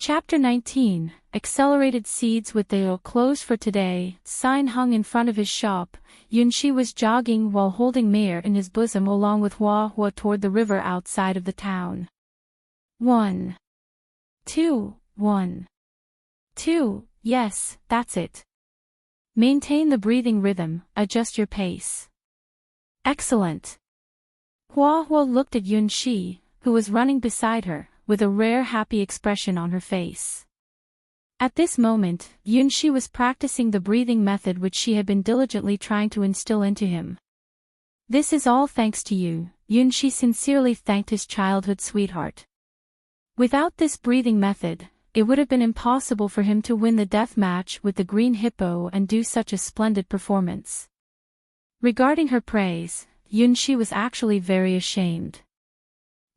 Chapter 19, Accelerated Seeds with the closed for today, sign hung in front of his shop. Yunxi was jogging while holding Mare in his bosom along with Hua Hua toward the river outside of the town. 1, 2, 1, 2, yes, that's it. Maintain the breathing rhythm, adjust your pace. Excellent. Hua Hua looked at Yunxi, who was running beside her, with a rare happy expression on her face. At this moment, Yunxi was practicing the breathing method which she had been diligently trying to instill into him. This is all thanks to you, Yunxi sincerely thanked his childhood sweetheart. Without this breathing method, it would have been impossible for him to win the death match with the green hippo and do such a splendid performance. Regarding her praise, Yunxi was actually very ashamed.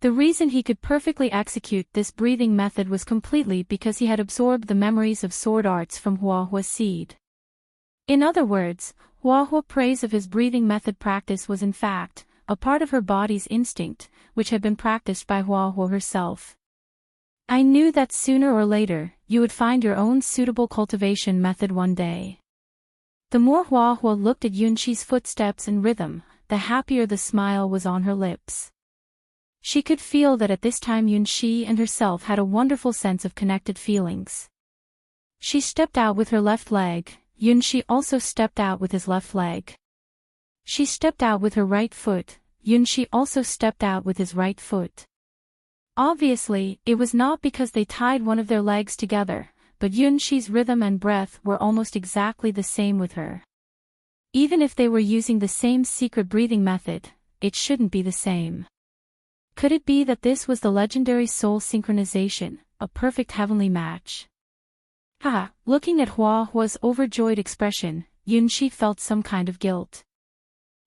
The reason he could perfectly execute this breathing method was completely because he had absorbed the memories of sword arts from Hua Hua's seed. In other words, Hua Hua's praise of his breathing method practice was in fact a part of her body's instinct, which had been practiced by Hua Hua herself. I knew that sooner or later, you would find your own suitable cultivation method one day. The more Hua Hua looked at Yunxi's footsteps and rhythm, the happier the smile was on her lips. She could feel that at this time Yunxi and herself had a wonderful sense of connected feelings. She stepped out with her left leg, Yunxi also stepped out with his left leg. She stepped out with her right foot, Yunxi also stepped out with his right foot. Obviously, it was not because they tied one of their legs together, but Yunxi's rhythm and breath were almost exactly the same with her. Even if they were using the same secret breathing method, it shouldn't be the same. Could it be that this was the legendary soul synchronization, a perfect heavenly match? Looking at Hua Hua's overjoyed expression, Yunxi felt some kind of guilt.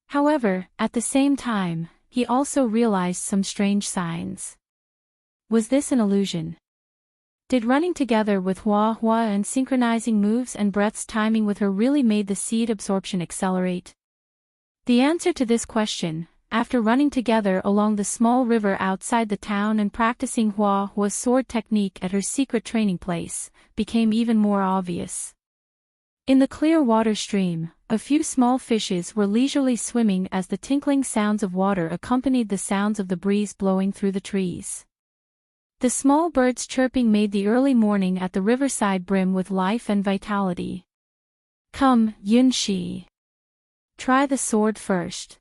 However, at the same time, he also realized some strange signs. Was this an illusion? Did running together with Hua Hua and synchronizing moves and breaths timing with her really made the seed absorption accelerate? The answer to this question, after running together along the small river outside the town and practicing Hua Hua's sword technique at her secret training place, became even more obvious. In the clear water stream, a few small fishes were leisurely swimming as the tinkling sounds of water accompanied the sounds of the breeze blowing through the trees. The small birds chirping made the early morning at the riverside brim with life and vitality. Come, Yunxi. Try the sword first.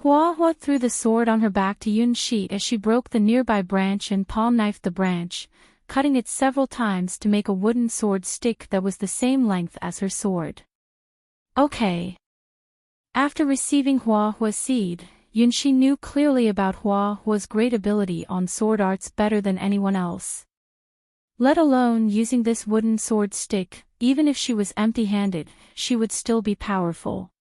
Hua Hua threw the sword on her back to Yunxi as she broke the nearby branch and palm-knifed the branch, cutting it several times to make a wooden sword stick that was the same length as her sword. Okay. After receiving Hua Hua's seed, Yunxi knew clearly about Hua Hua's great ability on sword arts better than anyone else. Let alone using this wooden sword stick, even if she was empty-handed, she would still be powerful.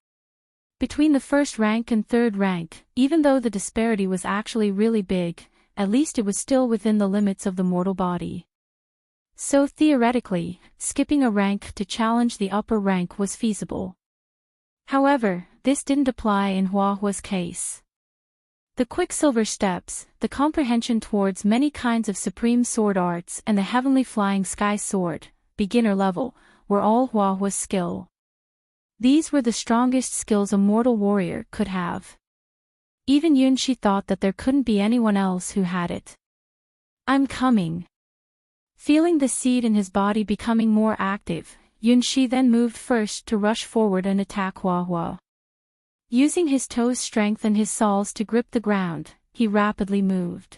Between the first rank and third rank, even though the disparity was actually really big, at least it was still within the limits of the mortal body. So theoretically, skipping a rank to challenge the upper rank was feasible. However, this didn't apply in Hua Hua's case. The Quicksilver Steps, the comprehension towards many kinds of supreme sword arts and the heavenly flying sky sword, beginner level, were all Hua Hua's skill. These were the strongest skills a mortal warrior could have. Even Yunxi thought that there couldn't be anyone else who had it. I'm coming. Feeling the seed in his body becoming more active, Yunxi then moved first to rush forward and attack Hua Hua. Using his toes' strength and his soles to grip the ground, he rapidly moved.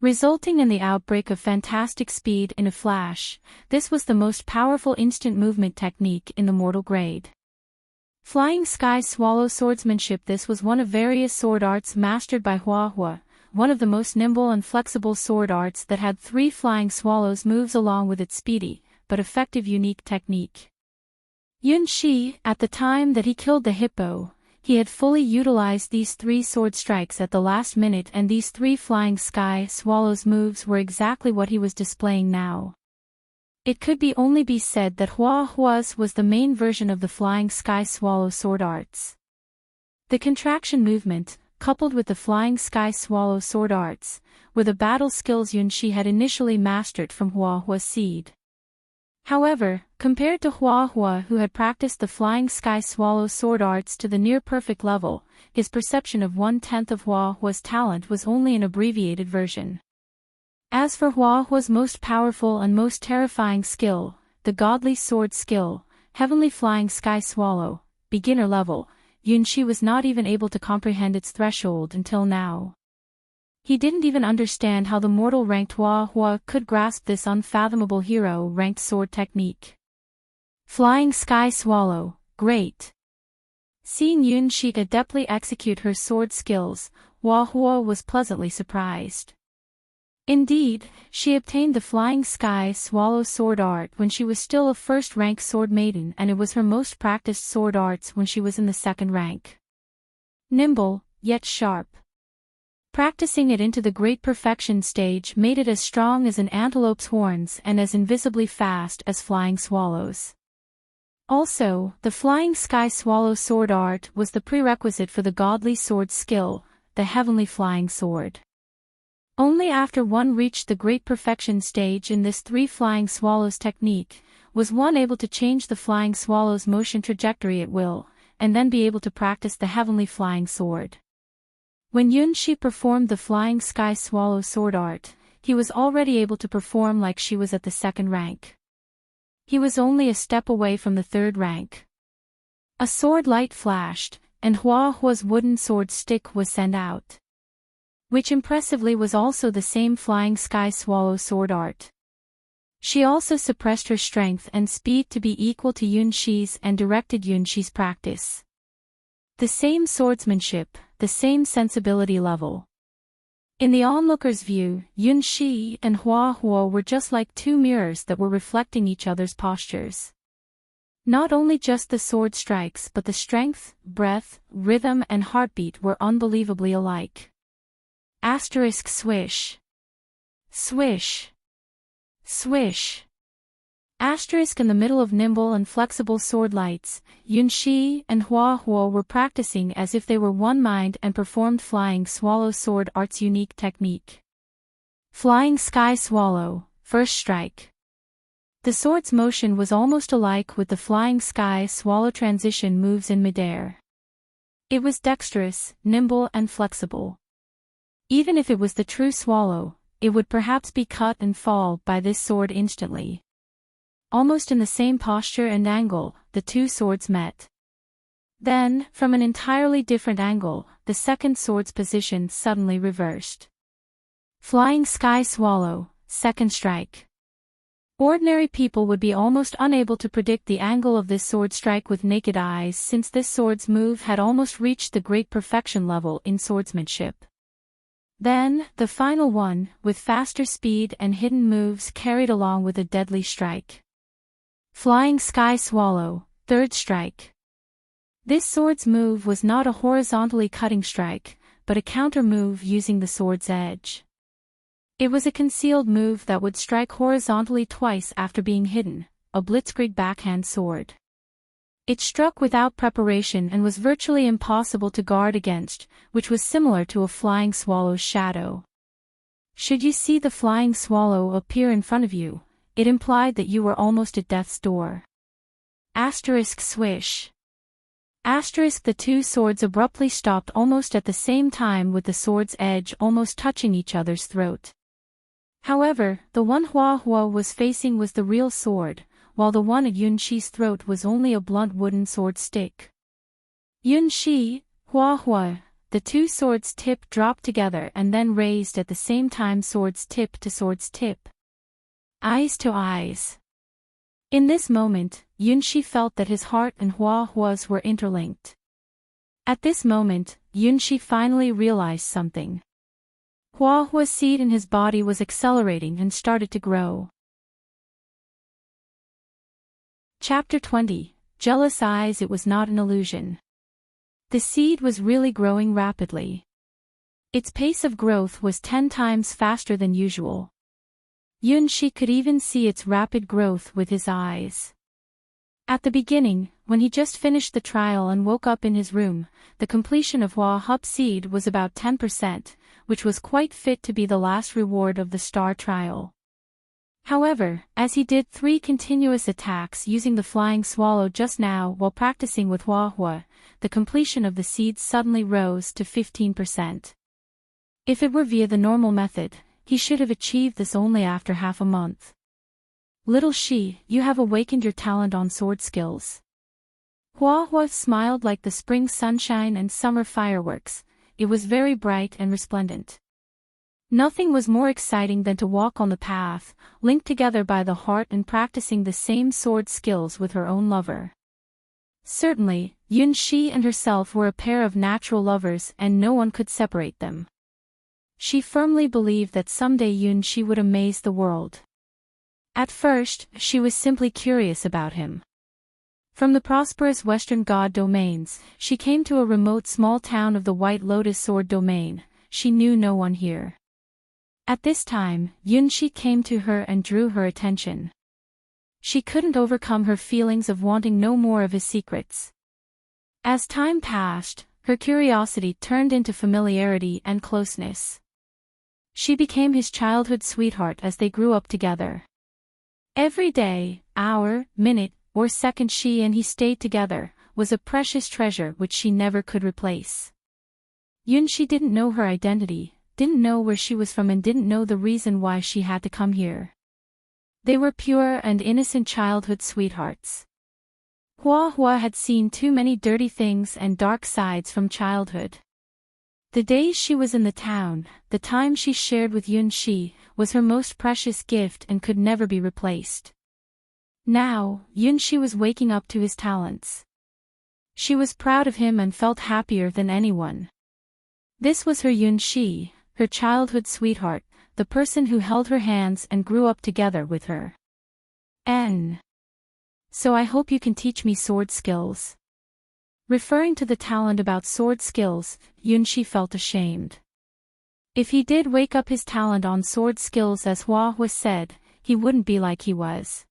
Resulting in the outbreak of fantastic speed in a flash, this was the most powerful instant movement technique in the mortal grade. Flying Sky Swallow Swordsmanship. This was one of various sword arts mastered by Hua Hua, one of the most nimble and flexible sword arts that had 3 flying swallows moves along with its speedy, but effective unique technique. Yunxi, at the time that he killed the hippo, he had fully utilized these 3 sword strikes at the last minute, and these 3 flying sky swallows moves were exactly what he was displaying now. It could only be said that Hua Hua's was the main version of the flying sky swallow sword arts. The contraction movement, coupled with the flying sky swallow sword arts, were the battle skills Yunxi had initially mastered from Huahua's seed. However, compared to Huahua, who had practiced the flying sky swallow sword arts to the near-perfect level, his perception of 1/10 of Huahua's talent was only an abbreviated version. As for Huahua's most powerful and most terrifying skill, the godly sword skill, heavenly flying sky swallow, beginner level, Yunxi was not even able to comprehend its threshold until now. He didn't even understand how the mortal-ranked Huahua could grasp this unfathomable hero-ranked sword technique. Flying sky swallow, great. Seeing Yunxi adeptly execute her sword skills, Huahua was pleasantly surprised. Indeed, she obtained the flying sky swallow sword art when she was still a first-rank sword maiden, and it was her most practiced sword arts when she was in the second rank. Nimble, yet sharp. Practicing it into the great perfection stage made it as strong as an antelope's horns and as invisibly fast as flying swallows. Also, the flying sky swallow sword art was the prerequisite for the godly sword skill, the heavenly flying sword. Only after one reached the great perfection stage in this three flying swallows technique, was one able to change the flying swallow's motion trajectory at will, and then be able to practice the heavenly flying sword. When Yunxi performed the flying sky swallow sword art, he was already able to perform like she was at the second rank. He was only a step away from the third rank. A sword light flashed, and Huahua's wooden sword stick was sent out. Which impressively was also the same flying sky swallow sword art. She also suppressed her strength and speed to be equal to Yunxi's and directed Yunxi's practice. The same swordsmanship, the same sensibility level. In the onlooker's view, Yunxi and Huahua were just like two mirrors that were reflecting each other's postures. Not only just the sword strikes, but the strength, breath, rhythm and heartbeat were unbelievably alike. Asterisk swish. Swish. Swish. Asterisk in the middle of nimble and flexible sword lights, Yunxi and Huahua were practicing as if they were one mind and performed flying swallow sword art's unique technique. Flying sky swallow, first strike. The sword's motion was almost alike with the flying sky swallow transition moves in midair. It was dexterous, nimble and flexible. Even if it was the true swallow, it would perhaps be cut and fall by this sword instantly. Almost in the same posture and angle, the two swords met. Then, from an entirely different angle, the second sword's position suddenly reversed. Flying sky swallow, second strike. Ordinary people would be almost unable to predict the angle of this sword strike with naked eyes, since this sword's move had almost reached the great perfection level in swordsmanship. Then, the final one, with faster speed and hidden moves carried along with a deadly strike. Flying sky swallow, third strike. This sword's move was not a horizontally cutting strike, but a counter move using the sword's edge. It was a concealed move that would strike horizontally twice after being hidden, a blitzkrieg backhand sword. It struck without preparation and was virtually impossible to guard against, which was similar to a flying swallow's shadow. Should you see the flying swallow appear in front of you, it implied that you were almost at death's door. Asterisk swish. Asterisk the two swords abruptly stopped almost at the same time, with the sword's edge almost touching each other's throat. However, the one Huahua was facing was the real sword, while the one at Yunxi's throat was only a blunt wooden sword stick. Yunxi, Huahua, the two swords' tip dropped together and then raised at the same time, sword's tip to sword's tip. Eyes to eyes. In this moment, Yunxi felt that his heart and Huahua's were interlinked. At this moment, Yunxi finally realized something. Huahua's seed in his body was accelerating and started to grow. Chapter 20. Jealous Eyes. It was not an illusion. The seed was really growing rapidly. Its pace of growth was 10 times faster than usual. Yunxi could even see its rapid growth with his eyes. At the beginning, when he just finished the trial and woke up in his room, the completion of Hup seed was about 10%, which was quite fit to be the last reward of the star trial. However, as he did 3 continuous attacks using the flying swallow just now while practicing with Hua, the completion of the seeds suddenly rose to 15%. If it were via the normal method, he should have achieved this only after half a month. Little she, you have awakened your talent on sword skills. Hua smiled like the spring sunshine and summer fireworks. It was very bright and resplendent. Nothing was more exciting than to walk on the path, linked together by the heart and practicing the same sword skills with her own lover. Certainly, Yunxi and herself were a pair of natural lovers and no one could separate them. She firmly believed that someday Yunxi would amaze the world. At first, she was simply curious about him. From the prosperous Western God domains, she came to a remote small town of the White Lotus Sword domain. She knew no one here. At this time, Yunxi came to her and drew her attention. She couldn't overcome her feelings of wanting no more of his secrets. As time passed, her curiosity turned into familiarity and closeness. She became his childhood sweetheart as they grew up together. Every day, hour, minute, or second she and he stayed together, was a precious treasure which she never could replace. Yunxi didn't know her identity, didn't know where she was from and didn't know the reason why she had to come here. They were pure and innocent childhood sweethearts. Hua had seen too many dirty things and dark sides from childhood. The days she was in the town, the time she shared with Yunxi, was her most precious gift and could never be replaced. Now, Yunxi was waking up to his talents. She was proud of him and felt happier than anyone. This was her Yunxi, her childhood sweetheart, the person who held her hands and grew up together with her. So I hope you can teach me sword skills. Referring to the talent about sword skills, Yunxi felt ashamed. If he did wake up his talent on sword skills as Hua said, he wouldn't be like he was.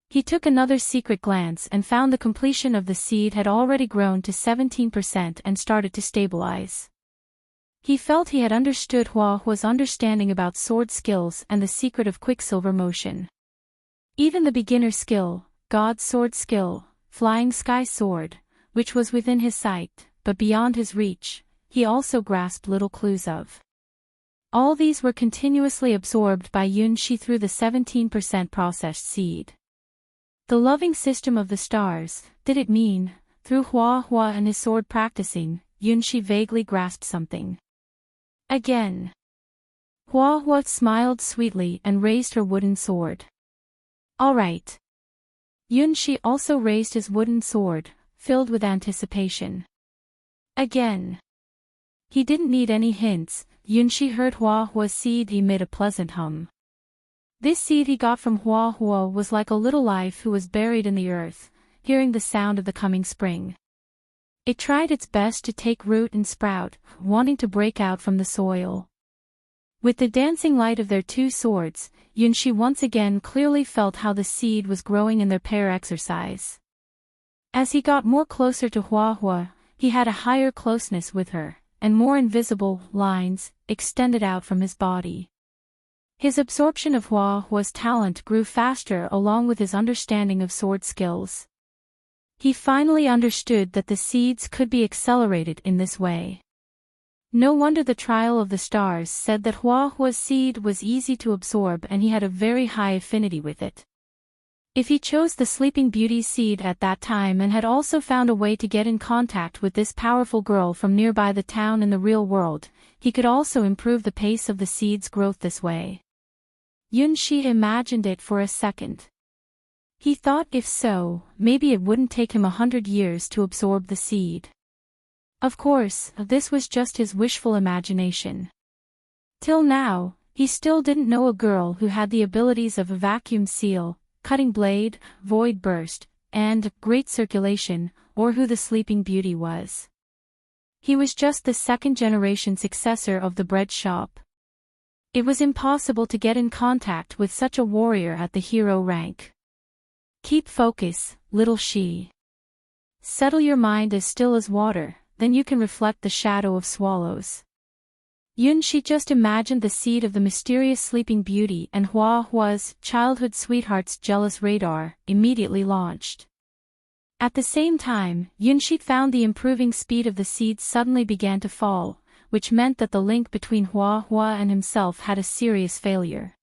He took another secret glance and found the completion of the seed had already grown to 17% and started to stabilize. He felt he had understood Hua's understanding about sword skills and the secret of quicksilver motion. Even the beginner skill, God's sword skill, flying sky sword, which was within his sight, but beyond his reach, he also grasped little clues of. All these were continuously absorbed by Yunxi through the 17% processed seed. The loving system of the stars, did it mean, through Hua and his sword practicing, Yunxi vaguely grasped something. Again. Hua smiled sweetly and raised her wooden sword. All right. Yunxi also raised his wooden sword, filled with anticipation. Again. He didn't need any hints, Yunxi heard Hua's seed emit a pleasant hum. This seed he got from Hua was like a little life who was buried in the earth, hearing the sound of the coming spring. It tried its best to take root and sprout, wanting to break out from the soil. With the dancing light of their 2 swords, Yunxi once again clearly felt how the seed was growing in their pair exercise. As he got more closer to Hua, he had a higher closeness with her, and more invisible lines extended out from his body. His absorption of Hua's talent grew faster along with his understanding of sword skills. He finally understood that the seeds could be accelerated in this way. No wonder the trial of the stars said that Hua's seed was easy to absorb and he had a very high affinity with it. If he chose the Sleeping Beauty's seed at that time and had also found a way to get in contact with this powerful girl from nearby the town in the real world, he could also improve the pace of the seed's growth this way. Yunxi imagined it for a second. He thought if so, maybe it wouldn't take him 100 years to absorb the seed. Of course, this was just his wishful imagination. Till now, he still didn't know a girl who had the abilities of a vacuum seal, cutting blade, void burst, and great circulation, or who the Sleeping Beauty was. He was just the second-generation successor of the bread shop. It was impossible to get in contact with such a warrior at the hero rank. Keep focus, little she. Settle your mind as still as water, then you can reflect the shadow of swallows. Yunshi just imagined the seed of the mysterious sleeping beauty, and Hua's childhood sweetheart's jealous radar immediately launched. At the same time, Yunshi found the improving speed of the seeds suddenly began to fall, which meant that the link between Hua and himself had a serious failure.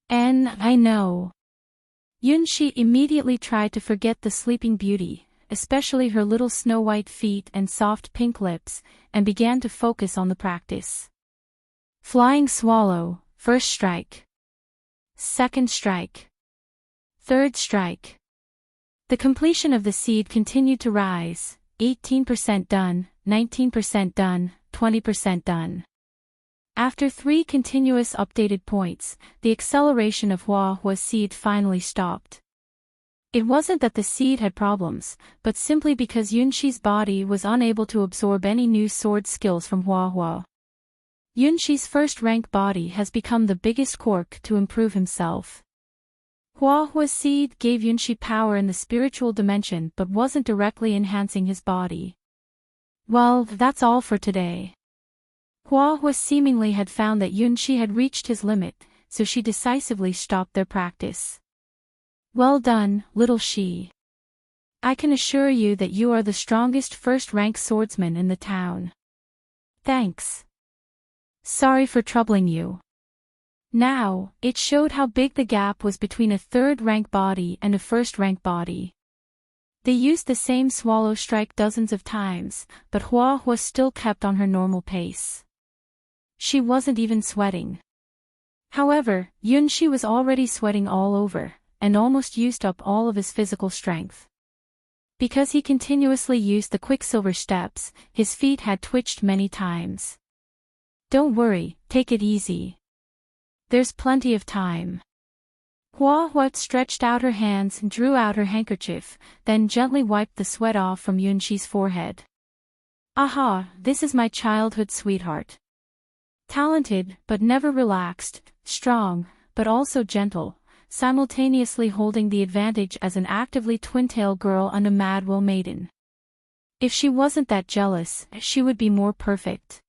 I know. Yunshi immediately tried to forget the sleeping beauty, especially her little snow-white feet and soft pink lips, and began to focus on the practice. Flying swallow, first strike. Second strike. Third strike. The completion of the seed continued to rise, 18% done, 19% done, 20% done. After 3 continuous updated points, the acceleration of Hua's seed finally stopped. It wasn't that the seed had problems, but simply because Yunshi's body was unable to absorb any new sword skills from Hua. Yunshi's first-rank body has become the biggest cork to improve himself. Hua's seed gave Yunshi power in the spiritual dimension but wasn't directly enhancing his body. Well, that's all for today. Hua seemingly had found that Yunshi had reached his limit, so she decisively stopped their practice. Well done, little she. I can assure you that you are the strongest first-rank swordsman in the town. Thanks. Sorry for troubling you. Now, it showed how big the gap was between a third-rank body and a first-rank body. They used the same swallow strike dozens of times, but Hua still kept on her normal pace. She wasn't even sweating. However, Yunshi was already sweating all over, and almost used up all of his physical strength. Because he continuously used the Quicksilver steps, his feet had twitched many times. Don't worry, take it easy. There's plenty of time. Hua stretched out her hands and drew out her handkerchief, then gently wiped the sweat off from Yunshi's forehead. Aha, this is my childhood sweetheart. Talented, but never relaxed, strong, but also gentle, simultaneously holding the advantage as an actively twin-tail girl and a Madwell maiden. If she wasn't that jealous, she would be more perfect.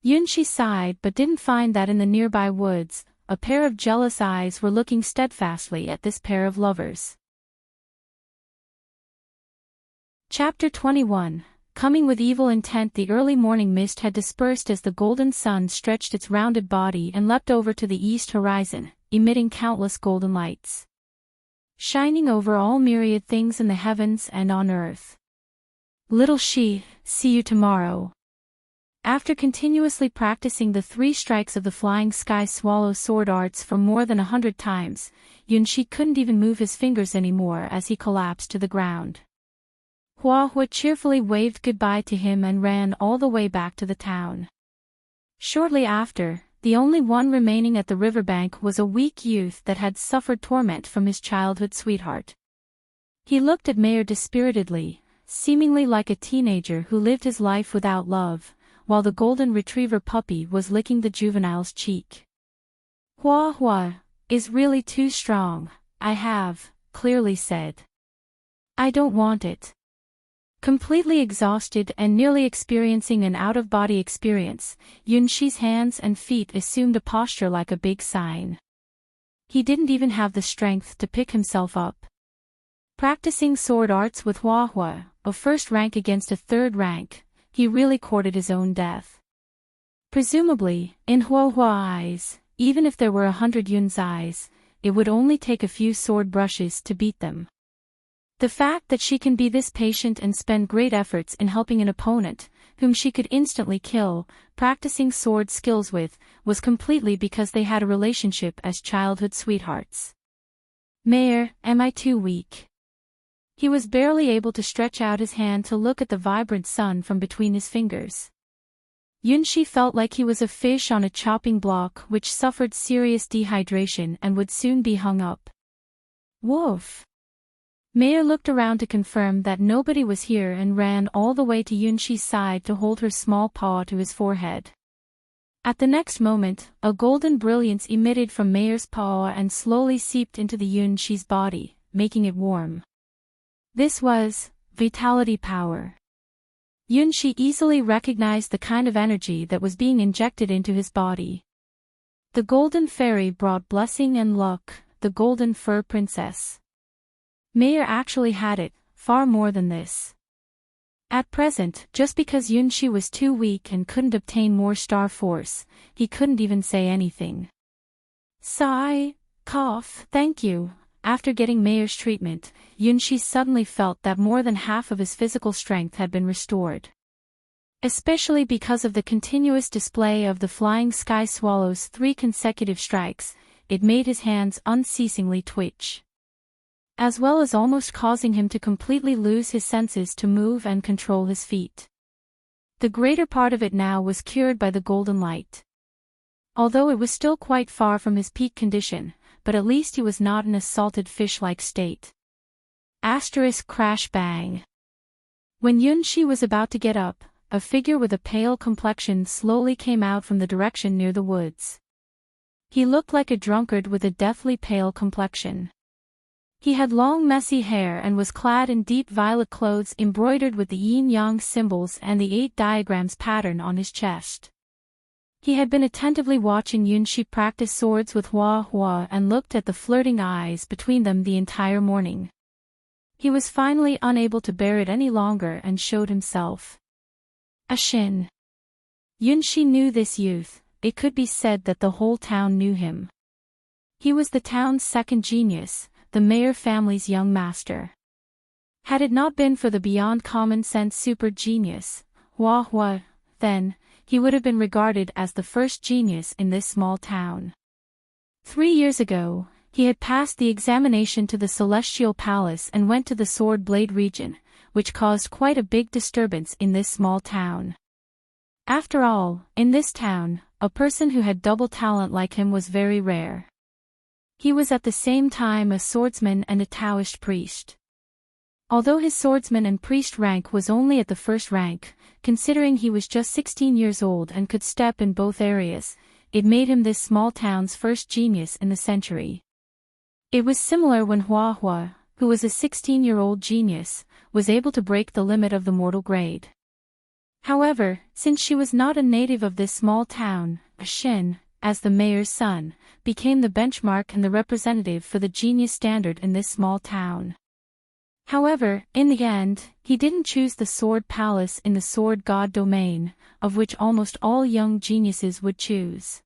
Yunshi sighed but didn't find that in the nearby woods, a pair of jealous eyes were looking steadfastly at this pair of lovers. Chapter 21. Coming with evil intent. The early morning mist had dispersed as the golden sun stretched its rounded body and leapt over to the east horizon, emitting countless golden lights, shining over all myriad things in the heavens and on earth. Little she, see you tomorrow. After continuously practicing the 3 strikes of the flying sky swallow sword arts for more than 100 times, Yunshi couldn't even move his fingers anymore as he collapsed to the ground. Hua cheerfully waved goodbye to him and ran all the way back to the town. Shortly after, the only one remaining at the riverbank was a weak youth that had suffered torment from his childhood sweetheart. He looked at Mayer dispiritedly, seemingly like a teenager who lived his life without love, while the golden retriever puppy was licking the juvenile's cheek. Hua is really too strong, I have clearly said. I don't want it. Completely exhausted and nearly experiencing an out-of-body experience, Yunshi's hands and feet assumed a posture like a big sign. He didn't even have the strength to pick himself up. Practicing sword arts with Hua, a first rank against a third rank, he really courted his own death. Presumably, in Hua's eyes, even if there were 100 Yun's eyes, it would only take a few sword brushes to beat them. The fact that she can be this patient and spend great efforts in helping an opponent, whom she could instantly kill, practicing sword skills with, was completely because they had a relationship as childhood sweethearts. Mayer, am I too weak? He was barely able to stretch out his hand to look at the vibrant sun from between his fingers. Yunshi felt like he was a fish on a chopping block which suffered serious dehydration and would soon be hung up. Woof! Mayer looked around to confirm that nobody was here and ran all the way to Yunshi's side to hold her small paw to his forehead. At the next moment, a golden brilliance emitted from Mayer's paw and slowly seeped into the Yunshi's body, making it warm. This was vitality power. Yunshi easily recognized the kind of energy that was being injected into his body. The golden fairy brought blessing and luck, the golden fur princess. Mayer actually had it, far more than this. At present, just because Yunshi was too weak and couldn't obtain more star force, he couldn't even say anything. Sigh, cough, thank you. After getting Mayer's treatment, Yunshi suddenly felt that more than half of his physical strength had been restored. Especially because of the continuous display of the flying sky swallow's 3 consecutive strikes, it made his hands unceasingly twitch. As well as almost causing him to completely lose his senses to move and control his feet. The greater part of it now was cured by the golden light. Although it was still quite far from his peak condition, but at least he was not in a salted fish-like state. Crash bang. When Yunshi was about to get up, a figure with a pale complexion slowly came out from the direction near the woods. He looked like a drunkard with a deathly pale complexion. He had long messy hair and was clad in deep violet clothes embroidered with the yin-yang symbols and the 8 diagrams pattern on his chest. He had been attentively watching Yunshi practice swords with Hua Hua and looked at the flirting eyes between them the entire morning. He was finally unable to bear it any longer and showed himself. Shin. Yunshi knew this youth, it could be said that the whole town knew him. He was the town's second genius, the Mayer family's young master. Had it not been for the beyond common sense super genius, Hua Hua, then, he would have been regarded as the first genius in this small town. 3 years ago, he had passed the examination to the Celestial Palace and went to the Sword Blade region, which caused quite a big disturbance in this small town. After all, in this town, a person who had double talent like him was very rare. He was at the same time a swordsman and a Taoist priest. Although his swordsman and priest rank was only at the first rank, considering he was just 16 years old and could step in both areas, it made him this small town's first genius in the century. It was similar when Hua Hua, who was a 16-year-old genius, was able to break the limit of the mortal grade. However, since she was not a native of this small town, Shin, as the mayor's son, became the benchmark and the representative for the genius standard in this small town. However, in the end, he didn't choose the Sword Palace in the Sword God domain, of which almost all young geniuses would choose.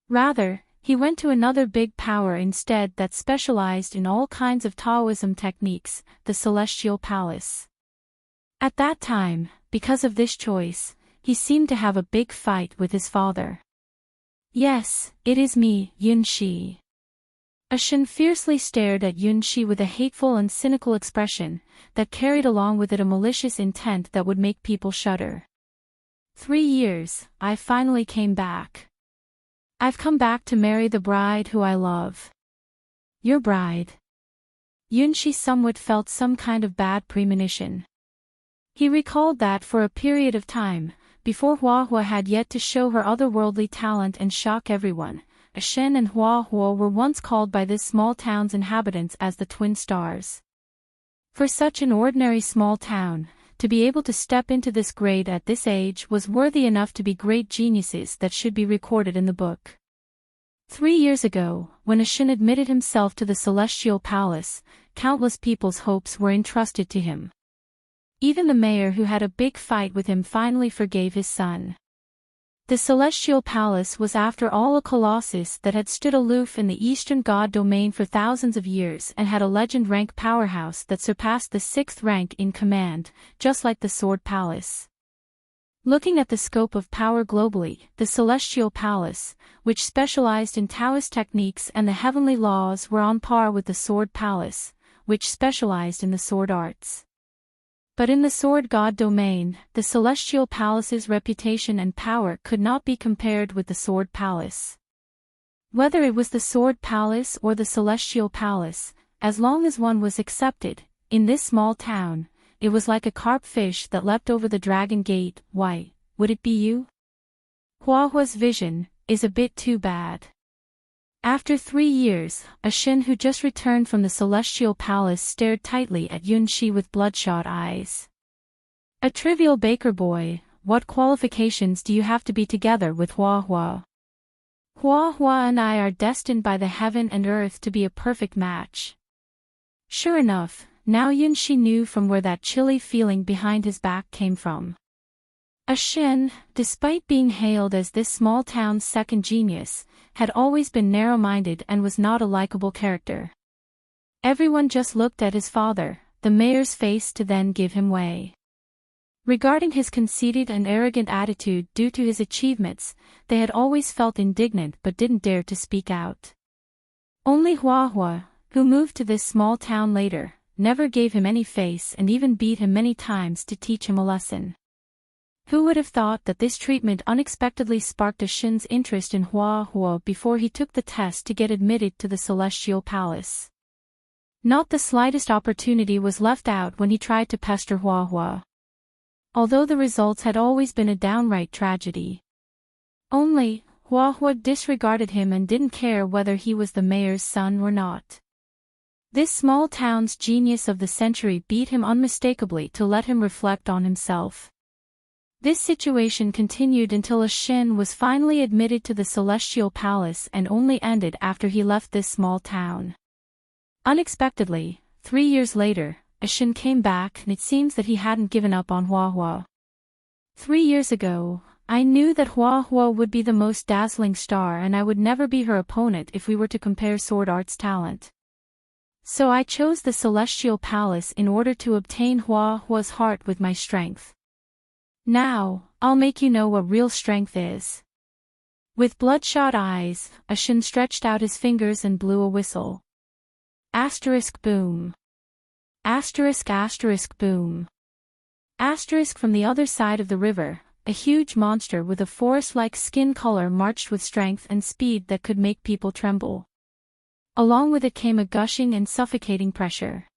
Rather, he went to another big power instead that specialized in all kinds of Taoism techniques, the Celestial Palace. At that time, because of this choice, he seemed to have a big fight with his father. Yes, it is me, Yunshi. Shin fiercely stared at Yunshi with a hateful and cynical expression, that carried along with it a malicious intent that would make people shudder. 3 years, I finally came back. I've come back to marry the bride who I love. Your bride. Yunshi somewhat felt some kind of bad premonition. He recalled that for a period of time, before Hua Hua had yet to show her otherworldly talent and shock everyone, Shen and Hua Hua were once called by this small town's inhabitants as the twin stars. For such an ordinary small town, to be able to step into this grade at this age was worthy enough to be great geniuses that should be recorded in the book. 3 years ago, when Shen admitted himself to the Celestial Palace, countless people's hopes were entrusted to him. Even the mayor who had a big fight with him finally forgave his son. The Celestial Palace was after all a colossus that had stood aloof in the Eastern God domain for thousands of years and had a legend rank powerhouse that surpassed the 6th rank in command, just like the Sword Palace. Looking at the scope of power globally, the Celestial Palace, which specialized in Taoist techniques and the heavenly laws, were on par with the Sword Palace, which specialized in the sword arts. But in the Sword God domain, the Celestial Palace's reputation and power could not be compared with the Sword Palace. Whether it was the Sword Palace or the Celestial Palace, as long as one was accepted, in this small town, it was like a carp fish that leapt over the Dragon Gate. Why, would it be you? Hua Hua's vision is a bit too bad. After 3 years, a Shin who just returned from the Celestial Palace stared tightly at Yunshi with bloodshot eyes. A trivial baker boy, what qualifications do you have to be together with Hua Hua? Hua Hua and I are destined by the heaven and earth to be a perfect match. Sure enough, now Yunshi knew from where that chilly feeling behind his back came from. A Shin, despite being hailed as this small town's second genius, had always been narrow-minded and was not a likable character. Everyone just looked at his father, the mayor's face, to then give him way. Regarding his conceited and arrogant attitude due to his achievements, they had always felt indignant but didn't dare to speak out. Only Hua Hua, who moved to this small town later, never gave him any face and even beat him many times to teach him a lesson. Who would have thought that this treatment unexpectedly sparked a Shin's interest in Hua Hua before he took the test to get admitted to the Celestial Palace? Not the slightest opportunity was left out when he tried to pester Hua Hua. Although the results had always been a downright tragedy. Only, Hua Hua disregarded him and didn't care whether he was the mayor's son or not. This small town's genius of the century beat him unmistakably to let him reflect on himself. This situation continued until a Shin was finally admitted to the Celestial Palace and only ended after he left this small town. Unexpectedly, 3 years later, a Shin came back and it seems that he hadn't given up on Hua Hua. 3 years ago, I knew that Hua Hua would be the most dazzling star and I would never be her opponent if we were to compare sword art's talent. So I chose the Celestial Palace in order to obtain Hua Hua's heart with my strength. Now, I'll make you know what real strength is. With bloodshot eyes, a Shin stretched out his fingers and blew a whistle. Asterisk boom. Asterisk asterisk boom. Asterisk from the other side of the river, a huge monster with a forest-like skin color marched with strength and speed that could make people tremble. Along with it came a gushing and suffocating pressure.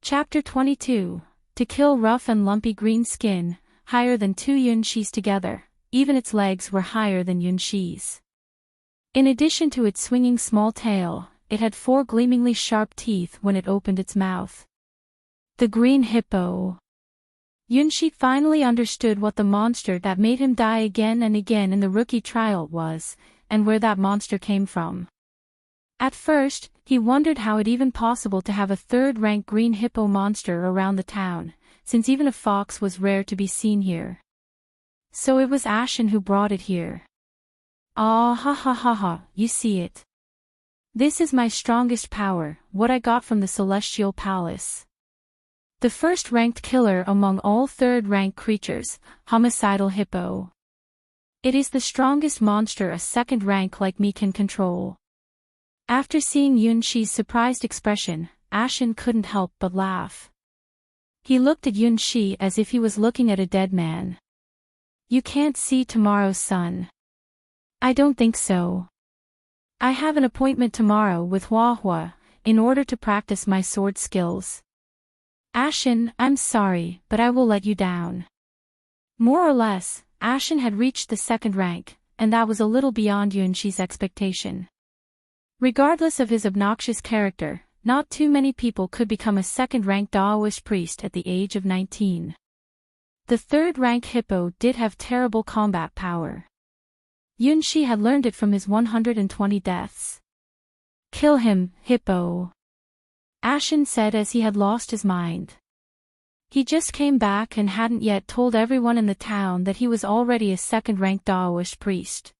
Chapter 22. To kill rough and lumpy green skin, higher than 2 Yunshis together, even its legs were higher than Yunshi's. In addition to its swinging small tail, it had 4 gleamingly sharp teeth when it opened its mouth. The green hippo. Yunshi finally understood what the monster that made him die again and again in the rookie trial was, and where that monster came from. At first, he wondered how it even possible to have a 3rd-rank green hippo monster around the town, since even a fox was rare to be seen here. So it was Ashen who brought it here. Ah ha ha ha ha, you see it. This is my strongest power, what I got from the Celestial Palace. The 1st-ranked killer among all 3rd-rank creatures, homicidal hippo. It is the strongest monster a 2nd rank like me can control. After seeing Yunshi's surprised expression, Ashen couldn't help but laugh. He looked at Yunshi as if he was looking at a dead man. You can't see tomorrow's sun. I don't think so. I have an appointment tomorrow with Hua Hua, in order to practice my sword skills. Ashen, I'm sorry, but I will let you down. More or less, Ashen had reached the 2nd rank, and that was a little beyond Yunshi's expectation. Regardless of his obnoxious character, not too many people could become a 2nd-rank Daoist priest at the age of 19. The 3rd-rank hippo did have terrible combat power. Yunshi had learned it from his 120 deaths. Kill him, hippo. Ashen said as he had lost his mind. He just came back and hadn't yet told everyone in the town that he was already a 2nd-rank Daoist priest.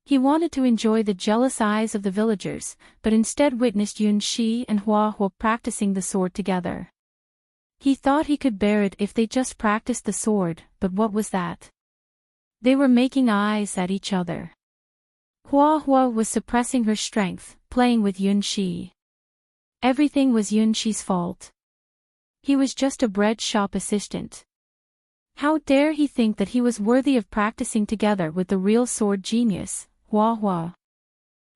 He wanted to enjoy the jealous eyes of the villagers, but instead witnessed Yunshi and Hua Hua practicing the sword together. He thought he could bear it if they just practiced the sword, but what was that? They were making eyes at each other. Hua Hua was suppressing her strength, playing with Yunshi. Everything was Yunshi's fault. He was just a bread shop assistant. How dare he think that he was worthy of practicing together with the real sword genius, Hua Hua.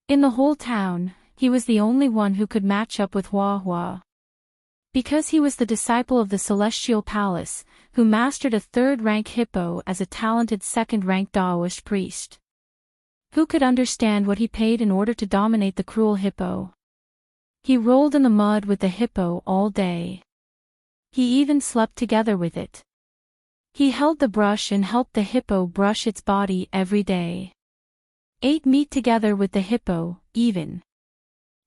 In the whole town, he was the only one who could match up with Hua Hua. Because he was the disciple of the Celestial Palace, who mastered a 3rd-rank hippo as a talented 2nd-rank Daoist priest. Who could understand what he paid in order to dominate the cruel hippo? He rolled in the mud with the hippo all day. He even slept together with it. He held the brush and helped the hippo brush its body every day. Ate meat together with the hippo, even.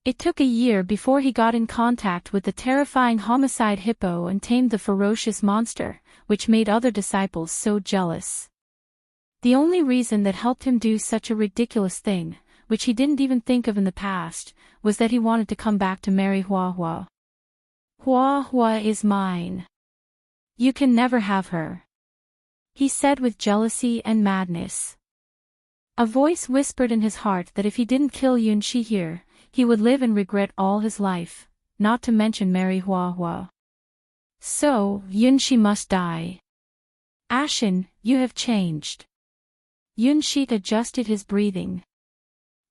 It took a year before he got in contact with the terrifying homicide hippo and tamed the ferocious monster, which made other disciples so jealous. The only reason that helped him do such a ridiculous thing, which he didn't even think of in the past, was that he wanted to come back to marry Hua Hua. Hua Hua is mine. You can never have her, he said with jealousy and madness. A voice whispered in his heart that if he didn't kill Yunshi here, he would live and regret all his life, not to mention marry Hua Hua. So, Yunshi must die. Ashen, you have changed. Yunshi adjusted his breathing.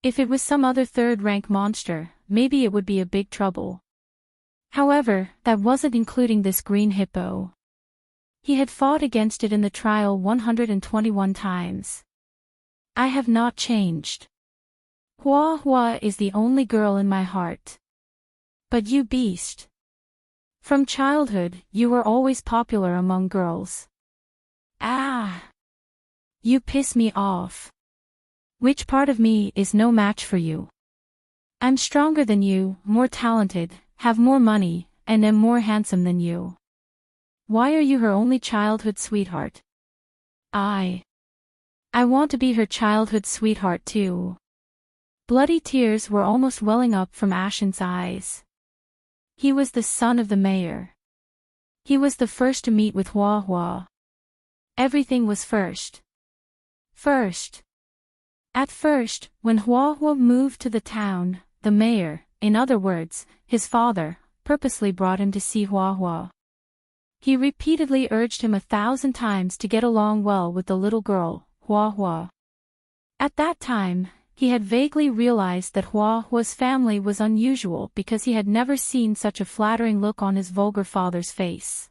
If it was some other third-rank monster, maybe it would be a big trouble. However, that wasn't including this green hippo. He had fought against it in the trial 121 times. I have not changed. Hua Hua is the only girl in my heart. But you beast. From childhood, you were always popular among girls. Ah! You piss me off. Which part of me is no match for you? I'm stronger than you, more talented, have more money, and am more handsome than you. Why are you her only childhood sweetheart? I want to be her childhood sweetheart too. Bloody tears were almost welling up from Ashen's eyes. He was the son of the mayor. He was the first to meet with Hua Hua. Everything was first. At first, when Hua Hua moved to the town, the mayor, in other words, his father, purposely brought him to see Hua Hua. He repeatedly urged him 1,000 times to get along well with the little girl, Hua Hua. At that time, he had vaguely realized that Hua Hua's family was unusual because he had never seen such a flattering look on his vulgar father's face.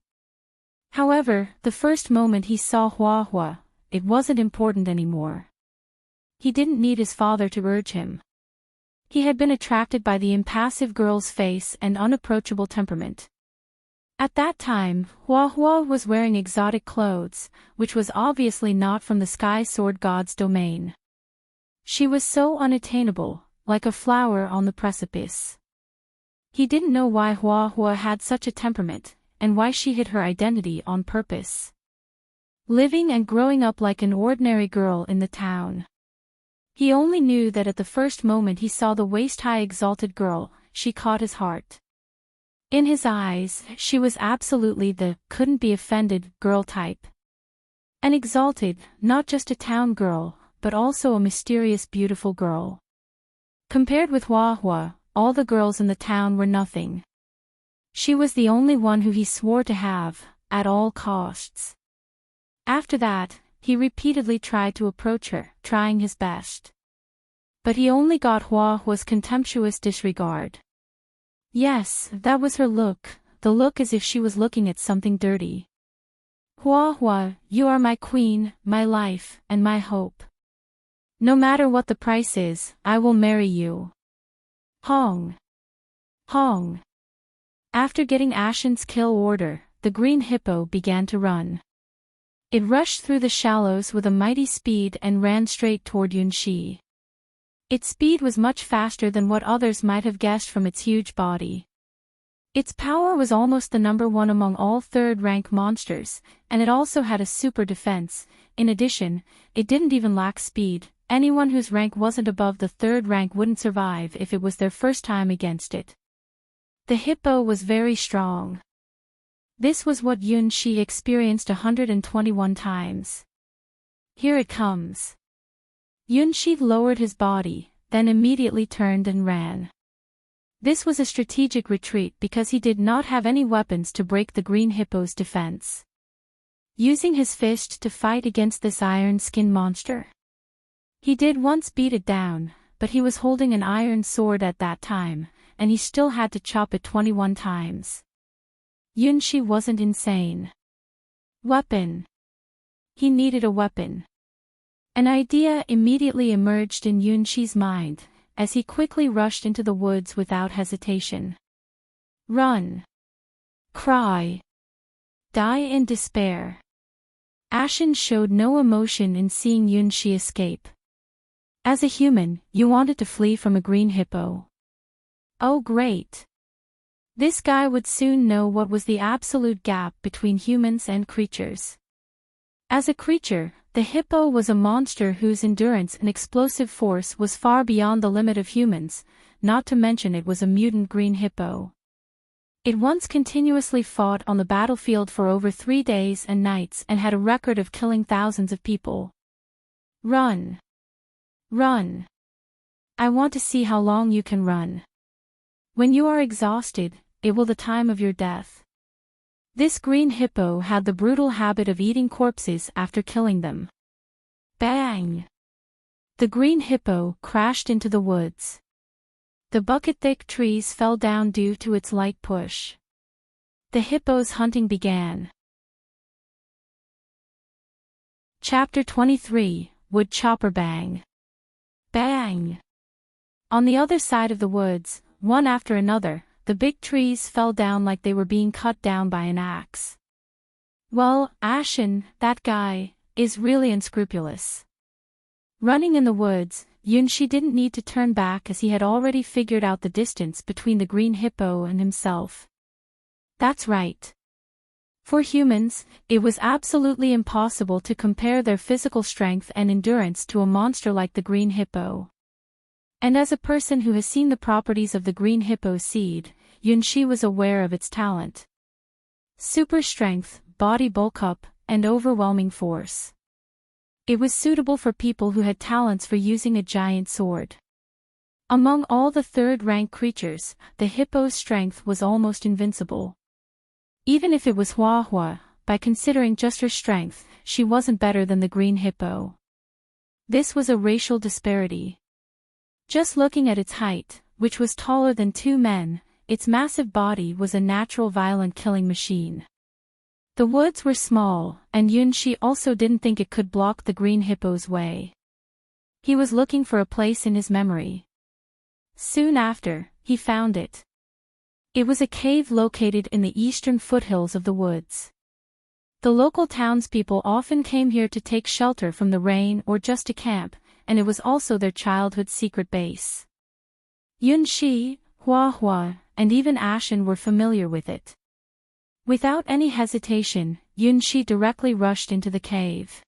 However, the first moment he saw Hua Hua, it wasn't important anymore. He didn't need his father to urge him. He had been attracted by the impassive girl's face and unapproachable temperament. At that time, Hua Hua was wearing exotic clothes, which was obviously not from the Sky Sword God's domain. She was so unattainable, like a flower on the precipice. He didn't know why Hua Hua had such a temperament, and why she hid her identity on purpose. Living and growing up like an ordinary girl in the town. He only knew that at the first moment he saw the waist-high exalted girl, she caught his heart. In his eyes, she was absolutely the couldn't-be-offended girl type. An exalted, not just a town girl, but also a mysterious beautiful girl. Compared with Hua Hua, all the girls in the town were nothing. She was the only one who he swore to have, at all costs. After that, he repeatedly tried to approach her, trying his best. But he only got Hua Hua's contemptuous disregard. Yes, that was her look, the look as if she was looking at something dirty. Hua Hua, you are my queen, my life, and my hope. No matter what the price is, I will marry you. Hong. Hong. After getting Ashen's kill order, the green hippo began to run. It rushed through the shallows with a mighty speed and ran straight toward Yunshi. Its speed was much faster than what others might have guessed from its huge body. Its power was almost the number one among all third-rank monsters, and it also had a super defense. In addition, it didn't even lack speed. Anyone whose rank wasn't above the third rank wouldn't survive if it was their first time against it. The hippo was very strong. This was what Yunshi experienced 121 times. Here it comes. Yunshi lowered his body, then immediately turned and ran. This was a strategic retreat because he did not have any weapons to break the green hippo's defense. Using his fist to fight against this iron skin monster. He did once beat it down, but he was holding an iron sword at that time, and he still had to chop it 21 times. Yunshi wasn't insane. Weapon. He needed a weapon. An idea immediately emerged in Yunshi's mind, as he quickly rushed into the woods without hesitation. Run. Cry. Die in despair. Ashen showed no emotion in seeing Yunshi escape. As a human, you wanted to flee from a green hippo. Oh great! This guy would soon know what was the absolute gap between humans and creatures. As a creature, the hippo was a monster whose endurance and explosive force was far beyond the limit of humans, not to mention it was a mutant green hippo. It once continuously fought on the battlefield for over 3 days and nights and had a record of killing thousands of people. Run. Run. I want to see how long you can run. When you are exhausted, it will the time of your death. This green hippo had the brutal habit of eating corpses after killing them. Bang! The green hippo crashed into the woods. The bucket-thick trees fell down due to its light push. The hippo's hunting began. Chapter 23, Wood Chopper Bang. Bang! On the other side of the woods, one after another, the big trees fell down like they were being cut down by an axe. Well, Ashen, that guy, is really unscrupulous. Running in the woods, Yunshi didn't need to turn back as he had already figured out the distance between the green hippo and himself. That's right. For humans, it was absolutely impossible to compare their physical strength and endurance to a monster like the green hippo. And as a person who has seen the properties of the green hippo seed, Yunshi was aware of its talent. Super strength, body bulk up, and overwhelming force. It was suitable for people who had talents for using a giant sword. Among all the third-rank creatures, the hippo's strength was almost invincible. Even if it was Hua, by considering just her strength, she wasn't better than the green hippo. This was a racial disparity. Just looking at its height, which was taller than 2 men, its massive body was a natural violent killing machine. The woods were small, and Yunshi also didn't think it could block the green hippo's way. He was looking for a place in his memory. Soon after, he found it. It was a cave located in the eastern foothills of the woods. The local townspeople often came here to take shelter from the rain or just to camp, and it was also their childhood secret base. Yunshi, Hua, and even Ashen were familiar with it. Without any hesitation, Yunshi directly rushed into the cave.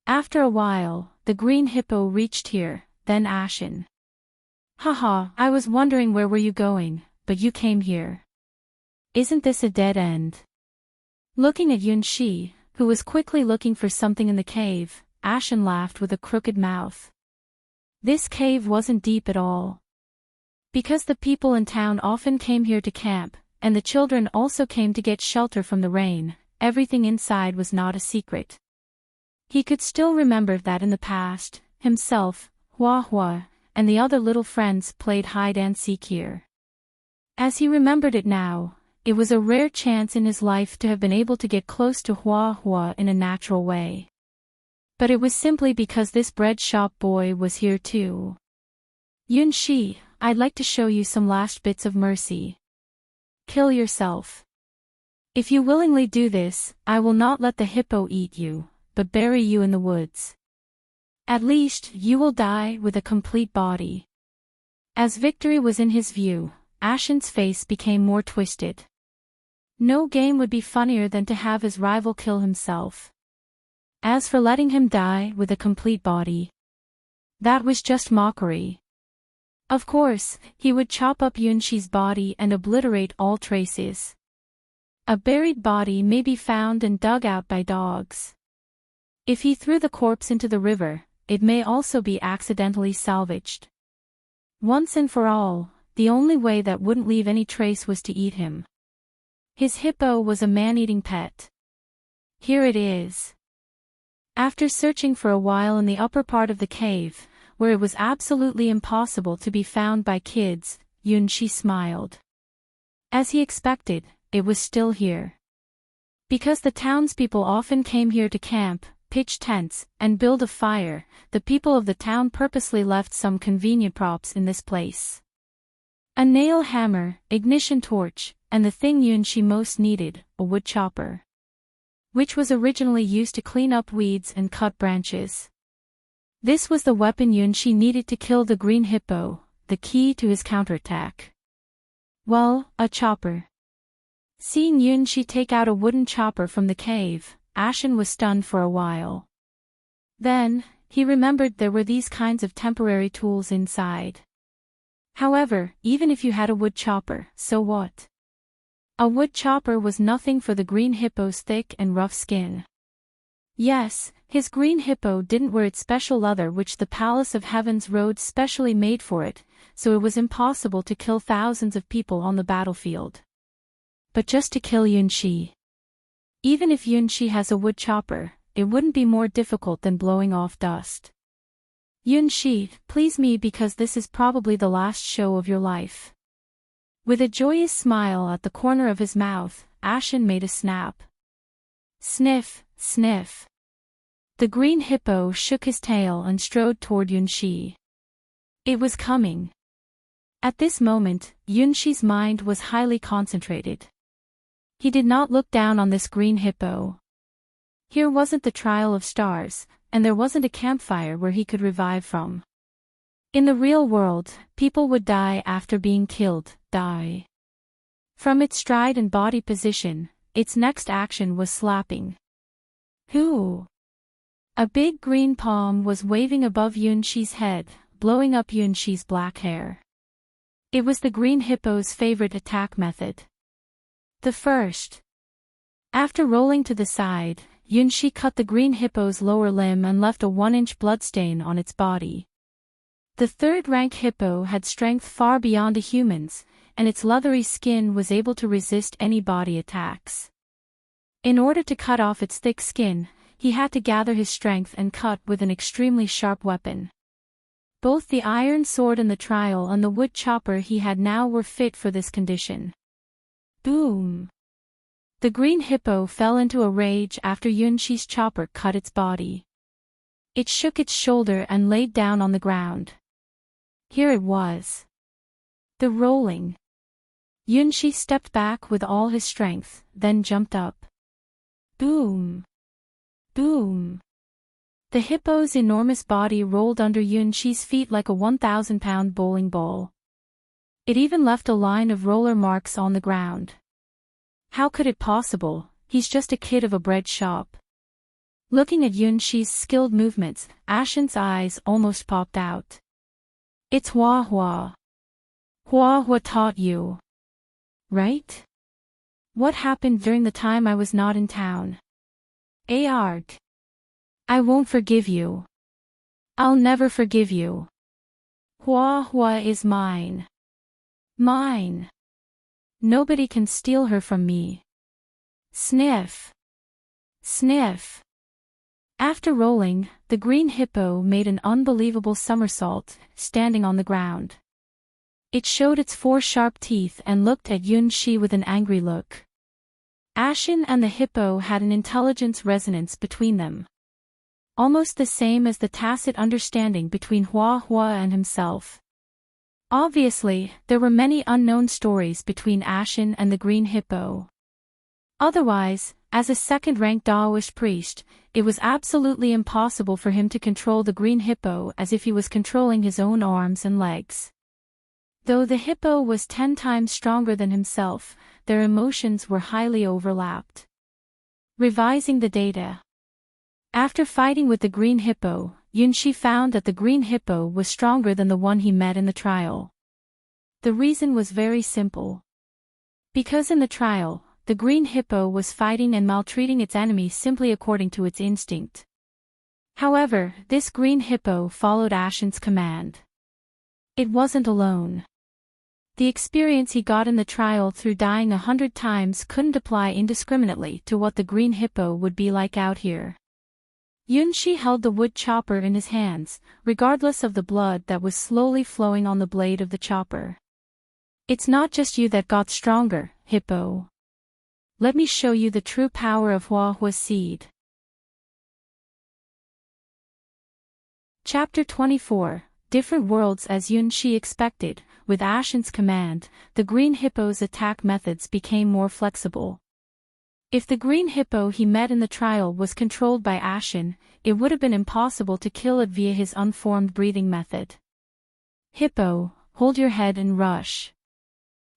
After a while, the green hippo reached here, then Ashen. Haha, I was wondering where were you going, but you came here. Isn't this a dead end? Looking at Yunshi, who was quickly looking for something in the cave, Ashen laughed with a crooked mouth. This cave wasn't deep at all. Because the people in town often came here to camp, and the children also came to get shelter from the rain, everything inside was not a secret. He could still remember that in the past, himself, Hua, and the other little friends played hide-and-seek here. As he remembered it now, it was a rare chance in his life to have been able to get close to Hua in a natural way. But it was simply because this bread shop boy was here too. Yunshi, I'd like to show you some last bits of mercy. Kill yourself. If you willingly do this, I will not let the hippo eat you, but bury you in the woods. At least, you will die with a complete body. As victory was in his view, Ashen's face became more twisted. No game would be funnier than to have his rival kill himself. As for letting him die with a complete body, that was just mockery. Of course, he would chop up Yunshi's body and obliterate all traces. A buried body may be found and dug out by dogs. If he threw the corpse into the river, it may also be accidentally salvaged. Once and for all, the only way that wouldn't leave any trace was to eat him. His hippo was a man-eating pet. Here it is. After searching for a while in the upper part of the cave, where it was absolutely impossible to be found by kids, Yunshi smiled. As he expected, it was still here. Because the townspeople often came here to camp, pitch tents, and build a fire, the people of the town purposely left some convenient props in this place. A nail hammer, ignition torch, and the thing Yunshi most needed, a wood chopper, which was originally used to clean up weeds and cut branches. This was the weapon Yunshi needed to kill the green hippo, the key to his counterattack. Well, a chopper. Seeing Yunshi take out a wooden chopper from the cave, Ashen was stunned for a while. Then, he remembered there were these kinds of temporary tools inside. However, even if you had a wood chopper, so what? A wood chopper was nothing for the green hippo's thick and rough skin. Yes, his green hippo didn't wear its special leather which the Palace of Heaven's road specially made for it, so it was impossible to kill thousands of people on the battlefield. But just to kill Yunshi. Even if Yunshi has a wood chopper, it wouldn't be more difficult than blowing off dust. Yunshi, please me because this is probably the last show of your life. With a joyous smile at the corner of his mouth, Ashen made a snap. Sniff, sniff. The green hippo shook his tail and strode toward Yunshi. It was coming. At this moment, Yunshi's mind was highly concentrated. He did not look down on this green hippo. Here wasn't the Trial of Stars, and there wasn't a campfire where he could revive from. In the real world, people would die after being killed, die. From its stride and body position, its next action was slapping. Who? A big green palm was waving above Yunshi's head, blowing up Yunshi's black hair. It was the green hippo's favorite attack method. The first. After rolling to the side, Yunshi cut the green hippo's lower limb and left a 1-inch bloodstain on its body. The third-rank hippo had strength far beyond a human's, and its leathery skin was able to resist any body attacks. In order to cut off its thick skin, he had to gather his strength and cut with an extremely sharp weapon. Both the iron sword in the trial and the wood chopper he had now were fit for this condition. Boom! The green hippo fell into a rage after Yunshi's chopper cut its body. It shook its shoulder and laid down on the ground. Here it was. The rolling. Yunshi stepped back with all his strength, then jumped up. Boom! Boom! The hippo's enormous body rolled under Yunshi's feet like a 1,000-pound bowling ball. It even left a line of roller marks on the ground. How could it possible? He's just a kid of a bread shop. Looking at Yunshi's skilled movements, Ashen's eyes almost popped out. It's Hua Hua. Hua Hua taught you. Right? What happened during the time I was not in town? Ard. I won't forgive you. I'll never forgive you. Hua Hua is mine. Mine. Nobody can steal her from me. Sniff. Sniff. After rolling, the green hippo made an unbelievable somersault, standing on the ground. It showed its 4 sharp teeth and looked at Yunshi with an angry look. Ashen and the hippo had an intelligence resonance between them. Almost the same as the tacit understanding between Hua Hua and himself. Obviously, there were many unknown stories between Ashen and the green hippo. Otherwise, as a second-rank Taoist priest, it was absolutely impossible for him to control the green hippo as if he was controlling his own arms and legs. Though the hippo was 10 times stronger than himself, their emotions were highly overlapped. Revising the data. After fighting with the green hippo, Yunshi found that the green hippo was stronger than the one he met in the trial. The reason was very simple. Because in the trial, the green hippo was fighting and maltreating its enemy simply according to its instinct. However, this green hippo followed Ashen's command. It wasn't alone. The experience he got in the trial through dying 100 times couldn't apply indiscriminately to what the green hippo would be like out here. Yunshi held the wood chopper in his hands, regardless of the blood that was slowly flowing on the blade of the chopper. It's not just you that got stronger, hippo. Let me show you the true power of Hua Hua's seed. Chapter 24, Different Worlds. As Yunxi expected, with Ashen's command, the Green Hippo's attack methods became more flexible. If the Green Hippo he met in the trial was controlled by Ashen, it would have been impossible to kill it via his unformed breathing method. Hippo, hold your head and rush.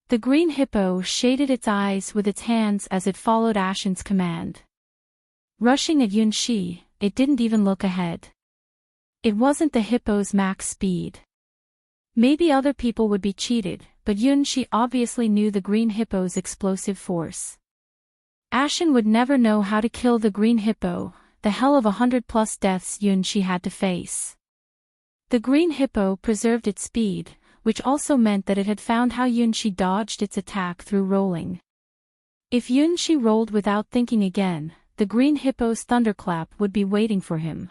The Green Hippo shaded its eyes with its hands as it followed Ashen's command. Rushing at Yunxi, it didn't even look ahead. It wasn't the hippo's max speed. Maybe other people would be cheated, but Yunxi obviously knew the Green Hippo's explosive force. Ashen would never know how to kill the Green Hippo, the hell of 100+ deaths Yunxi had to face. The Green Hippo preserved its speed, which also meant that it had found how Yunxi dodged its attack through rolling. If Yunxi rolled without thinking again, the Green Hippo's thunderclap would be waiting for him.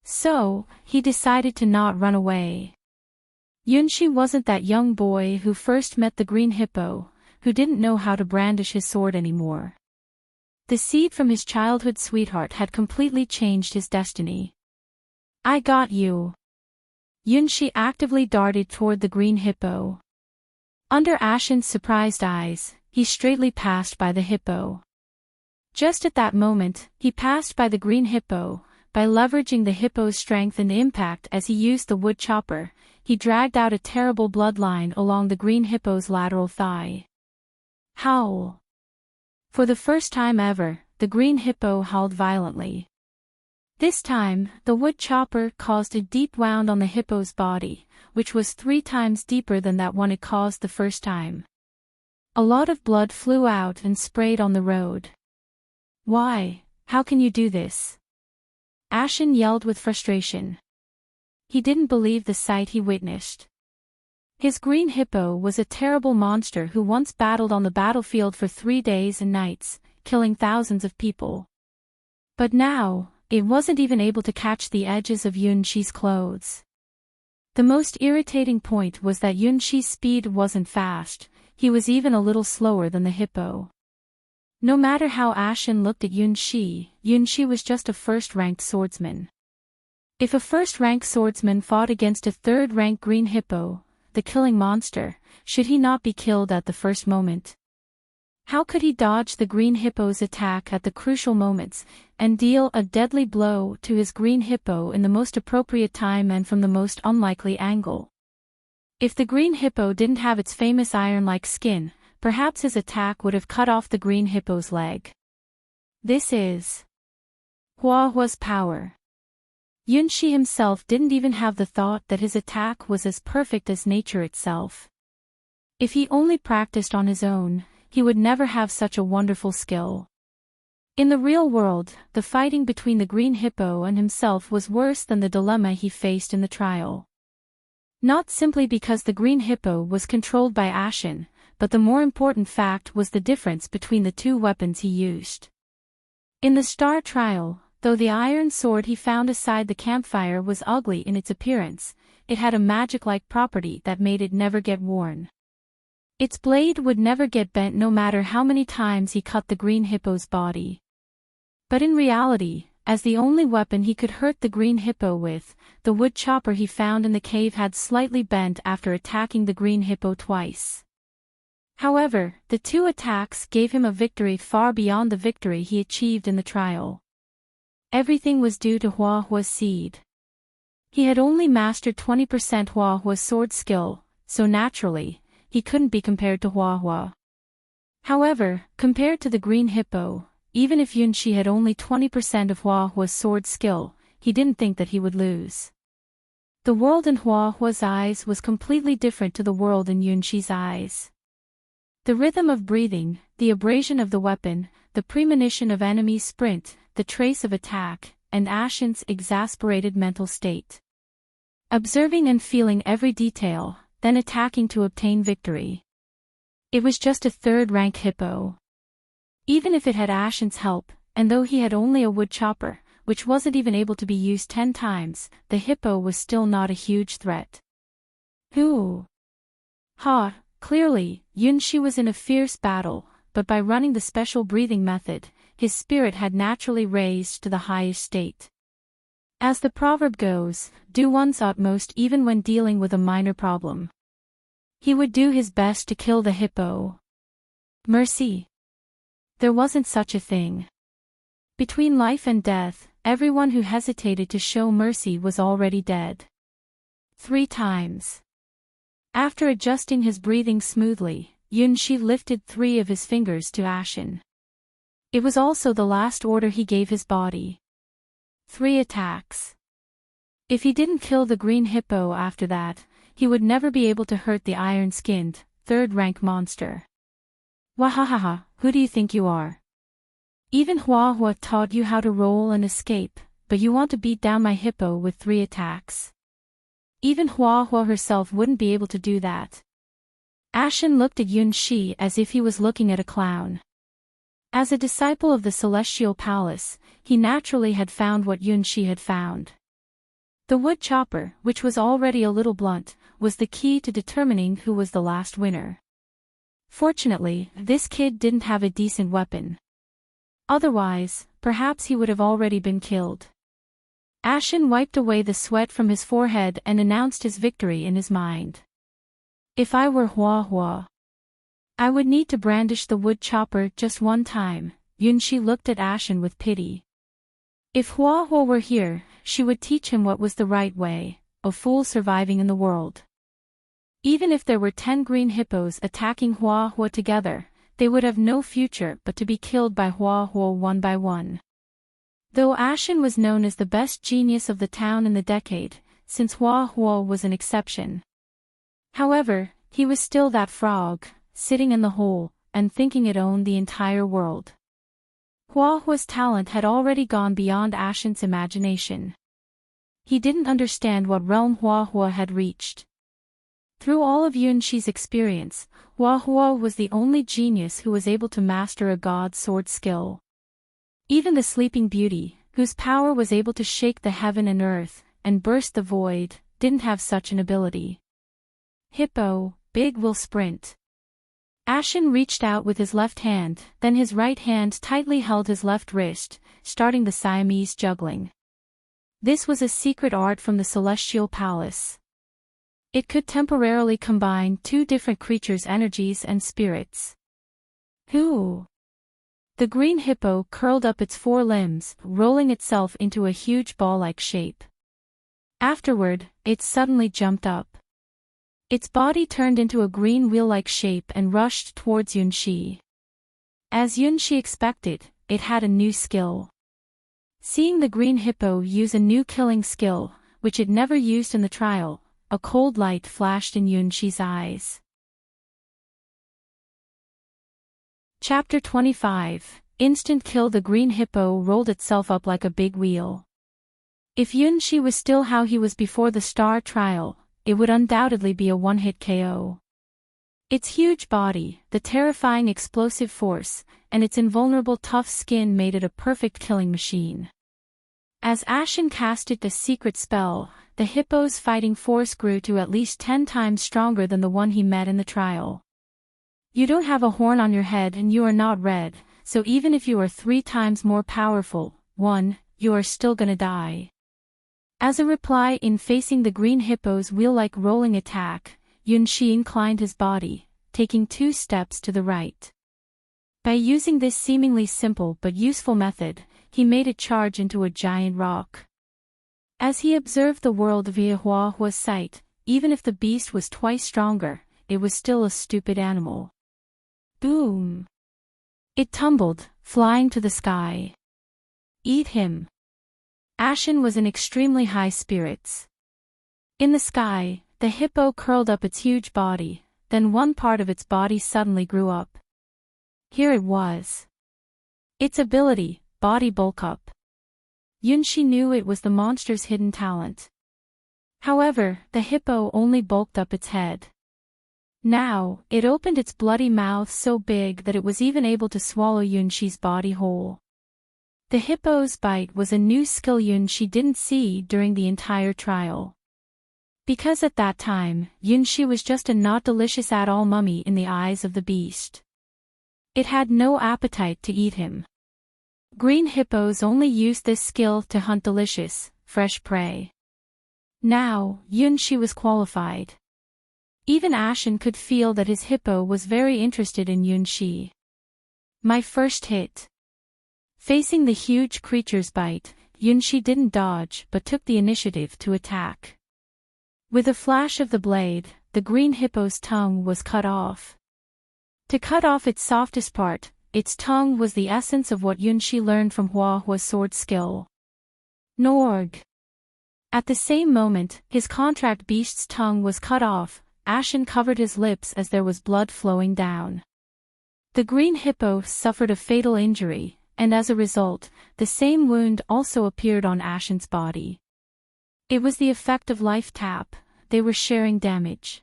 So, he decided to not run away. Yunxi wasn't that young boy who first met the Green Hippo, who didn't know how to brandish his sword anymore. The seed from his childhood sweetheart had completely changed his destiny. I got you. Yunxi actively darted toward the Green Hippo. Under Ashen's surprised eyes, he straightly passed by the hippo. Just at that moment, he passed by the Green Hippo. By leveraging the hippo's strength and impact as he used the wood chopper, he dragged out a terrible bloodline along the Green Hippo's lateral thigh. Howl! For the first time ever, the Green Hippo howled violently. This time, the wood chopper caused a deep wound on the hippo's body, which was 3 times deeper than that one it caused the first time. A lot of blood flew out and sprayed on the road. Why? How can you do this? Ashen yelled with frustration. He didn't believe the sight he witnessed. His Green Hippo was a terrible monster who once battled on the battlefield for 3 days and nights, killing thousands of people. But now, it wasn't even able to catch the edges of Yunxi's clothes. The most irritating point was that Yunxi's speed wasn't fast, he was even a little slower than the hippo. No matter how Ashen looked at Yunxi, Yunxi was just a first-ranked swordsman. If a first-ranked swordsman fought against a third-ranked Green Hippo, the killing monster, should he not be killed at the first moment? How could he dodge the Green Hippo's attack at the crucial moments, and deal a deadly blow to his Green Hippo in the most appropriate time and from the most unlikely angle? If the Green Hippo didn't have its famous iron-like skin, perhaps his attack would have cut off the Green Hippo's leg. This is Huahua's power. Yunxi himself didn't even have the thought that his attack was as perfect as nature itself. If he only practiced on his own, he would never have such a wonderful skill. In the real world, the fighting between the Green Hippo and himself was worse than the dilemma he faced in the trial. Not simply because the Green Hippo was controlled by Ashen, but the more important fact was the difference between the 2 weapons he used. In the Star Trial, though the iron sword he found aside the campfire was ugly in its appearance, it had a magic-like property that made it never get worn. Its blade would never get bent no matter how many times he cut the Green Hippo's body. But in reality, as the only weapon he could hurt the Green Hippo with, the wood chopper he found in the cave had slightly bent after attacking the Green Hippo twice. However, the 2 attacks gave him a victory far beyond the victory he achieved in the trial. Everything was due to Huahua's seed. He had only mastered 20% Huahua's sword skill, so naturally, he couldn't be compared to Huahua. However, compared to the Green Hippo, even if Yunxi had only 20% of Huahua's sword skill, he didn't think that he would lose. The world in Huahua's eyes was completely different to the world in Yunxi's eyes. The rhythm of breathing, the abrasion of the weapon, the premonition of enemy sprint, the trace of attack, and Ashen's exasperated mental state. Observing and feeling every detail, then attacking to obtain victory. It was just a 3rd-rank hippo. Even if it had Ashen's help, and though he had only a wood chopper, which wasn't even able to be used 10 times, the hippo was still not a huge threat. Who? Ha! Clearly, Yunxi was in a fierce battle, but by running the special breathing method, his spirit had naturally raised to the highest state. As the proverb goes, do one's utmost even when dealing with a minor problem. He would do his best to kill the hippo. Mercy. There wasn't such a thing. Between life and death, everyone who hesitated to show mercy was already dead. 3 times. After adjusting his breathing smoothly, Yunshi lifted 3 of his fingers to Ashen. It was also the last order he gave his body. 3 attacks. If he didn't kill the green hippo after that, he would never be able to hurt the iron-skinned, 3rd-rank monster. Wahahaha, who do you think you are? Even Hua taught you how to roll and escape, but you want to beat down my hippo with 3 attacks. Even Hua herself wouldn't be able to do that. Ashen looked at Yunshi as if he was looking at a clown. As a disciple of the Celestial Palace, he naturally had found what Yunshi had found. The wood chopper, which was already a little blunt, was the key to determining who was the last winner. Fortunately, this kid didn't have a decent weapon. Otherwise, perhaps he would have already been killed. Ashen wiped away the sweat from his forehead and announced his victory in his mind. If I were Hua, I would need to brandish the wood chopper just 1 time. Yunshi looked at Ashen with pity. If Hua were here, she would teach him what was the right way, a fool surviving in the world. Even if there were 10 green hippos attacking Hua together, they would have no future but to be killed by Hua one by one. Though Ashen was known as the best genius of the town in the decade, since Hua was an exception. However, he was still that frog, sitting in the hole, and thinking it owned the entire world. Hua's talent had already gone beyond Ashen's imagination. He didn't understand what realm Hua had reached. Through all of Yunshi's experience, Hua was the only genius who was able to master a god sword skill. Even the Sleeping Beauty, whose power was able to shake the heaven and earth, and burst the void, didn't have such an ability. Hippo, big will sprint. Ashen reached out with his left hand, then his right hand tightly held his left wrist, starting the Siamese juggling. This was a secret art from the Celestial Palace. It could temporarily combine 2 different creatures' energies and spirits. Who? The green hippo curled up its 4 limbs, rolling itself into a huge ball-like shape. Afterward, it suddenly jumped up. Its body turned into a green wheel-like shape and rushed towards Yunshi. As Yunshi expected, it had a new skill. Seeing the green hippo use a new killing skill, which it never used in the trial, a cold light flashed in Yunshi's eyes. Chapter 25. Instant kill. The green hippo rolled itself up like a big wheel. If Yunshi was still how he was before the star trial, it would undoubtedly be a one-hit KO. Its huge body, the terrifying explosive force, and its invulnerable tough skin made it a perfect killing machine. As Ashen casted a secret spell, the hippo's fighting force grew to at least 10 times stronger than the one he met in the trial. You don't have a horn on your head and you are not red, so even if you are 3 times more powerful, you are still gonna die. As a reply in facing the green hippo's wheel-like rolling attack, Yunshi inclined his body, taking 2 steps to the right. By using this seemingly simple but useful method, he made a charge into a giant rock. As he observed the world via Hua's sight, even if the beast was twice stronger, it was still a stupid animal. Boom! It tumbled, flying to the sky. Eat him! Ashen was in extremely high spirits. In the sky, the hippo curled up its huge body, then one part of its body suddenly grew up. Here it was. Its ability, body bulk up. Yunshi knew it was the monster's hidden talent. However, the hippo only bulked up its head. Now, it opened its bloody mouth so big that it was even able to swallow Yunshi's body whole. The hippo's bite was a new skill Yunshi didn't see during the entire trial. Because at that time, Yunshi was just a not delicious at all mummy in the eyes of the beast. It had no appetite to eat him. Green hippos only used this skill to hunt delicious, fresh prey. Now, Yunshi was qualified. Even Ashen could feel that his hippo was very interested in Yunshi. My first hit. Facing the huge creature's bite, Yunshi didn't dodge but took the initiative to attack. With a flash of the blade, the green hippo's tongue was cut off. To cut off its softest part, its tongue was the essence of what Yunshi learned from Huahua's sword skill. Norg. At the same moment, his contract beast's tongue was cut off. Ashen covered his lips as there was blood flowing down. The green hippo suffered a fatal injury, and as a result, the same wound also appeared on Ashen's body. It was the effect of life tap. They were sharing damage.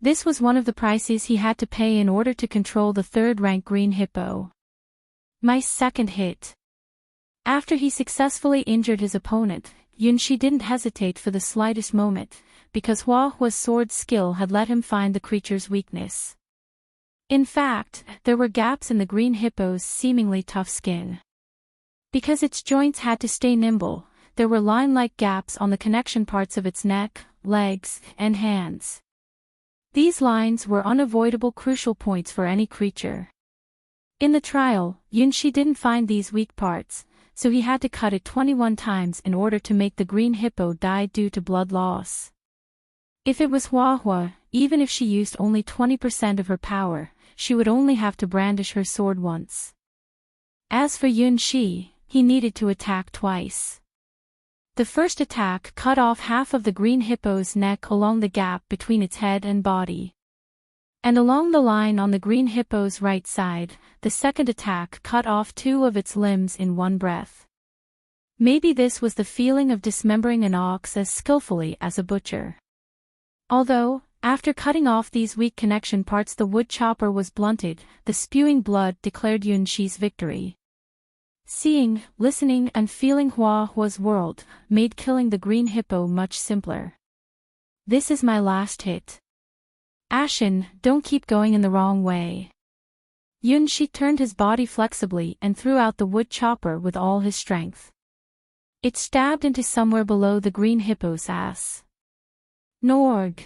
This was one of the prices he had to pay in order to control the third-rank green hippo. My second hit. After he successfully injured his opponent, Yunshi didn't hesitate for the slightest moment, because Huahua's sword skill had let him find the creature's weakness. In fact, there were gaps in the green hippo's seemingly tough skin. Because its joints had to stay nimble, there were line-like gaps on the connection parts of its neck, legs, and hands. These lines were unavoidable crucial points for any creature. In the trial, Yunshi didn't find these weak parts, so he had to cut it 21 times in order to make the green hippo die due to blood loss. If it was Huahua, even if she used only 20% of her power, she would only have to brandish her sword once. As for Yunshi, he needed to attack twice. The first attack cut off half of the green hippo's neck along the gap between its head and body. And along the line on the green hippo's right side, the second attack cut off 2 of its limbs in one breath. Maybe this was the feeling of dismembering an ox as skillfully as a butcher. Although, after cutting off these weak connection parts the wood chopper was blunted, the spewing blood declared Yunshi's victory. Seeing, listening and feeling Huahua's world made killing the green hippo much simpler. This is my last hit. Ashen, don't keep going in the wrong way. Yunshi turned his body flexibly and threw out the wood chopper with all his strength. It stabbed into somewhere below the green hippo's ass. Norg.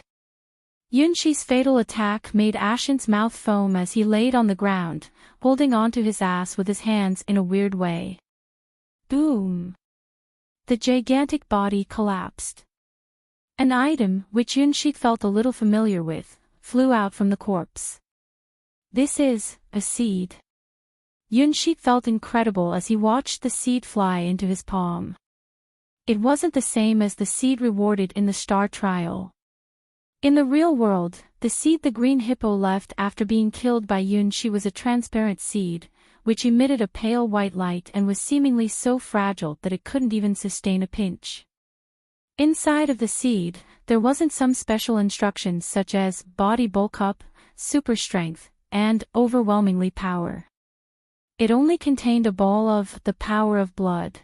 Yunshi's fatal attack made Ashen's mouth foam as he laid on the ground, holding onto his ass with his hands in a weird way. Boom! The gigantic body collapsed. An item, which Yunshi felt a little familiar with, flew out from the corpse. This is a seed. Yunshi felt incredible as he watched the seed fly into his palm. It wasn't the same as the seed rewarded in the star trial. In the real world, the seed the green hippo left after being killed by Yunshi was a transparent seed, which emitted a pale white light and was seemingly so fragile that it couldn't even sustain a pinch. Inside of the seed, there wasn't some special instructions such as body bulk up, super strength, and overwhelmingly power. It only contained a ball of the power of blood.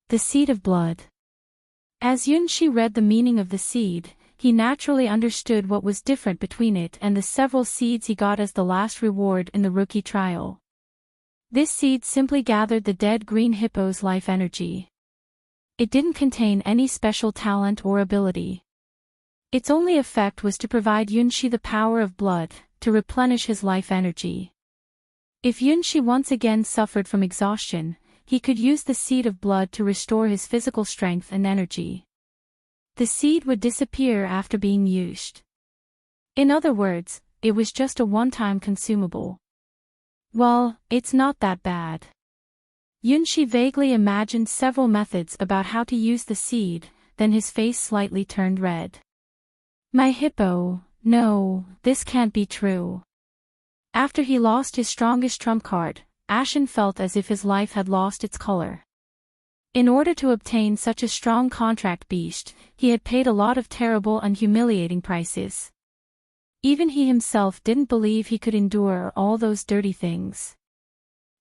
The seed of blood. As Yunshi read the meaning of the seed, he naturally understood what was different between it and the several seeds he got as the last reward in the rookie trial. This seed simply gathered the dead green hippo's life energy. It didn't contain any special talent or ability. Its only effect was to provide Yunshi the power of blood, to replenish his life energy. If Yunshi once again suffered from exhaustion, he could use the seed of blood to restore his physical strength and energy. The seed would disappear after being used. In other words, it was just a one-time consumable. Well, it's not that bad. Yunshi vaguely imagined several methods about how to use the seed, then his face slightly turned red. My hippo, no, this can't be true. After he lost his strongest trump card, Ashen felt as if his life had lost its color. In order to obtain such a strong contract beast, he had paid a lot of terrible and humiliating prices. Even he himself didn't believe he could endure all those dirty things.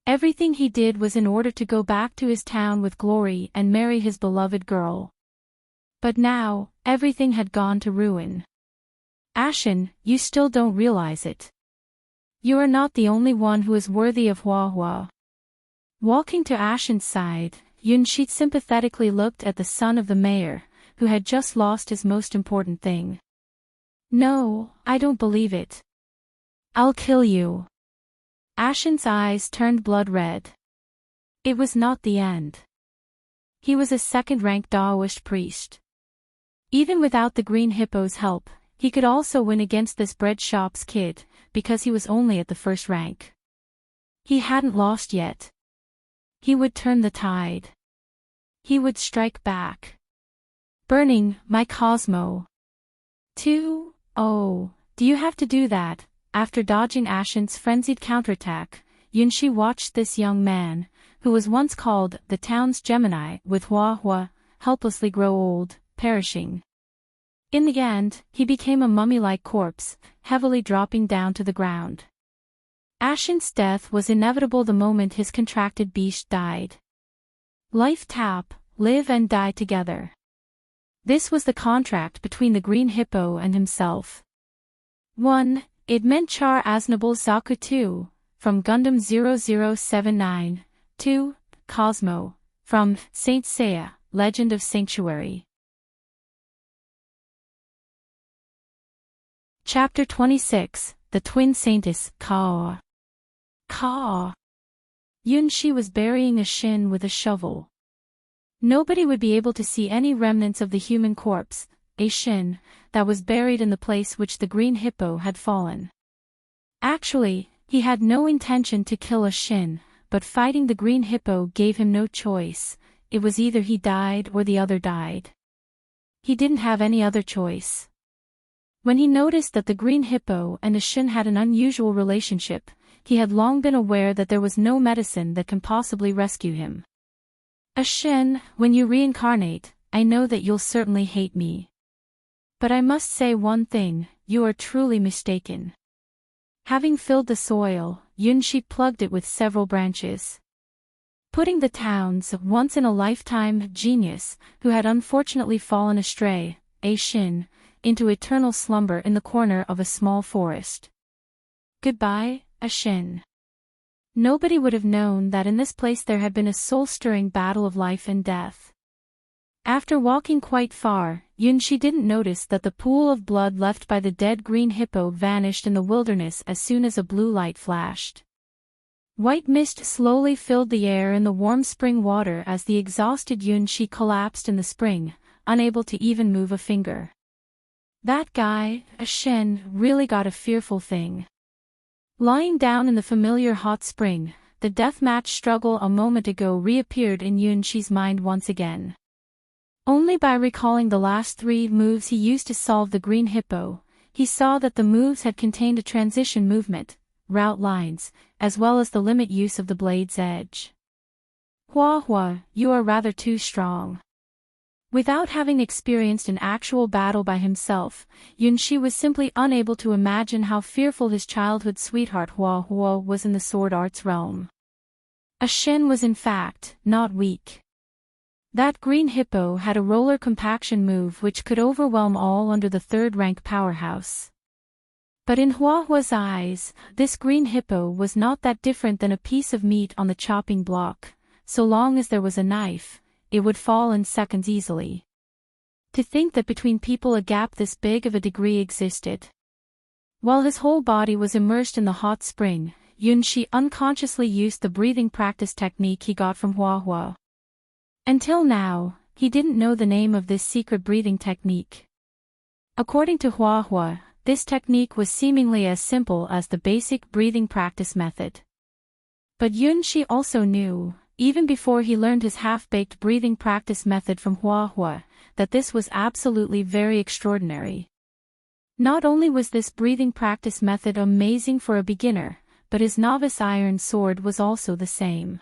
Everything he did was in order to go back to his town with glory and marry his beloved girl. But now, everything had gone to ruin. Ashen, you still don't realize it. You are not the only one who is worthy of Huahua. Walking to Ashen's side, Yunshi sympathetically looked at the son of the mayor, who had just lost his most important thing. No, I don't believe it. I'll kill you. Ashen's eyes turned blood red. It was not the end. He was a second-rank Daoist priest. Even without the green hippo's help, he could also win against this bread shop's kid, because he was only at the first rank. He hadn't lost yet. He would turn the tide. He would strike back. Burning, my Cosmo. 2. Oh, do you have to do that? After dodging Ashen's frenzied counterattack, Yunshi watched this young man, who was once called the town's Gemini with Hua, helplessly grow old, perishing. In the end, he became a mummy-like corpse, heavily dropping down to the ground. Ashen's death was inevitable the moment his contracted beast died. Life tap, live and die together. This was the contract between the green hippo and himself. 1. It meant Char Aznable Zaku 2, from Gundam 0079, 2. Cosmo, from Saint Seiya, Legend of Sanctuary. Chapter 26, The Twin Saintess, Ka. Yunshi was burying a Shin with a shovel. Nobody would be able to see any remnants of the human corpse, a Shin, that was buried in the place which the green hippo had fallen. Actually, he had no intention to kill a Shin, but fighting the green hippo gave him no choice. It was either he died or the other died. He didn't have any other choice. When he noticed that the green hippo and a Shin had an unusual relationship, he had long been aware that there was no medicine that can possibly rescue him. A Shin, when you reincarnate, I know that you'll certainly hate me. But I must say one thing, you are truly mistaken. Having filled the soil, Yunshi plugged it with several branches. Putting the town's once-in-a-lifetime genius, who had unfortunately fallen astray, a Shin, into eternal slumber in the corner of a small forest. Goodbye, a Shin. Nobody would have known that in this place there had been a soul-stirring battle of life and death. After walking quite far, Yunshi didn't notice that the pool of blood left by the dead green hippo vanished in the wilderness as soon as a blue light flashed. White mist slowly filled the air in the warm spring water as the exhausted Yunshi collapsed in the spring, unable to even move a finger. That guy, a Shin, really got a fearful thing. Lying down in the familiar hot spring, the deathmatch struggle a moment ago reappeared in Yunshi's mind once again. Only by recalling the last 3 moves he used to solve the green hippo, he saw that the moves had contained a transition movement, route lines, as well as the limit use of the blade's edge. Hua, you are rather too strong. Without having experienced an actual battle by himself, Yunshi was simply unable to imagine how fearful his childhood sweetheart Hua was in the sword arts realm. A Shin was in fact not weak. That green hippo had a roller compaction move which could overwhelm all under the 3rd-rank powerhouse. But in Hua's eyes, this green hippo was not that different than a piece of meat on the chopping block. So long as there was a knife, it would fall in seconds easily. To think that between people a gap this big of a degree existed. While his whole body was immersed in the hot spring, Yunshi unconsciously used the breathing practice technique he got from Hua. Until now, he didn't know the name of this secret breathing technique. According to Hua, this technique was seemingly as simple as the basic breathing practice method. But Yunshi also knew, even before he learned his half-baked breathing practice method from Hua, that this was absolutely very extraordinary. Not only was this breathing practice method amazing for a beginner, but his novice iron sword was also the same.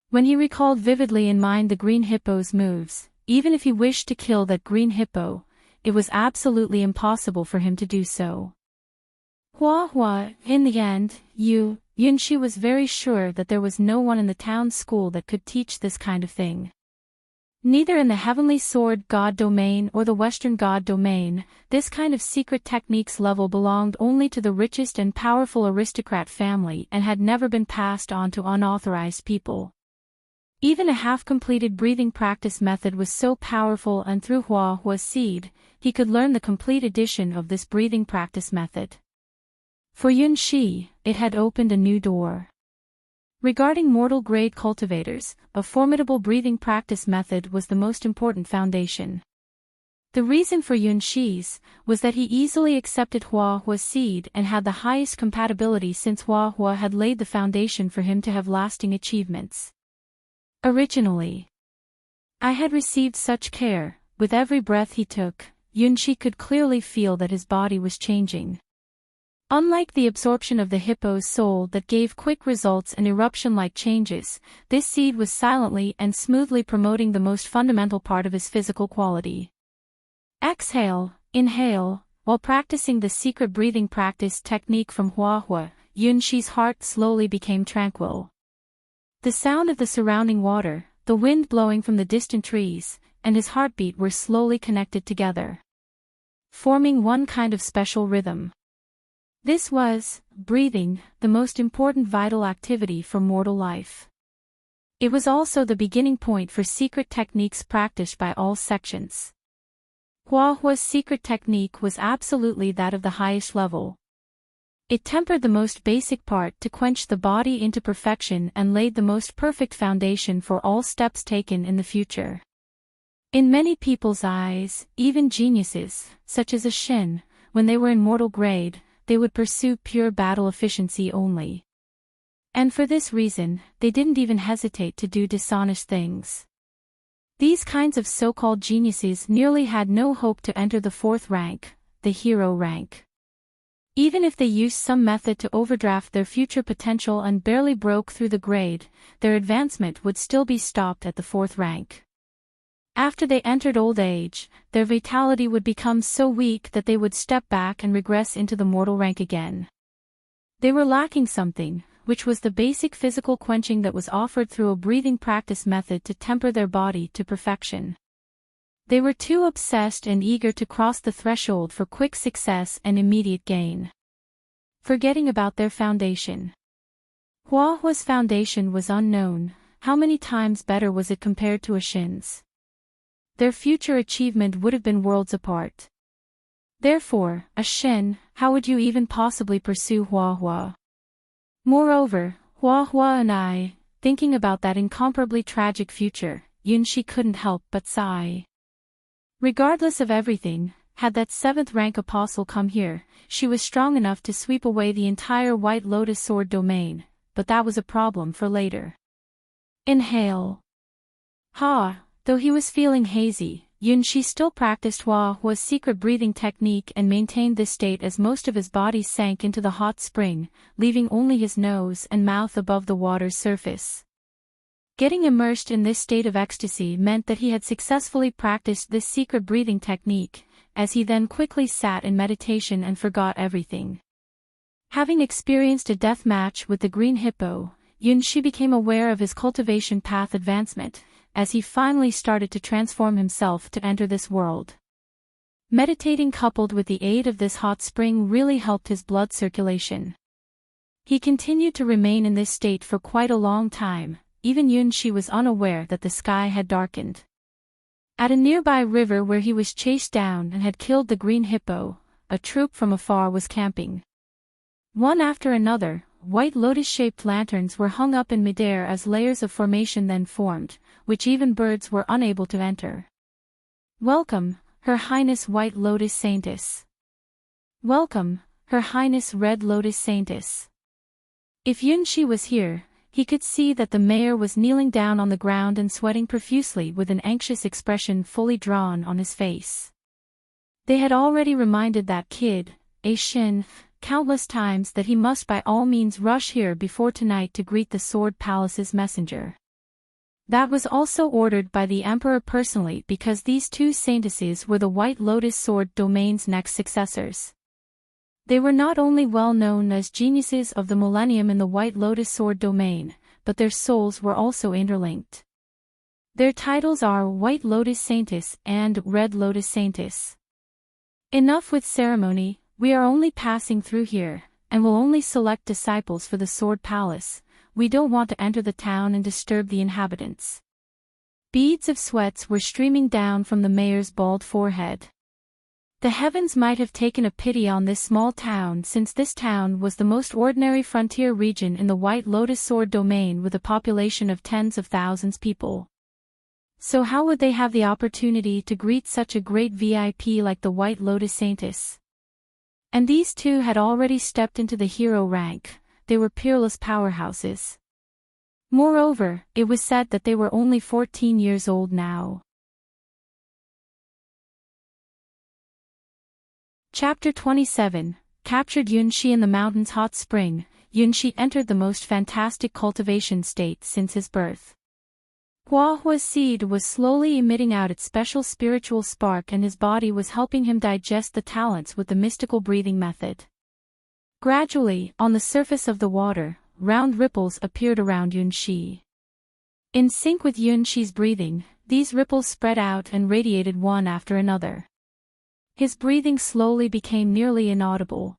When he recalled vividly in mind the green hippo's moves, even if he wished to kill that green hippo, it was absolutely impossible for him to do so. Hua, in the end, Yunshi was very sure that there was no one in the town school that could teach this kind of thing. Neither in the Heavenly Sword God domain or the Western God domain, this kind of secret techniques level belonged only to the richest and powerful aristocrat family and had never been passed on to unauthorized people. Even a half-completed breathing practice method was so powerful, and through Hua's seed, he could learn the complete edition of this breathing practice method. For Yunxi, it had opened a new door. Regarding mortal-grade cultivators, a formidable breathing practice method was the most important foundation. The reason for Yunxi's was that he easily accepted Hua's seed and had the highest compatibility, since Hua had laid the foundation for him to have lasting achievements. Originally, I had received such care. With every breath he took, Yunxi could clearly feel that his body was changing. Unlike the absorption of the hippo's soul that gave quick results and eruption-like changes, this seed was silently and smoothly promoting the most fundamental part of his physical quality. Exhale, inhale. While practicing the secret breathing practice technique from Hua, Yunxi's heart slowly became tranquil. The sound of the surrounding water, the wind blowing from the distant trees, and his heartbeat were slowly connected together, forming one kind of special rhythm. This was, breathing, the most important vital activity for mortal life. It was also the beginning point for secret techniques practiced by all sections. Hua's secret technique was absolutely that of the highest level. It tempered the most basic part to quench the body into perfection and laid the most perfect foundation for all steps taken in the future. In many people's eyes, even geniuses, such as a Shin, when they were in mortal grade, they would pursue pure battle efficiency only. And for this reason, they didn't even hesitate to do dishonest things. These kinds of so-called geniuses nearly had no hope to enter the fourth rank, the hero rank. Even if they used some method to overdraft their future potential and barely broke through the grade, their advancement would still be stopped at the fourth rank. After they entered old age, their vitality would become so weak that they would step back and regress into the mortal rank again. They were lacking something, which was the basic physical quenching that was offered through a breathing practice method to temper their body to perfection. They were too obsessed and eager to cross the threshold for quick success and immediate gain, forgetting about their foundation. Hua's foundation was unknown. How many times better was it compared to a Shin's? Their future achievement would have been worlds apart. Therefore, a Shin, how would you even possibly pursue Hua? Moreover, Hua and I, thinking about that incomparably tragic future, Yunxi couldn't help but sigh. Regardless of everything, had that seventh-rank apostle come here, she was strong enough to sweep away the entire White Lotus Sword domain, but that was a problem for later. Inhale. Though he was feeling hazy, Yunxi still practiced Hua's secret breathing technique and maintained this state as most of his body sank into the hot spring, leaving only his nose and mouth above the water's surface. Getting immersed in this state of ecstasy meant that he had successfully practiced this secret breathing technique, as he then quickly sat in meditation and forgot everything. Having experienced a death match with the green hippo, Yunxi became aware of his cultivation path advancement, as he finally started to transform himself to enter this world. Meditating coupled with the aid of this hot spring really helped his blood circulation. He continued to remain in this state for quite a long time. Even Yunxi was unaware that the sky had darkened. At a nearby river where he was chased down and had killed the green hippo, a troop from afar was camping. One after another, white lotus-shaped lanterns were hung up in midair as layers of formation then formed, which even birds were unable to enter. Welcome, Her Highness White Lotus Saintess. Welcome, Her Highness Red Lotus Saintess. If Yunxi was here, he could see that the mayor was kneeling down on the ground and sweating profusely with an anxious expression fully drawn on his face. They had already reminded that kid, Shin, countless times that he must by all means rush here before tonight to greet the Sword Palace's messenger. That was also ordered by the Emperor personally because these two saintesses were the White Lotus Sword domain's next successors. They were not only well known as geniuses of the millennium in the White Lotus Sword domain, but their souls were also interlinked. Their titles are White Lotus Saintess and Red Lotus Saintess. Enough with ceremony, we are only passing through here, and will only select disciples for the Sword Palace. we don't want to enter the town and disturb the inhabitants." Beads of sweat were streaming down from the mayor's bald forehead. The heavens might have taken a pity on this small town, since this town was the most ordinary frontier region in the White Lotus Sword domain with a population of tens of thousands people. So how would they have the opportunity to greet such a great VIP like the White Lotus Saintess? And these two had already stepped into the hero rank. They were peerless powerhouses. Moreover, it was said that they were only 14 years old now. Chapter 27, Captured Yunshi in the mountain's hot spring. Yunshi entered the most fantastic cultivation state since his birth. Huahua's seed was slowly emitting out its special spiritual spark, and his body was helping him digest the talents with the mystical breathing method. Gradually, on the surface of the water, round ripples appeared around Yunshi. In sync with Yunshi's breathing, these ripples spread out and radiated one after another. His breathing slowly became nearly inaudible.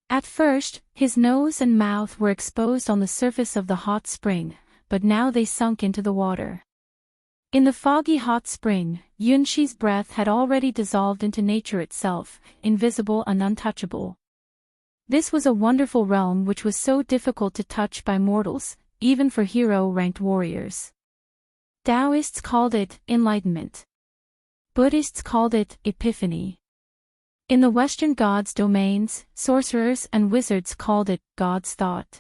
At first, his nose and mouth were exposed on the surface of the hot spring, but now they sunk into the water. In the foggy hot spring, Yunshi's breath had already dissolved into nature itself, invisible and untouchable. This was a wonderful realm which was so difficult to touch by mortals, even for hero-ranked warriors. Taoists called it enlightenment. Buddhists called it epiphany. In the Western gods' domains, sorcerers and wizards called it God's thought.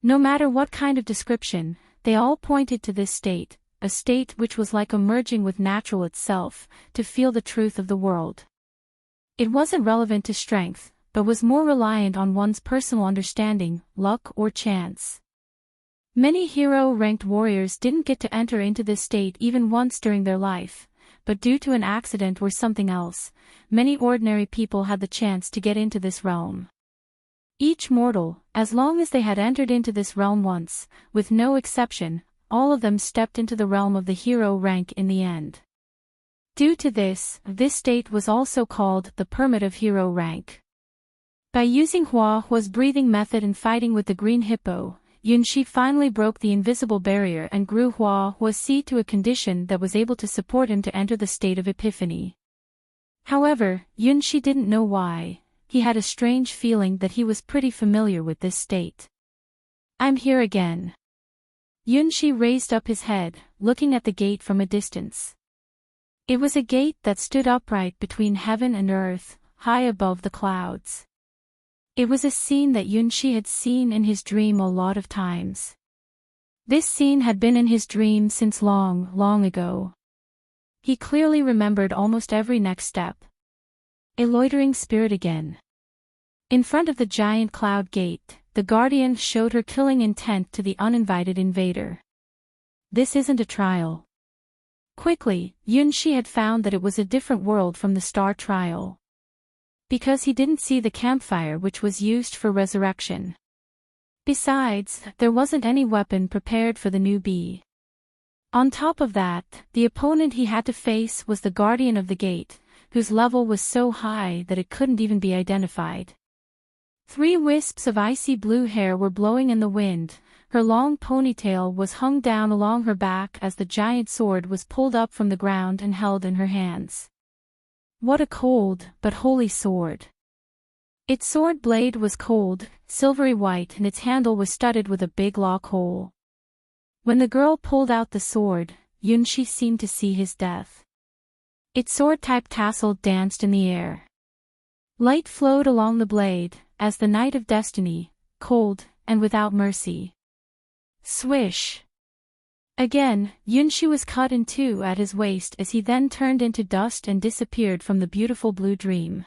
No matter what kind of description, they all pointed to this state, a state which was like a merging with natural itself, to feel the truth of the world. It wasn't relevant to strength, but was more reliant on one's personal understanding, luck or chance. Many hero-ranked warriors didn't get to enter into this state even once during their life, but due to an accident or something else, many ordinary people had the chance to get into this realm. Each mortal, as long as they had entered into this realm once, with no exception, all of them stepped into the realm of the hero rank in the end. Due to this state was also called the permit of hero rank. By using Huahua's breathing method and fighting with the green hippo, Yunshi finally broke the invisible barrier and grew Huahua's seed to a condition that was able to support him to enter the state of epiphany. However, Yunshi didn't know why. He had a strange feeling that he was pretty familiar with this state. "I'm here again." Yunshi raised up his head, looking at the gate from a distance. It was a gate that stood upright between heaven and earth, high above the clouds. It was a scene that Yunshi had seen in his dream a lot of times. This scene had been in his dream since long, long ago. He clearly remembered almost every next step. A loitering spirit again. In front of the giant cloud gate, the guardian showed her killing intent to the uninvited invader. This isn't a trial. Quickly, Yunshi had found that it was a different world from the star trial. Because he didn't see the campfire which was used for resurrection. Besides, there wasn't any weapon prepared for the newbie. On top of that, the opponent he had to face was the guardian of the gate, whose level was so high that it couldn't even be identified. 3 wisps of icy blue hair were blowing in the wind, her long ponytail was hung down along her back as the giant sword was pulled up from the ground and held in her hands. What a cold, but holy sword. Its sword blade was cold, silvery white, and its handle was studded with a big lock hole. When the girl pulled out the sword, Yunshi seemed to see his death. Its sword-type tassel danced in the air. Light flowed along the blade, as the Knight of Destiny, cold, and without mercy. Swish! Again, Yunshi was cut in two at his waist as he then turned into dust and disappeared from the beautiful blue dream.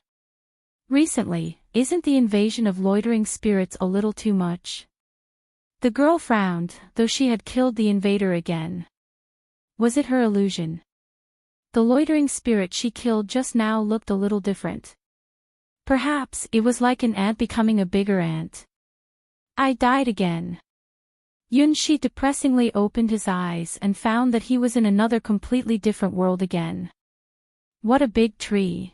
Recently, isn't the invasion of loitering spirits a little too much? The girl frowned, though she had killed the invader again. Was it her illusion? The loitering spirit she killed just now looked a little different. Perhaps it was like an ant becoming a bigger ant. I died again. Yunshi depressingly opened his eyes and found that he was in another completely different world again. What a big tree.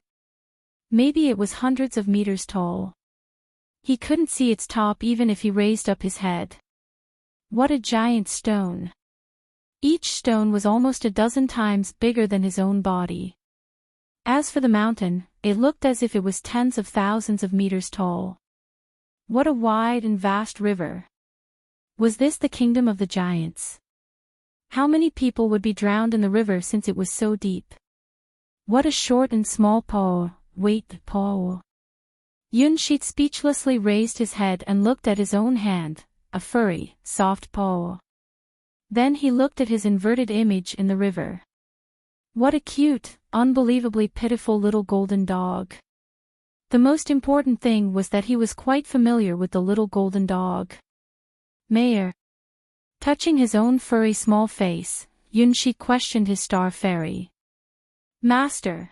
Maybe it was hundreds of meters tall. He couldn't see its top even if he raised up his head. What a giant stone! Each stone was almost a dozen times bigger than his own body. As for the mountain, it looked as if it was tens of thousands of meters tall. What a wide and vast river! Was this the kingdom of the giants? How many people would be drowned in the river since it was so deep? What a short and small paw, paw. Yunshi speechlessly raised his head and looked at his own hand, a furry, soft paw. Then he looked at his inverted image in the river. What a cute, unbelievably pitiful little golden dog. The most important thing was that he was quite familiar with the little golden dog. Mayor. Touching his own furry small face, Yunshi questioned his star fairy. Master.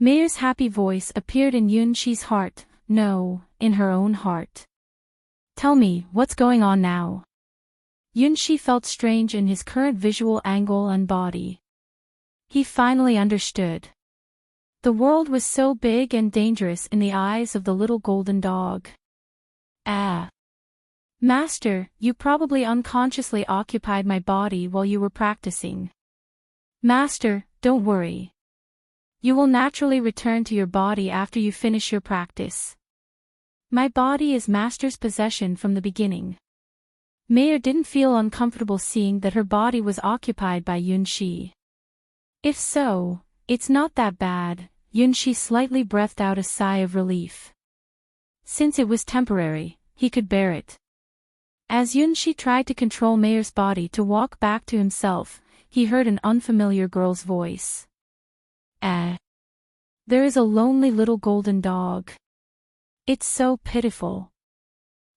Mayor's happy voice appeared in Yunshi's heart, no, in her own heart. Tell me, what's going on now? Yunshi felt strange in his current visual angle and body. He finally understood. The world was so big and dangerous in the eyes of the little golden dog. Master, you probably unconsciously occupied my body while you were practicing. Master, don't worry. You will naturally return to your body after you finish your practice. My body is Master's possession from the beginning. Mayor didn't feel uncomfortable seeing that her body was occupied by Yunshi. If so, it's not that bad, Yunshi slightly breathed out a sigh of relief. Since it was temporary, he could bear it. As Yunshi tried to control Mayor's body to walk back to himself, he heard an unfamiliar girl's voice. There is a lonely little golden dog. It's so pitiful.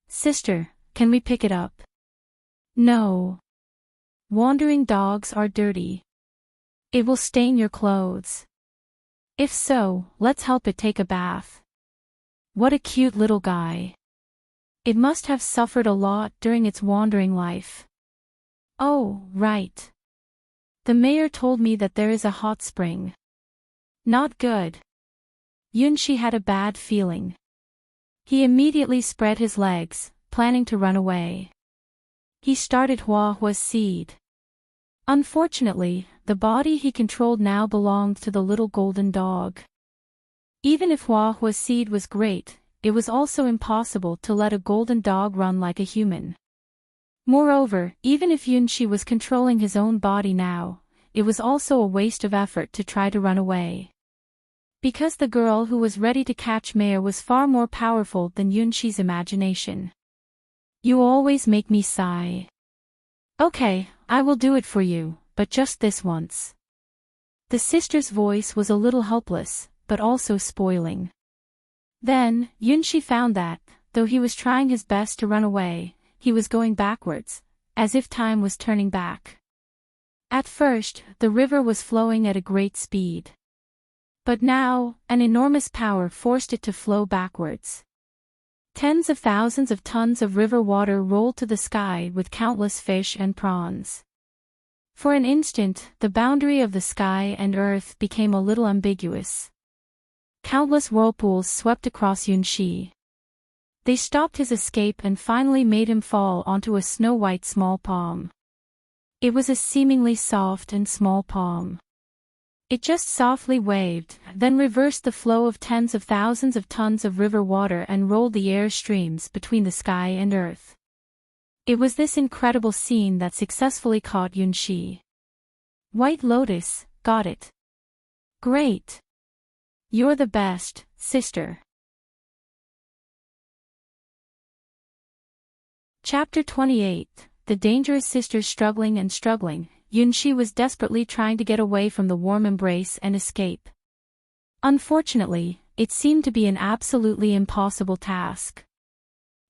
Sister, can we pick it up? No. Wandering dogs are dirty. It will stain your clothes. If so, let's help it take a bath. What a cute little guy. It must have suffered a lot during its wandering life. Oh, right. The mayor told me that there is a hot spring. Not good. Yunshi had a bad feeling. He immediately spread his legs, planning to run away. He started Huahua's seed. Unfortunately, the body he controlled now belonged to the little golden dog. Even if Huahua's seed was great, it was also impossible to let a golden dog run like a human. Moreover, even if Yunshi was controlling his own body now, it was also a waste of effort to try to run away. Because the girl who was ready to catch Mayor was far more powerful than Yunshi's imagination. You always make me sigh. Okay, I will do it for you, but just this once. The sister's voice was a little helpless, but also spoiling. Then, Yunshi found that, though he was trying his best to run away, he was going backwards, as if time was turning back. At first, the river was flowing at a great speed. But now, an enormous power forced it to flow backwards. Tens of thousands of tons of river water rolled to the sky with countless fish and prawns. For an instant, the boundary of the sky and earth became a little ambiguous. Countless whirlpools swept across Yunshi. They stopped his escape and finally made him fall onto a snow-white small palm. It was a seemingly soft and small palm. It just softly waved, then reversed the flow of tens of thousands of tons of river water and rolled the air streams between the sky and earth. It was this incredible scene that successfully caught Yunshi. White Lotus, got it. Great. You're the best, sister. Chapter 28, The Dangerous Sisters Struggling and Struggling. Yunshi was desperately trying to get away from the warm embrace and escape. Unfortunately, it seemed to be an absolutely impossible task.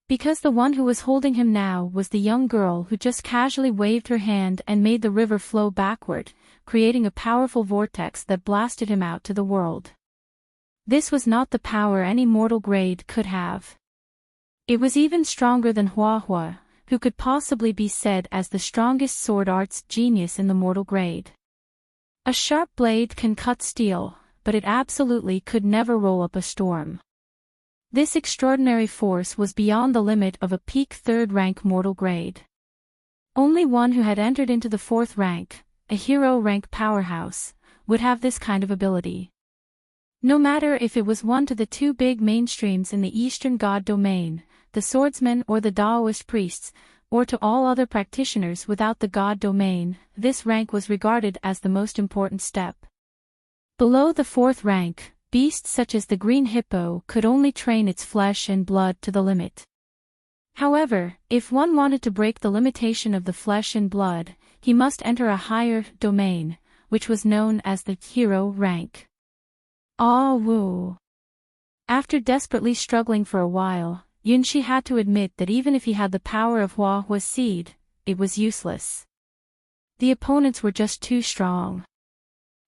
Because the one who was holding him now was the young girl who just casually waved her hand and made the river flow backward, creating a powerful vortex that blasted him out to the world. This was not the power any mortal grade could have. It was even stronger than Huahua, who could possibly be said as the strongest sword arts genius in the mortal grade. A sharp blade can cut steel, but it absolutely could never roll up a storm. This extraordinary force was beyond the limit of a peak third-rank mortal grade. Only one who had entered into the 4th rank, a hero rank powerhouse, would have this kind of ability. No matter if it was one to the 2 big mainstreams in the Eastern God domain, the swordsmen or the Taoist priests, or to all other practitioners without the God domain, this rank was regarded as the most important step. Below the 4th rank, beasts such as the green hippo could only train its flesh and blood to the limit. However, if one wanted to break the limitation of the flesh and blood, he must enter a higher domain, which was known as the hero rank. Ah woo. After desperately struggling for a while, Yunshi had to admit that even if he had the power of Hua's seed, it was useless. The opponents were just too strong.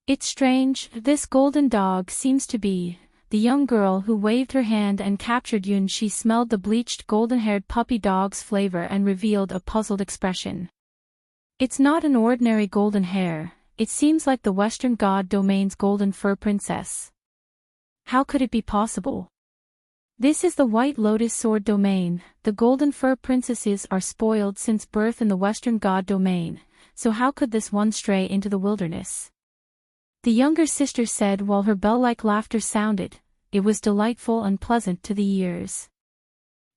It's strange, this golden dog seems to be. The young girl who waved her hand and captured Yunshi smelled the bleached golden-haired puppy dog's flavor and revealed a puzzled expression. It's not an ordinary golden hair, it seems like the Western God domain's golden fur princess. How could it be possible? This is the White Lotus Sword domain. The golden fur princesses are spoiled since birth in the Western God domain, so how could this one stray into the wilderness? The younger sister said while her bell-like laughter sounded. It was delightful and pleasant to the ears.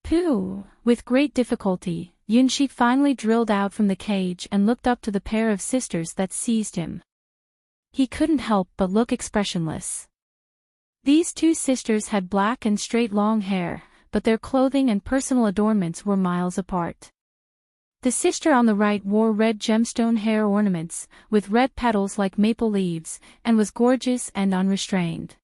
Pooh! With great difficulty, Yunshi finally drilled out from the cage and looked up to the pair of sisters that seized him. He couldn't help but look expressionless. These 2 sisters had black and straight long hair, but their clothing and personal adornments were miles apart. The sister on the right wore red gemstone hair ornaments, with red petals like maple leaves, and was gorgeous and unrestrained.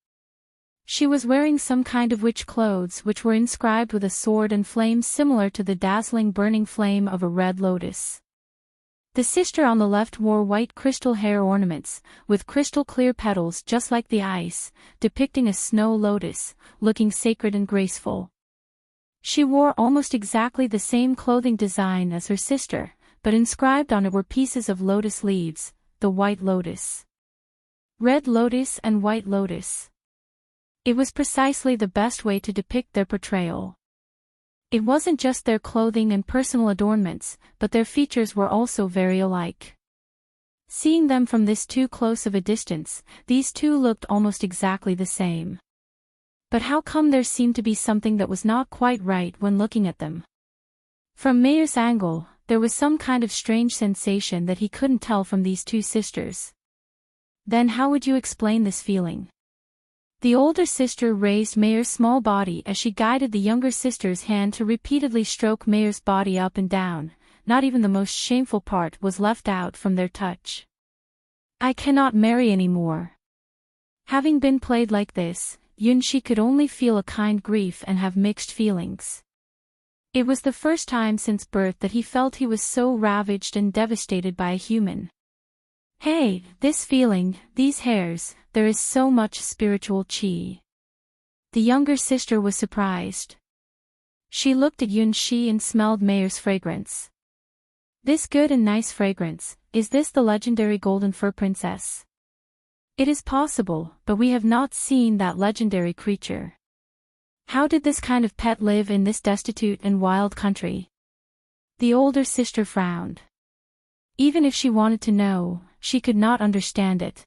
She was wearing some kind of witch clothes which were inscribed with a sword and flames similar to the dazzling burning flame of a red lotus. The sister on the left wore white crystal hair ornaments, with crystal clear petals just like the ice, depicting a snow lotus, looking sacred and graceful. She wore almost exactly the same clothing design as her sister, but inscribed on it were pieces of lotus leaves, the white lotus. Red lotus and white lotus. It was precisely the best way to depict their portrayal. It wasn't just their clothing and personal adornments, but their features were also very alike. Seeing them from this too close of a distance, these 2 looked almost exactly the same. But how come there seemed to be something that was not quite right when looking at them? From Mayer's angle, there was some kind of strange sensation that he couldn't tell from these 2 sisters. Then how would you explain this feeling? The older sister raised Mayer's small body as she guided the younger sister's hand to repeatedly stroke Mayer's body up and down. Not even the most shameful part was left out from their touch. I cannot marry anymore. Having been played like this, Yunshi could only feel a kind grief and have mixed feelings. It was the first time since birth that he felt he was so ravaged and devastated by a human. Hey, this feeling, these hairs, there is so much spiritual chi. The younger sister was surprised. She looked at Yunshi and smelled Mayer's fragrance. This good and nice fragrance, is this the legendary golden fur princess? It is possible, but we have not seen that legendary creature. How did this kind of pet live in this destitute and wild country? The older sister frowned. Even if she wanted to know, she could not understand it.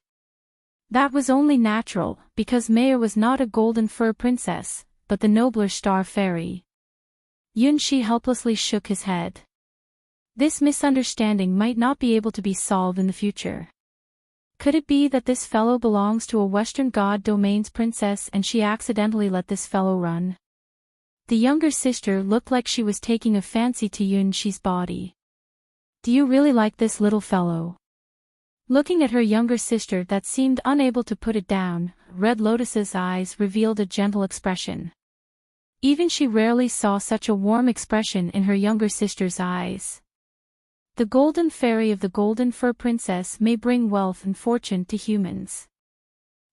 That was only natural, because Mayer was not a golden fur princess, but the nobler star fairy. Yunshi helplessly shook his head. This misunderstanding might not be able to be solved in the future. Could it be that this fellow belongs to a Western God domain's princess and she accidentally let this fellow run? The younger sister looked like she was taking a fancy to Yunshi's body. Do you really like this little fellow? Looking at her younger sister that seemed unable to put it down, Red Lotus's eyes revealed a gentle expression. Even she rarely saw such a warm expression in her younger sister's eyes. The golden fairy of the golden fur princess may bring wealth and fortune to humans.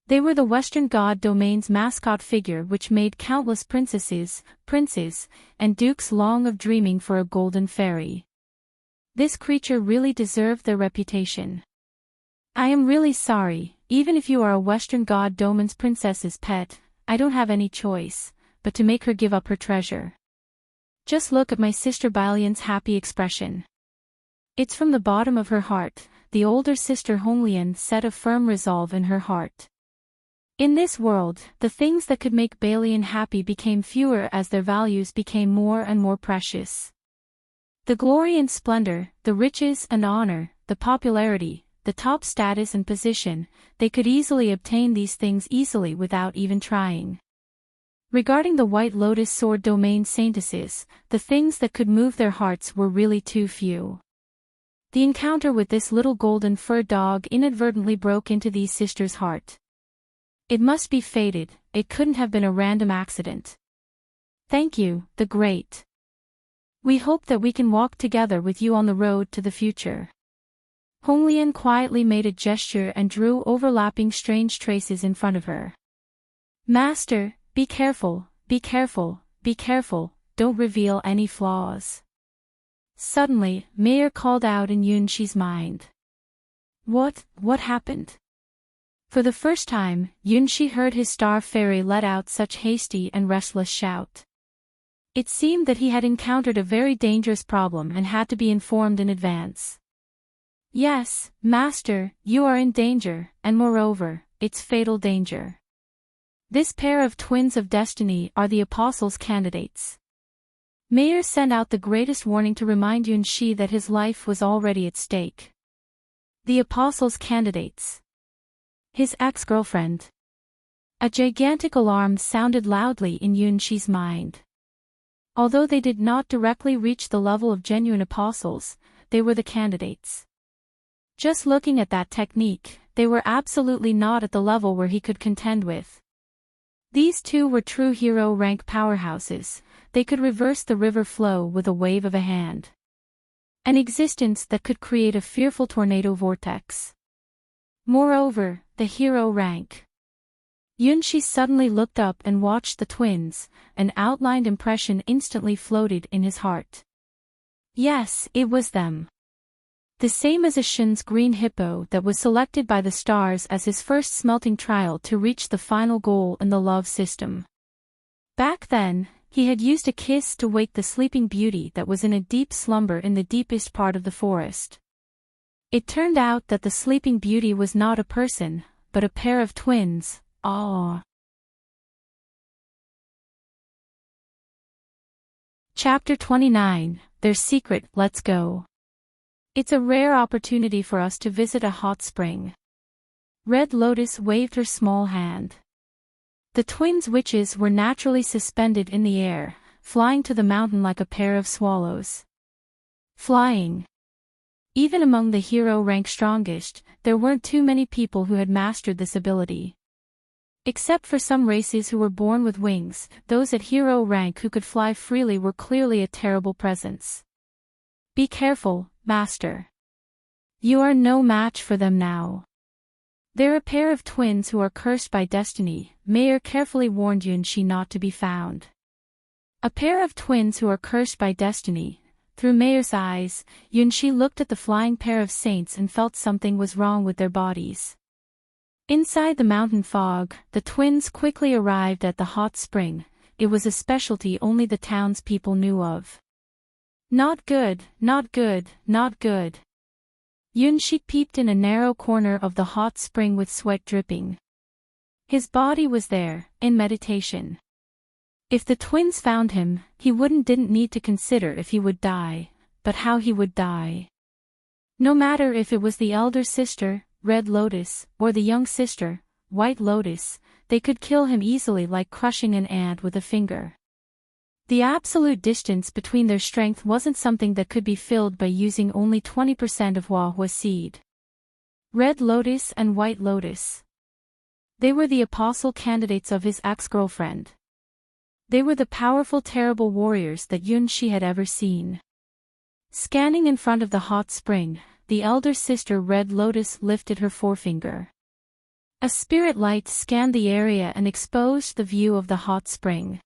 They were the Western God domain's mascot figure which made countless princesses, princes, and dukes long of dreaming for a golden fairy. This creature really deserved their reputation. I am really sorry, even if you are a Western God domain's princess's pet, I don't have any choice, but to make her give up her treasure. Just look at my sister Bailian's happy expression. It's from the bottom of her heart, the older sister Honglian set a firm resolve in her heart. In this world, the things that could make Balian happy became fewer as their values became more and more precious. The glory and splendor, the riches and honor, the popularity, the top status and position, they could easily obtain these things easily without even trying. Regarding the White Lotus Sword Domain Saintesses, the things that could move their hearts were really too few. The encounter with this little golden fur dog inadvertently broke into these sisters' heart. It must be fated, it couldn't have been a random accident. Thank you, the Great. We hope that we can walk together with you on the road to the future. Honglian quietly made a gesture and drew overlapping strange traces in front of her. Master, be careful, be careful, be careful, don't reveal any flaws. Suddenly, Mayer called out in Yunshi's mind. What happened? For the first time, Yunshi heard his star fairy let out such hasty and restless shout. It seemed that he had encountered a very dangerous problem and had to be informed in advance. Yes, Master, you are in danger, and moreover, it's fatal danger. This pair of twins of destiny are the Apostles' candidates. Mayer sent out the greatest warning to remind Yunshi that his life was already at stake. The Apostles' candidates. His ex-girlfriend. A gigantic alarm sounded loudly in Yunshi's mind. Although they did not directly reach the level of genuine apostles, they were the candidates. Just looking at that technique, they were absolutely not at the level where he could contend with. These two were true hero rank powerhouses, they could reverse the river flow with a wave of a hand. An existence that could create a fearful tornado vortex. Moreover, the hero rank. Yunshi suddenly looked up and watched the twins, an outlined impression instantly floated in his heart. Yes, it was them. The same as Ishin's green hippo that was selected by the stars as his first smelting trial to reach the final goal in the love system. Back then, he had used a kiss to wake the sleeping beauty that was in a deep slumber in the deepest part of the forest. It turned out that the sleeping beauty was not a person, but a pair of twins. Ah. Chapter 29, Their Secret. Let's go. It's a rare opportunity for us to visit a hot spring. Red Lotus waved her small hand. The twins witches were naturally suspended in the air, flying to the mountain like a pair of swallows. Flying. Even among the hero rank strongest, there weren't too many people who had mastered this ability. Except for some races who were born with wings, those at hero rank who could fly freely were clearly a terrible presence. Be careful, Master. You are no match for them now. They're a pair of twins who are cursed by destiny, Mayer carefully warned Yunshi not to be found. A pair of twins who are cursed by destiny. Through Mayer's eyes, Yunshi looked at the flying pair of saints and felt something was wrong with their bodies. Inside the mountain fog, the twins quickly arrived at the hot spring. It was a specialty only the townspeople knew of. Not good, not good, not good. Yunshi peeped in a narrow corner of the hot spring with sweat dripping. His body was there, in meditation. If the twins found him, he didn't need to consider if he would die, but how he would die. No matter if it was the elder sister, Red Lotus, or the young sister, White Lotus, they could kill him easily like crushing an ant with a finger. The absolute distance between their strength wasn't something that could be filled by using only 20% of Hua seed. Red Lotus and White Lotus. They were the apostle candidates of his ex-girlfriend. They were the powerful terrible warriors that Yunshi had ever seen. Scanning in front of the hot spring, the elder sister Red Lotus lifted her forefinger. A spirit light scanned the area and exposed the view of the hot spring.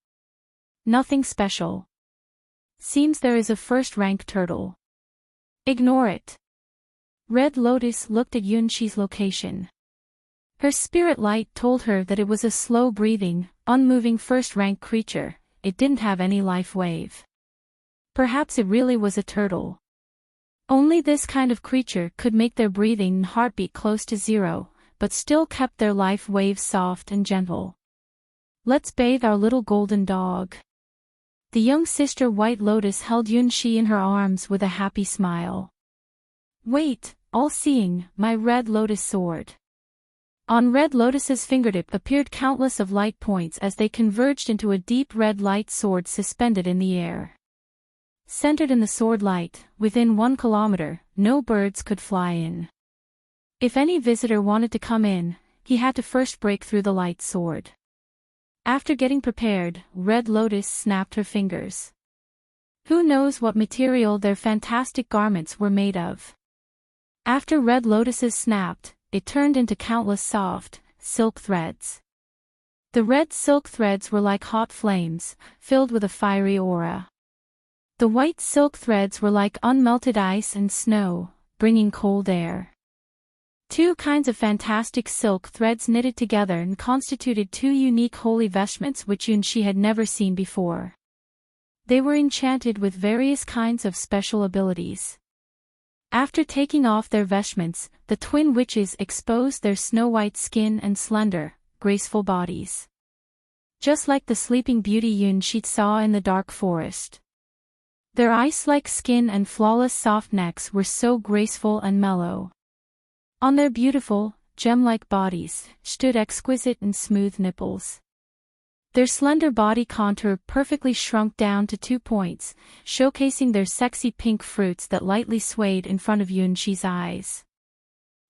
Nothing special. Seems there is a first-rank turtle. Ignore it. Red Lotus looked at Yunshi's location. Her spirit light told her that it was a slow-breathing, unmoving first-rank creature. It didn't have any life wave. Perhaps it really was a turtle. Only this kind of creature could make their breathing and heartbeat close to zero, but still kept their life waves soft and gentle. Let's bathe our little golden dog. The young sister White Lotus held Yunxi in her arms with a happy smile. Wait, all-seeing, my red lotus sword. On Red Lotus's fingertip appeared countless of light points as they converged into a deep red light sword suspended in the air. Centered in the sword light, within 1 kilometer, no birds could fly in. If any visitor wanted to come in, he had to first break through the light sword. After getting prepared, Red Lotus snapped her fingers. Who knows what material their fantastic garments were made of? After Red Lotus's snapped, it turned into countless soft, silk threads. The red silk threads were like hot flames, filled with a fiery aura. The white silk threads were like unmelted ice and snow, bringing cold air. 2 kinds of fantastic silk threads knitted together and constituted 2 unique holy vestments which Yunxi had never seen before. They were enchanted with various kinds of special abilities. After taking off their vestments, the twin witches exposed their snow-white skin and slender, graceful bodies. Just like the sleeping beauty Yunxi saw in the dark forest. Their ice-like skin and flawless soft necks were so graceful and mellow. On their beautiful, gem-like bodies, stood exquisite and smooth nipples. Their slender body contour perfectly shrunk down to 2 points, showcasing their sexy pink fruits that lightly swayed in front of Yunxi's eyes.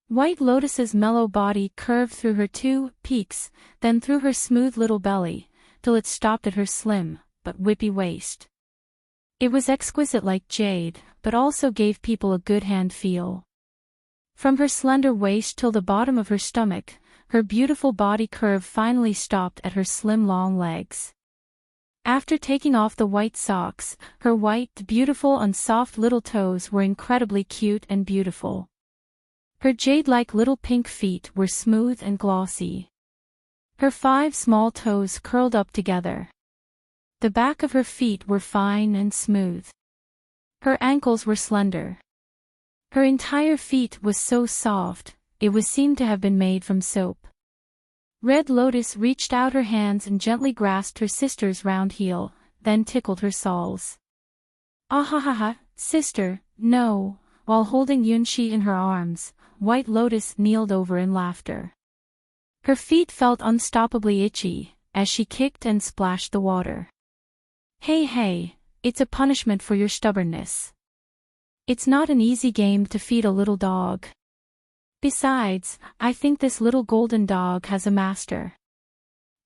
White Lotus's mellow body curved through her 2 peaks, then through her smooth little belly, till it stopped at her slim, but whippy waist. It was exquisite like jade, but also gave people a good hand feel. From her slender waist till the bottom of her stomach, her beautiful body curve finally stopped at her slim long legs. After taking off the white socks, her white, beautiful and soft little toes were incredibly cute and beautiful. Her jade-like little pink feet were smooth and glossy. Her 5 small toes curled up together. The back of her feet were fine and smooth. Her ankles were slender. Her entire feet was so soft, it was seemed to have been made from soap. Red Lotus reached out her hands and gently grasped her sister's round heel, then tickled her soles. Ah ha ha ha, sister, no. While holding Yunxi in her arms, White Lotus kneeled over in laughter. Her feet felt unstoppably itchy, as she kicked and splashed the water. Hey, it's a punishment for your stubbornness. It's not an easy game to feed a little dog. Besides, I think this little golden dog has a master.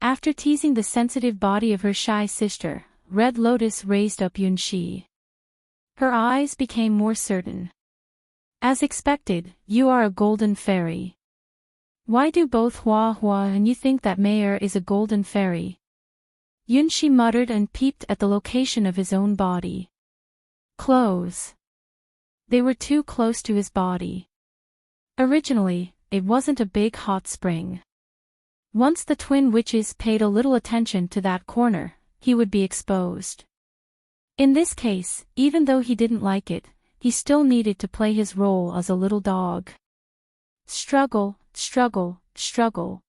After teasing the sensitive body of her shy sister, Red Lotus raised up Yunxi. Her eyes became more certain. As expected, you are a golden fairy. Why do both Hua and you think that Mayer is a golden fairy? Yunxi muttered and peeped at the location of his own body. Clothes. They were too close to his body. Originally, it wasn't a big hot spring. Once the twin witches paid a little attention to that corner, he would be exposed. In this case, even though he didn't like it, he still needed to play his role as a little dog. Struggle, struggle, struggle.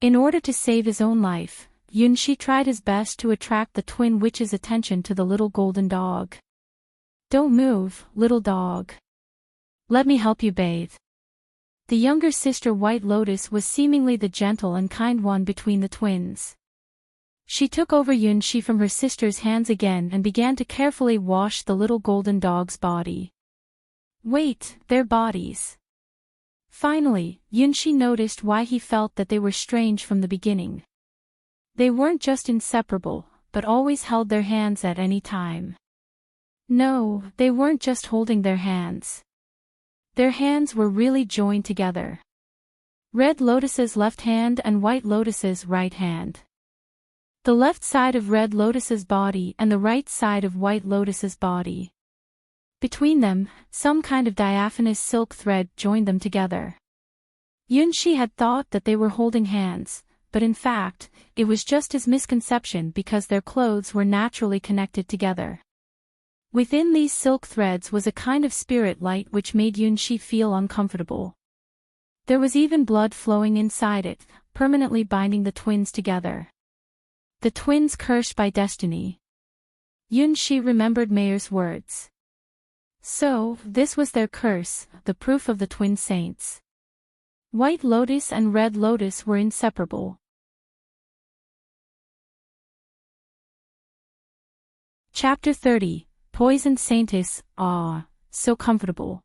In order to save his own life, Yunxi tried his best to attract the twin witches' attention to the little golden dog. Don't move, little dog. Let me help you bathe. The younger sister White Lotus was seemingly the gentle and kind one between the twins. She took over Yunxi from her sister's hands again and began to carefully wash the little golden dog's body. Wait, their bodies. Finally, Yunxi noticed why he felt that they were strange from the beginning. They weren't just inseparable, but always held their hands at any time. No, they weren't just holding their hands. Their hands were really joined together. Red Lotus's left hand and White Lotus's right hand. The left side of Red Lotus's body and the right side of White Lotus's body. Between them, some kind of diaphanous silk thread joined them together. Yunxi had thought that they were holding hands, but in fact, it was just his misconception because their clothes were naturally connected together. Within these silk threads was a kind of spirit light which made Yunxi feel uncomfortable. There was even blood flowing inside it, permanently binding the twins together. The twins cursed by destiny. Yunxi remembered Mayer's words. So, this was their curse, the proof of the twin saints. White Lotus and Red Lotus were inseparable. Chapter 30. Poisoned Saintess. Ah, so comfortable.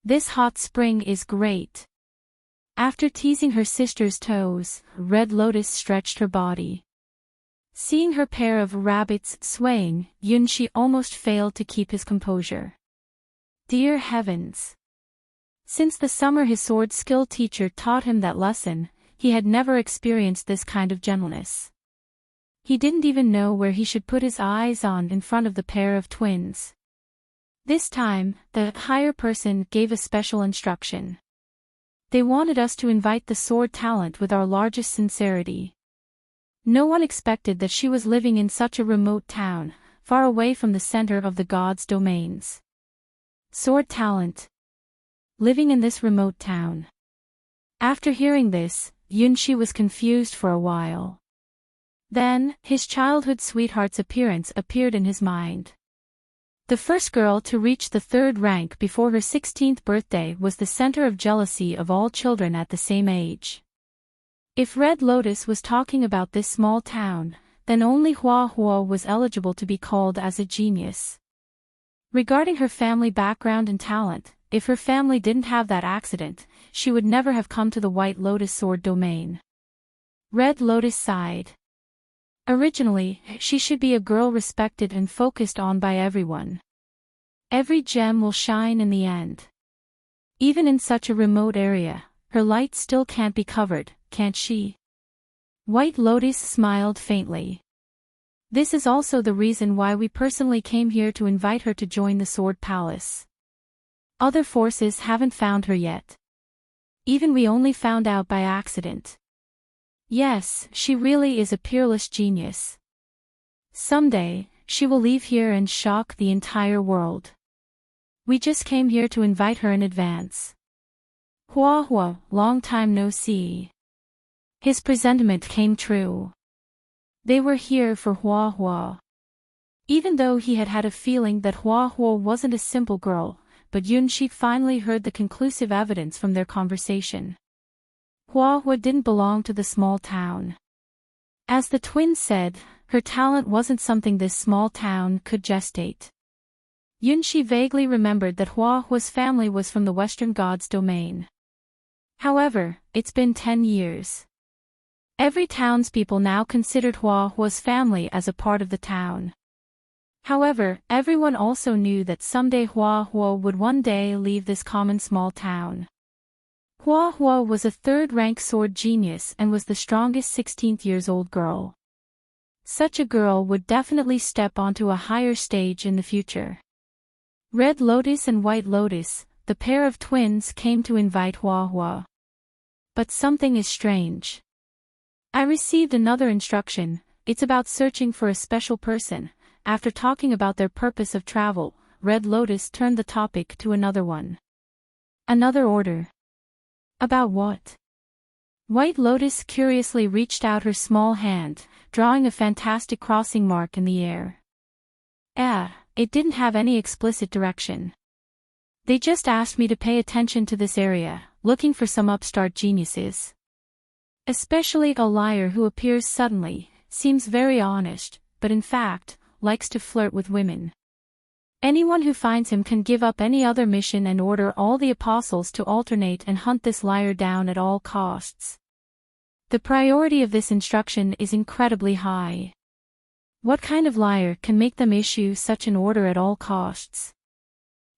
This hot spring is great. After teasing her sister's toes, Red Lotus stretched her body. Seeing her pair of rabbits swaying, Yunxi almost failed to keep his composure. Dear heavens! Since the summer his sword skill teacher taught him that lesson, he had never experienced this kind of gentleness. He didn't even know where he should put his eyes on in front of the pair of twins. This time, the higher person gave a special instruction. They wanted us to invite the sword talent with our largest sincerity. No one expected that she was living in such a remote town, far away from the center of the gods' domains. Sword talent. Living in this remote town. After hearing this, Yunxi was confused for a while. Then, his childhood sweetheart's appearance appeared in his mind. The first girl to reach the 3rd rank before her 16th birthday was the center of jealousy of all children at the same age. If Red Lotus was talking about this small town, then only Hua Hua was eligible to be called as a genius. Regarding her family background and talent, if her family didn't have that accident, she would never have come to the White Lotus sword domain. Red Lotus sighed. Originally, she should be a girl respected and focused on by everyone. Every gem will shine in the end. Even in such a remote area, her light still can't be covered, can't she? White Lotus smiled faintly. This is also the reason why we personally came here to invite her to join the Sword Palace. Other forces haven't found her yet. Even we only found out by accident. Yes, she really is a peerless genius. Someday, she will leave here and shock the entire world. We just came here to invite her in advance. Hua Hua, long time no see. His presentiment came true. They were here for Hua Hua. Even though he had had a feeling that Hua Hua wasn't a simple girl, but Yunxi finally heard the conclusive evidence from their conversation. Hua Hua didn't belong to the small town. As the twins said, her talent wasn't something this small town could gestate. Yunxi vaguely remembered that Hua Hua's family was from the Western Gods' domain. However, it's been 10 years. Every townspeople now considered Hua Hua's family as a part of the town. However, everyone also knew that someday Hua Hua would one day leave this common small town. Hua Hua was a 3rd-rank sword genius and was the strongest 16-year-old girl. Such a girl would definitely step onto a higher stage in the future. Red Lotus and White Lotus, the pair of twins, came to invite Hua Hua. But something is strange. I received another instruction. It's about searching for a special person. After talking about their purpose of travel, Red Lotus turned the topic to another one. Another order. About what? White Lotus curiously reached out her small hand, drawing a fantastic crossing mark in the air. It didn't have any explicit direction. They just asked me to pay attention to this area, looking for some upstart geniuses. Especially a liar who appears suddenly, seems very honest, but in fact, likes to flirt with women. Anyone who finds him can give up any other mission and order all the apostles to alternate and hunt this liar down at all costs. The priority of this instruction is incredibly high. What kind of liar can make them issue such an order at all costs?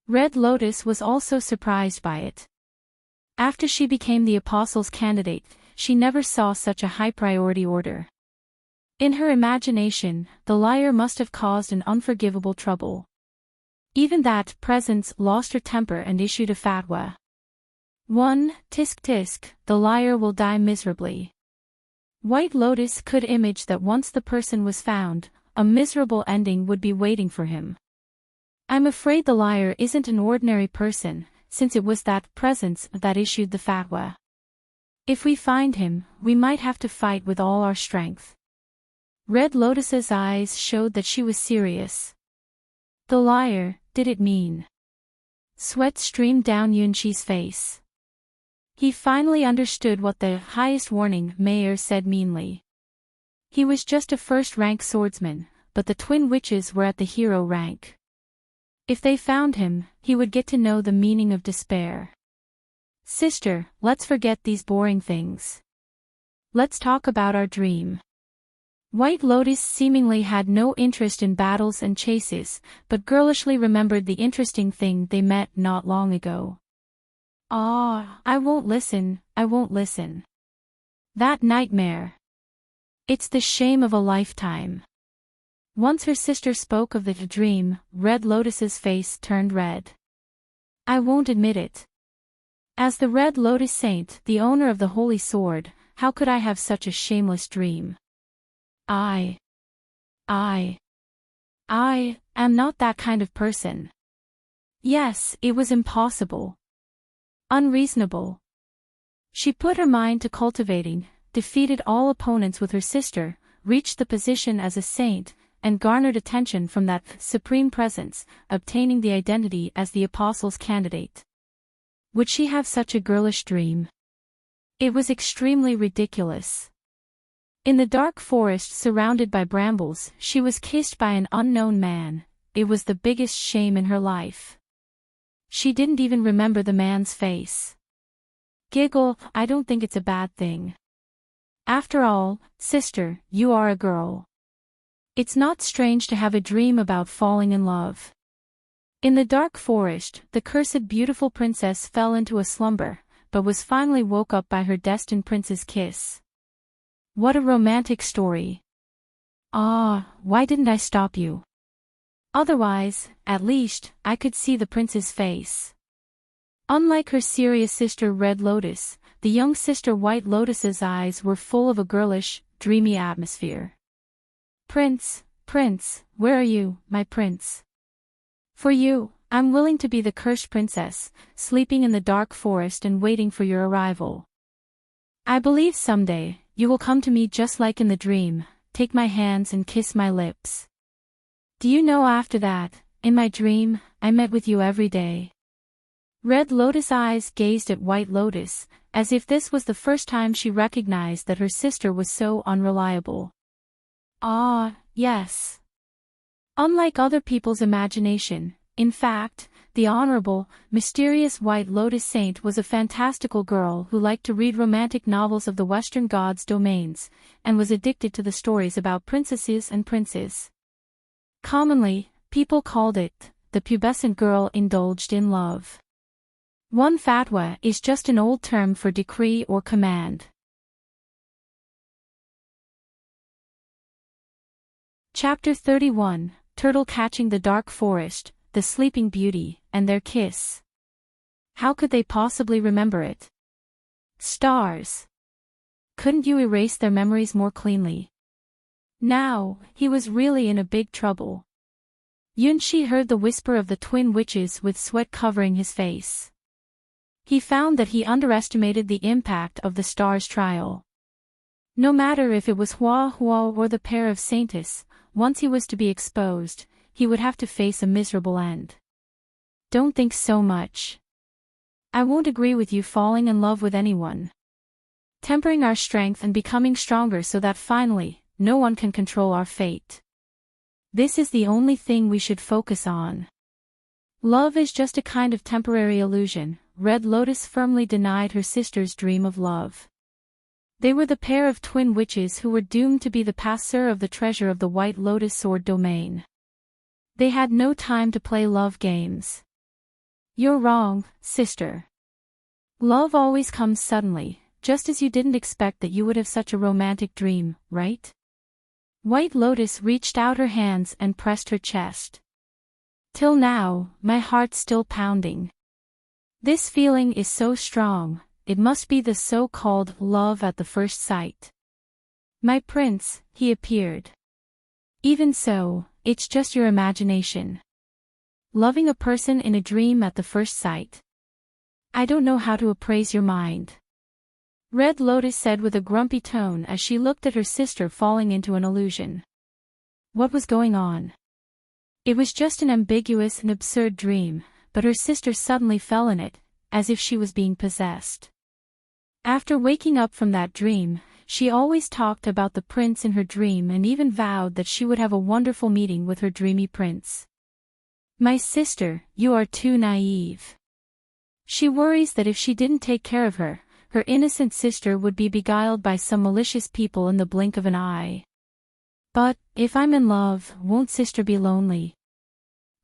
Red Lotus was also surprised by it. After she became the apostles' candidate, she never saw such a high priority order. In her imagination, the liar must have caused an unforgivable trouble. Even that presence lost her temper and issued a fatwa. 1. Tisk tisk, the liar will die miserably. White Lotus could imagine that once the person was found, a miserable ending would be waiting for him. I'm afraid the liar isn't an ordinary person, since it was that presence that issued the fatwa. If we find him, we might have to fight with all our strength. Red Lotus's eyes showed that she was serious. The liar, did it mean? Sweat streamed down Yunqi's face. He finally understood what the highest warning mayor said meanly. He was just a first-rank swordsman, but the twin witches were at the hero rank. If they found him, he would get to know the meaning of despair. Sister, let's forget these boring things. Let's talk about our dream. White Lotus seemingly had no interest in battles and chases, but girlishly remembered the interesting thing they met not long ago. Ah, I won't listen, I won't listen. That nightmare. It's the shame of a lifetime. Once her sister spoke of the dream, Red Lotus's face turned red. I won't admit it. As the Red Lotus Saint, the owner of the Holy Sword, how could I have such a shameless dream? I am not that kind of person. Yes, it was impossible. Unreasonable. She put her mind to cultivating, defeated all opponents with her sister, reached the position as a saint, and garnered attention from that supreme presence, obtaining the identity as the apostle's candidate. Would she have such a girlish dream? It was extremely ridiculous. In the dark forest surrounded by brambles, she was kissed by an unknown man. It was the biggest shame in her life. She didn't even remember the man's face. Giggle, I don't think it's a bad thing. After all, sister, you are a girl. It's not strange to have a dream about falling in love. In the dark forest, the cursed beautiful princess fell into a slumber, but was finally woke up by her destined prince's kiss. What a romantic story. Ah, why didn't I stop you? Otherwise, at least, I could see the prince's face. Unlike her serious sister Red Lotus, the young sister White Lotus's eyes were full of a girlish, dreamy atmosphere. Prince, where are you, my prince? For you, I'm willing to be the cursed princess, sleeping in the dark forest and waiting for your arrival. I believe someday, you will come to me just like in the dream, take my hands and kiss my lips. Do you know after that, in my dream, I met with you every day. Red Lotus eyes gazed at White Lotus, as if this was the first time she recognized that her sister was so unreliable. Ah, yes. Unlike other people's imagination, in fact, the honorable, mysterious White Lotus Saint was a fantastical girl who liked to read romantic novels of the Western gods' domains, and was addicted to the stories about princesses and princes. Commonly, people called it, the pubescent girl indulged in love. One fatwa is just an old term for decree or command. Chapter 31, Turtle Catching the Dark Forest, the Sleeping Beauty, and Their Kiss. How could they possibly remember it? Stars. Couldn't you erase their memories more cleanly? Now, he was really in a big trouble. Yunqi heard the whisper of the twin witches with sweat covering his face. He found that he underestimated the impact of the stars' trial. No matter if it was Hua or the pair of Saints, once he was to be exposed, he would have to face a miserable end. Don't think so much. I won't agree with you falling in love with anyone. Tempering our strength and becoming stronger so that finally, no one can control our fate. This is the only thing we should focus on. Love is just a kind of temporary illusion. Red Lotus firmly denied her sister's dream of love. They were the pair of twin witches who were doomed to be the possessor of the treasure of the White Lotus Sword domain. They had no time to play love games. You're wrong, sister. Love always comes suddenly, just as you didn't expect that you would have such a romantic dream, right? White Lotus reached out her hands and pressed her chest. Till now, my heart's still pounding. This feeling is so strong, it must be the so-called love at the first sight. My prince, he appeared. Even so, it's just your imagination. Loving a person in a dream at the first sight. I don't know how to appraise your mind. Red Lotus said with a grumpy tone as she looked at her sister falling into an illusion. What was going on? It was just an ambiguous and absurd dream, but her sister suddenly fell in it, as if she was being possessed. After waking up from that dream, she always talked about the prince in her dream and even vowed that she would have a wonderful meeting with her dreamy prince. My sister, you are too naive. She worries that if she didn't take care of her, her innocent sister would be beguiled by some malicious people in the blink of an eye. But, if I'm in love, won't sister be lonely?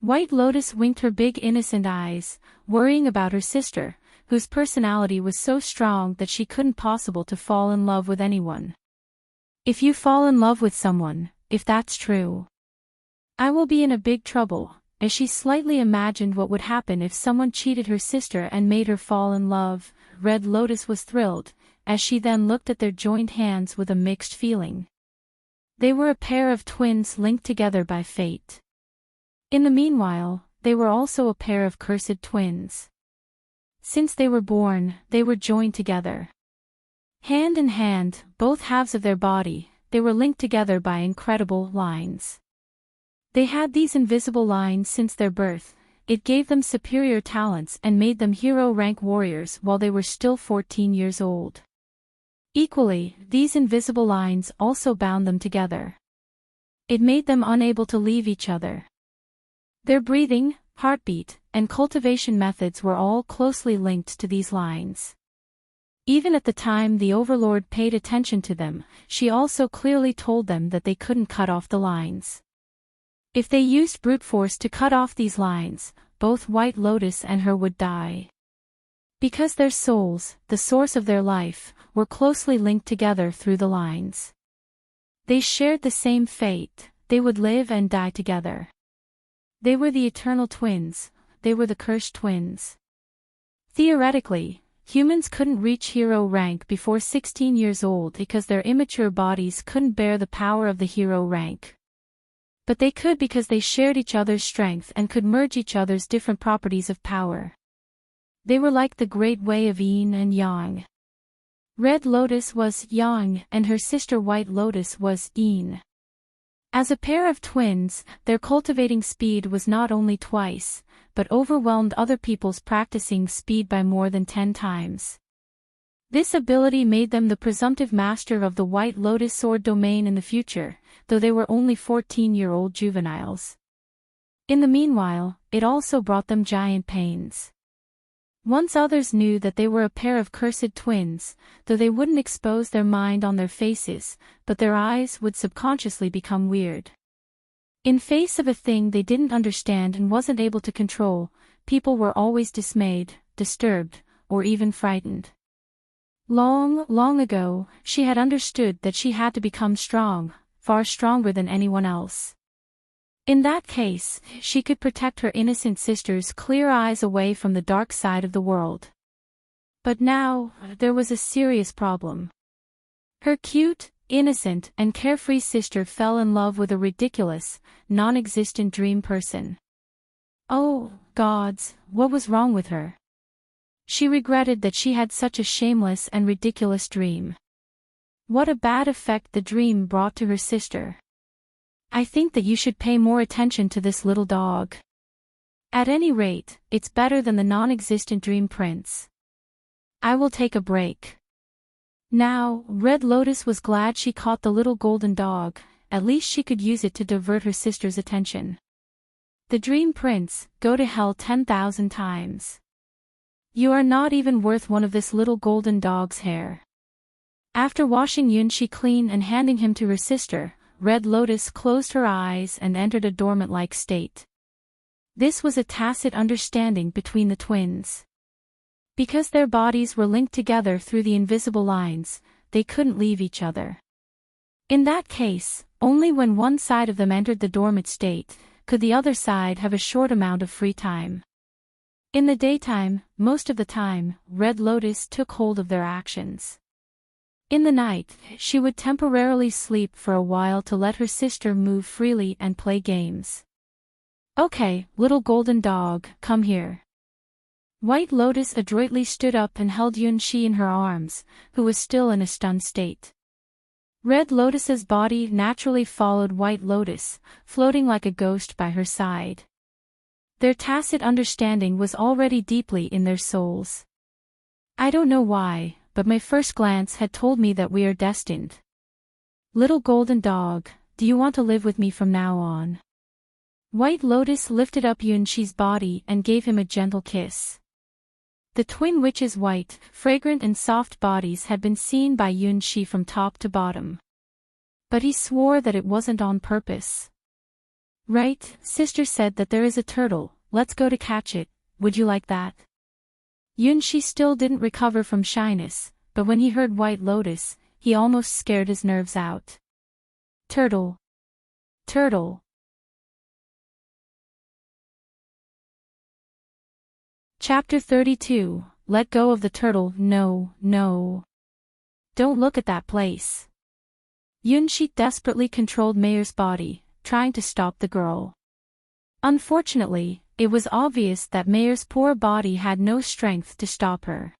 White Lotus winked her big innocent eyes, worrying about her sister, whose personality was so strong that she couldn't possible to fall in love with anyone. If you fall in love with someone, if that's true, I will be in a big trouble, as she slightly imagined what would happen if someone cheated her sister and made her fall in love. Red Lotus was thrilled, as she then looked at their joined hands with a mixed feeling. They were a pair of twins linked together by fate. In the meanwhile, they were also a pair of cursed twins. Since they were born, they were joined together. Hand in hand, both halves of their body, they were linked together by incredible lines. They had these invisible lines since their birth. It gave them superior talents and made them hero-rank warriors while they were still 14 years old. Equally, these invisible lines also bound them together. It made them unable to leave each other. Their breathing, heartbeat, and cultivation methods were all closely linked to these lines. Even at the time the Overlord paid attention to them, she also clearly told them that they couldn't cut off the lines. If they used brute force to cut off these lines, both White Lotus and her would die. Because their souls, the source of their life, were closely linked together through the lines. They shared the same fate, they would live and die together. They were the eternal twins, they were the cursed twins. Theoretically, humans couldn't reach hero rank before 16 years old because their immature bodies couldn't bear the power of the hero rank. But they could because they shared each other's strength and could merge each other's different properties of power. They were like the great way of yin and yang. Red Lotus was yang and her sister White Lotus was yin. As a pair of twins, their cultivating speed was not only twice, but overwhelmed other people's practicing speed by more than 10 times. This ability made them the presumptive master of the White Lotus sword domain in the future, though they were only 14-year-old juveniles. In the meanwhile, it also brought them giant pains. Once others knew that they were a pair of cursed twins, though they wouldn't expose their mind on their faces, but their eyes would subconsciously become weird. In face of a thing they didn't understand and wasn't able to control, people were always dismayed, disturbed, or even frightened. Long, long ago, she had understood that she had to become strong, far stronger than anyone else. In that case, she could protect her innocent sister's clear eyes away from the dark side of the world. But now, there was a serious problem. Her cute, innocent, and carefree sister fell in love with a ridiculous, non-existent dream person. Oh, gods, what was wrong with her? She regretted that she had such a shameless and ridiculous dream. What a bad effect the dream brought to her sister. I think that you should pay more attention to this little dog. At any rate, it's better than the non-existent dream prince. I will take a break. Now, Red Lotus was glad she caught the little golden dog, at least she could use it to divert her sister's attention. The dream prince, go to hell 10,000 times. You are not even worth one of this little golden dog's hair. After washing Yunshi clean and handing him to her sister, Red Lotus closed her eyes and entered a dormant-like state. This was a tacit understanding between the twins. Because their bodies were linked together through the invisible lines, they couldn't leave each other. In that case, only when one side of them entered the dormant state, could the other side have a short amount of free time. In the daytime, most of the time, Red Lotus took hold of their actions. In the night, she would temporarily sleep for a while to let her sister move freely and play games. Okay, little golden dog, come here. White Lotus adroitly stood up and held Yunxi in her arms, who was still in a stunned state. Red Lotus's body naturally followed White Lotus, floating like a ghost by her side. Their tacit understanding was already deeply in their souls. I don't know why, but my first glance had told me that we are destined. Little golden dog, do you want to live with me from now on? White Lotus lifted up Yunxi's body and gave him a gentle kiss. The twin witches' white, fragrant and soft bodies had been seen by Yunxi from top to bottom. But he swore that it wasn't on purpose. Right, sister said that there is a turtle, let's go to catch it, would you like that? Yunxi still didn't recover from shyness, but when he heard White Lotus, he almost scared his nerves out. Turtle. Turtle. Chapter 32, Let go of the turtle. No, no. Don't look at that place. Yunxi desperately controlled Mayer's body, trying to stop the girl. Unfortunately, it was obvious that Mayer's poor body had no strength to stop her.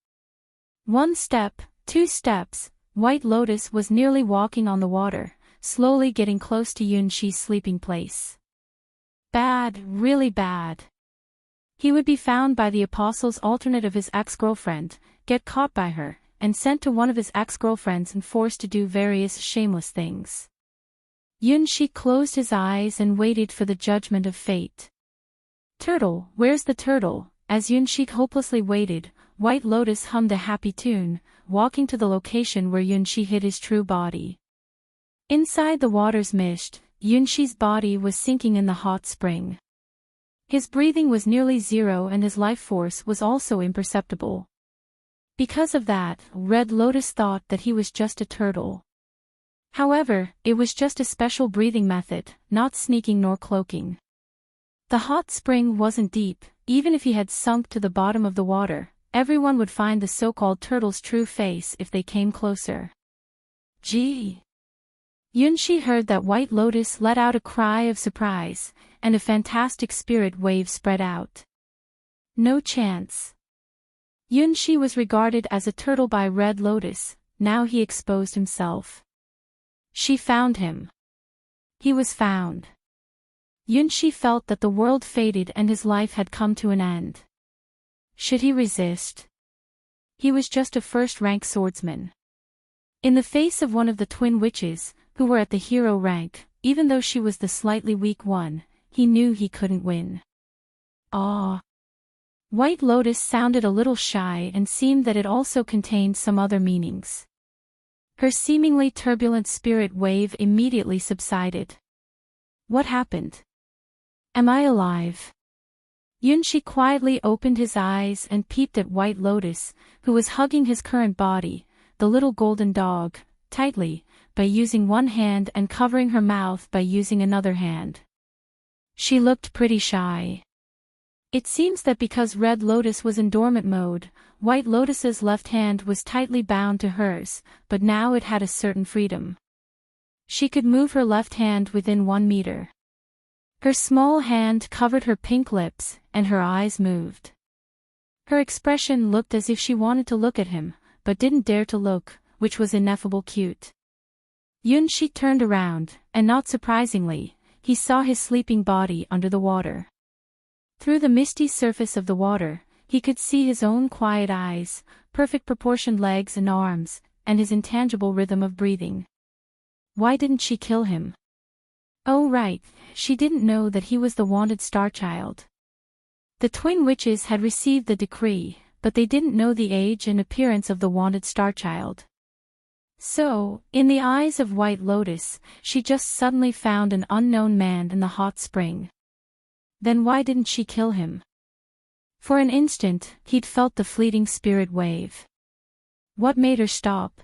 1 step, 2 steps, White Lotus was nearly walking on the water, slowly getting close to Yunxi's sleeping place. Bad, really bad. He would be found by the apostle's alternate of his ex-girlfriend, get caught by her, and sent to one of his ex-girlfriends and forced to do various shameless things. Yunxi closed his eyes and waited for the judgment of fate. Turtle, where's the turtle? As Yunxi hopelessly waited, White Lotus hummed a happy tune, walking to the location where Yunxi hid his true body. Inside the water's mist, Yunxi's body was sinking in the hot spring. His breathing was nearly zero and his life force was also imperceptible. Because of that, Red Lotus thought that he was just a turtle. However, it was just a special breathing method, not sneaking nor cloaking. The hot spring wasn't deep, even if he had sunk to the bottom of the water, everyone would find the so-called turtle's true face if they came closer. Gee! Yunxi heard that White Lotus let out a cry of surprise, and a fantastic spirit wave spread out. No chance. Yunxi was regarded as a turtle by Red Lotus, now he exposed himself. She found him. He was found. Yunxi felt that the world faded and his life had come to an end. Should he resist? He was just a first-rank swordsman. In the face of one of the twin witches, who were at the hero rank, even though she was the slightly weak one, he knew he couldn't win. Ah. White Lotus sounded a little shy and seemed that it also contained some other meanings. Her seemingly turbulent spirit wave immediately subsided. What happened? Am I alive? Yunxi quietly opened his eyes and peeped at White Lotus, who was hugging his current body, the little golden dog, tightly, by using one hand and covering her mouth by using another hand. She looked pretty shy. It seems that because Red Lotus was in dormant mode, White Lotus's left hand was tightly bound to hers, but now it had a certain freedom. She could move her left hand within 1 meter. Her small hand covered her pink lips, and her eyes moved. Her expression looked as if she wanted to look at him, but didn't dare to look, which was ineffable cute. Yunxi turned around, and not surprisingly, he saw his sleeping body under the water. Through the misty surface of the water, he could see his own quiet eyes, perfect proportioned legs and arms, and his intangible rhythm of breathing. Why didn't she kill him? Oh right, she didn't know that he was the wanted star child. The twin witches had received the decree, but they didn't know the age and appearance of the wanted star child. So, in the eyes of White Lotus, she just suddenly found an unknown man in the hot spring. Then why didn't she kill him? For an instant, he'd felt the fleeting spirit wave. What made her stop?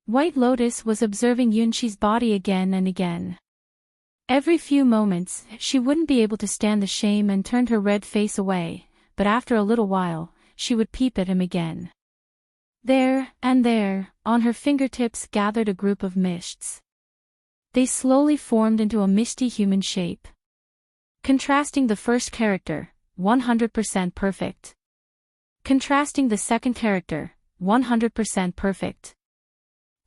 White Lotus was observing Yunxi's body again and again. Every few moments, she wouldn't be able to stand the shame and turned her red face away, but after a little while, she would peep at him again. There, and there, on her fingertips gathered a group of mists. They slowly formed into a misty human shape. Contrasting the first character, 100% perfect. Contrasting the second character, 100% perfect.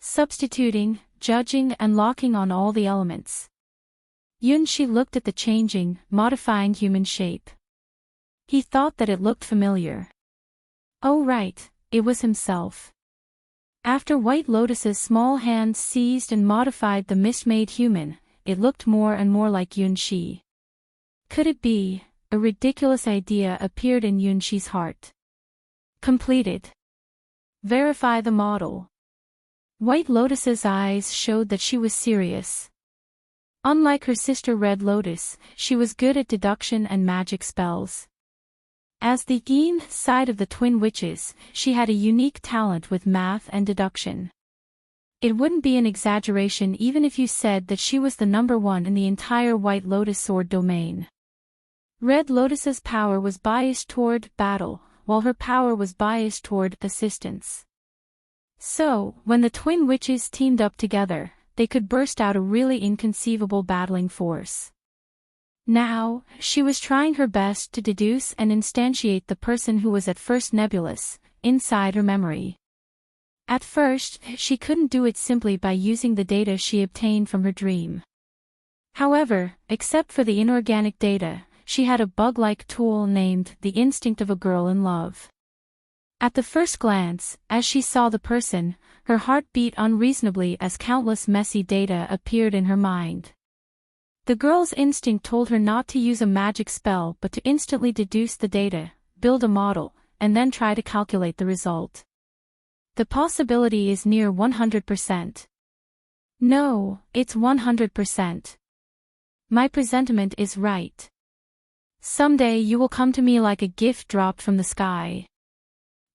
Substituting, judging and locking on all the elements. Yunxi looked at the changing, modifying human shape. He thought that it looked familiar. Oh right, it was himself. After White Lotus's small hands seized and modified the mist-made human, it looked more and more like Yunxi. Could it be? A ridiculous idea appeared in Yunxi's heart. Completed. Verify the model. White Lotus's eyes showed that she was serious. Unlike her sister Red Lotus, she was good at deduction and magic spells. As the yin side of the twin witches, she had a unique talent with math and deduction. It wouldn't be an exaggeration even if you said that she was the number one in the entire White Lotus sword domain. Red Lotus's power was biased toward battle, while her power was biased toward assistance. So, when the twin witches teamed up together, they could burst out a really inconceivable battling force. Now, she was trying her best to deduce and instantiate the person who was at first nebulous, inside her memory. At first, she couldn't do it simply by using the data she obtained from her dream. However, except for the inorganic data, she had a bug-like tool named the instinct of a girl in love. At the first glance, as she saw the person, her heart beat unreasonably as countless messy data appeared in her mind. The girl's instinct told her not to use a magic spell but to instantly deduce the data, build a model, and then try to calculate the result. The possibility is near 100%. No, it's 100%. My presentiment is right. Someday you will come to me like a gift dropped from the sky.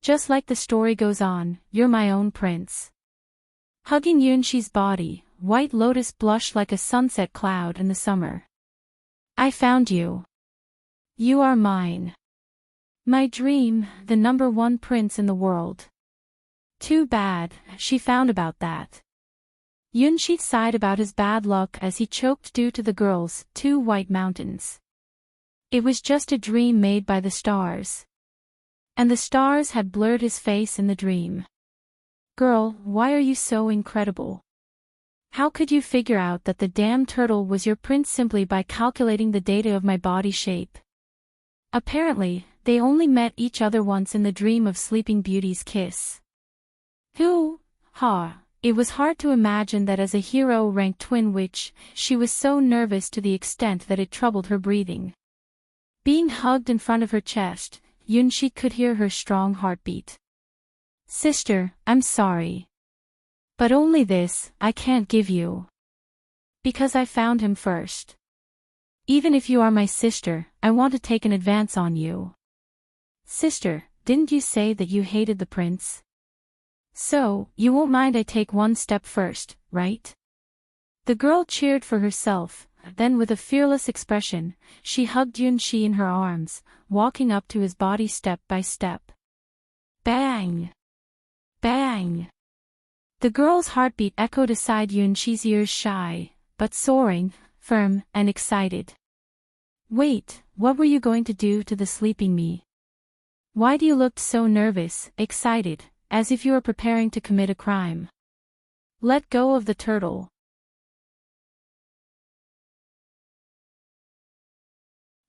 Just like the story goes on, you're my own prince. Hugging Yunxi's body, White Lotus blushed like a sunset cloud in the summer. I found you. You are mine. My dream, the number one prince in the world. Too bad, she found about that. Yunxi sighed about his bad luck as he choked due to the girl's 2 white mountains. It was just a dream made by the stars. And the stars had blurred his face in the dream. Girl, why are you so incredible? How could you figure out that the damn turtle was your prince simply by calculating the data of my body shape? Apparently, they only met each other once in the dream of Sleeping Beauty's kiss. It was hard to imagine that as a hero-ranked twin witch, she was so nervous to the extent that it troubled her breathing. Being hugged in front of her chest, Yunxi could hear her strong heartbeat. Sister, I'm sorry. But only this, I can't give you. Because I found him first. Even if you are my sister, I want to take an advance on you. Sister, didn't you say that you hated the prince? So, you won't mind I take one step first, right? The girl cheered for herself, then with a fearless expression, she hugged Yunxi in her arms, walking up to his body step by step. Bang! Bang! The girl's heartbeat echoed aside Yunxi's ears, shy, but soaring, firm, and excited. Wait, what were you going to do to the sleeping me? Why do you look so nervous, excited, as if you were preparing to commit a crime? Let go of the turtle.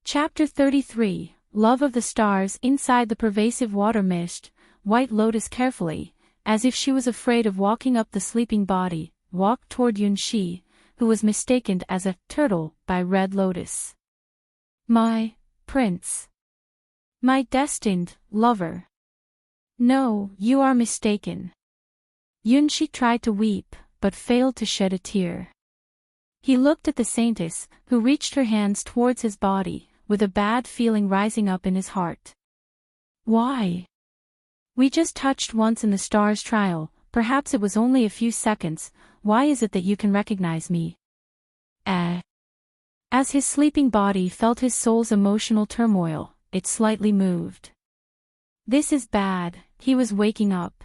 Chapter 33, Love of the Stars. Inside the pervasive water mist, White Lotus carefully, as if she was afraid of walking up the sleeping body, walked toward Yunxi, who was mistaken as a turtle by Red Lotus. My prince. My destined lover. No, you are mistaken. Yunxi tried to weep, but failed to shed a tear. He looked at the saintess, who reached her hands towards his body, with a bad feeling rising up in his heart. Why? We just touched once in the stars trial, perhaps it was only a few seconds, why is it that you can recognize me? As his sleeping body felt his soul's emotional turmoil, it slightly moved. This is bad, he was waking up.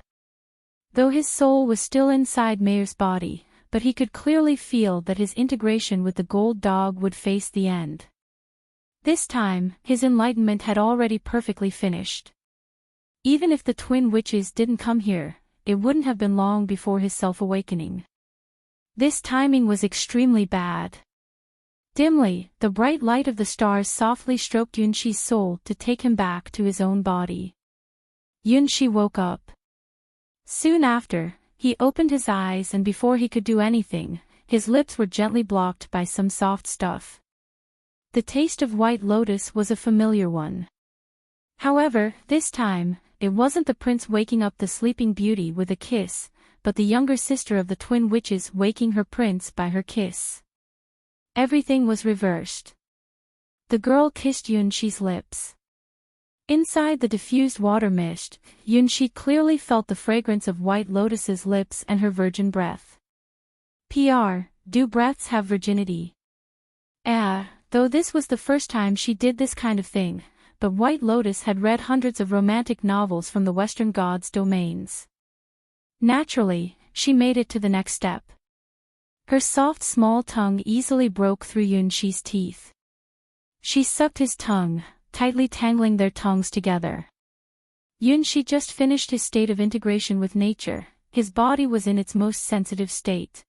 Though his soul was still inside Mayer's body, but he could clearly feel that his integration with the gold dog would face the end. This time, his enlightenment had already perfectly finished. Even if the twin witches didn't come here, it wouldn't have been long before his self-awakening. This timing was extremely bad. Dimly, the bright light of the stars softly stroked Yunxi's soul to take him back to his own body. Yunxi woke up. Soon after, he opened his eyes, and before he could do anything, his lips were gently blocked by some soft stuff. The taste of white lotus was a familiar one. However, this time, it wasn't the prince waking up the sleeping beauty with a kiss, but the younger sister of the twin witches waking her prince by her kiss. Everything was reversed. The girl kissed Yunxi's lips. Inside the diffused water mist, Yunxi clearly felt the fragrance of white lotus's lips and her virgin breath. Do breaths have virginity? Though this was the first time she did this kind of thing, but White Lotus had read hundreds of romantic novels from the Western gods' domains. Naturally, she made it to the next step. Her soft small tongue easily broke through Yunxi's teeth. She sucked his tongue, tightly tangling their tongues together. Yunxi just finished his state of integration with nature, his body was in its most sensitive state.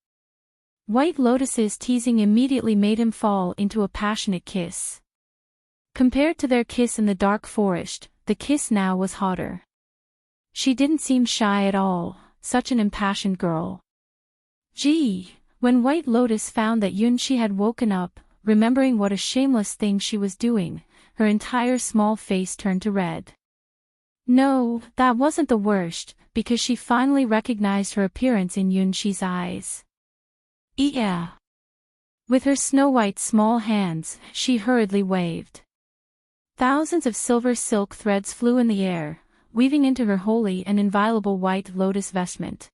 White Lotus's teasing immediately made him fall into a passionate kiss. Compared to their kiss in the dark forest, the kiss now was hotter. She didn't seem shy at all, such an impassioned girl. Gee! When White Lotus found that Yunxi had woken up, remembering what a shameless thing she was doing, her entire small face turned to red. No, that wasn't the worst, because she finally recognized her appearance in Yunxi's eyes. Yeah. With her snow-white small hands, she hurriedly waved. Thousands of silver silk threads flew in the air, weaving into her holy and inviolable White Lotus vestment.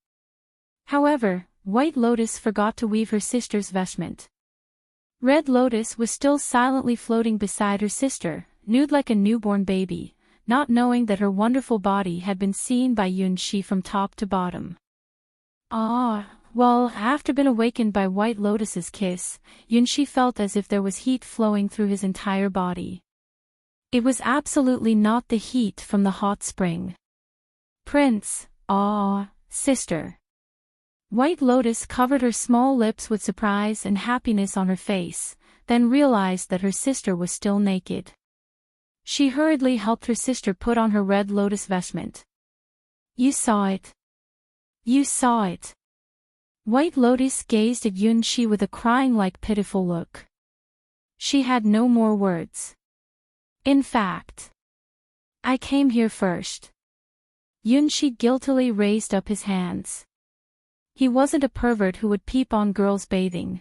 However, White Lotus forgot to weave her sister's vestment. Red Lotus was still silently floating beside her sister, nude like a newborn baby, not knowing that her wonderful body had been seen by Yunxi from top to bottom. Well, after being awakened by White Lotus's kiss, Yunxi felt as if there was heat flowing through his entire body. It was absolutely not the heat from the hot spring. Prince, sister. White Lotus covered her small lips with surprise and happiness on her face, then realized that her sister was still naked. She hurriedly helped her sister put on her Red Lotus vestment. You saw it. You saw it. White Lotus gazed at Yunxi with a crying-like pitiful look. She had no more words. In fact, I came here first. Yunxi guiltily raised up his hands. He wasn't a pervert who would peep on girls bathing.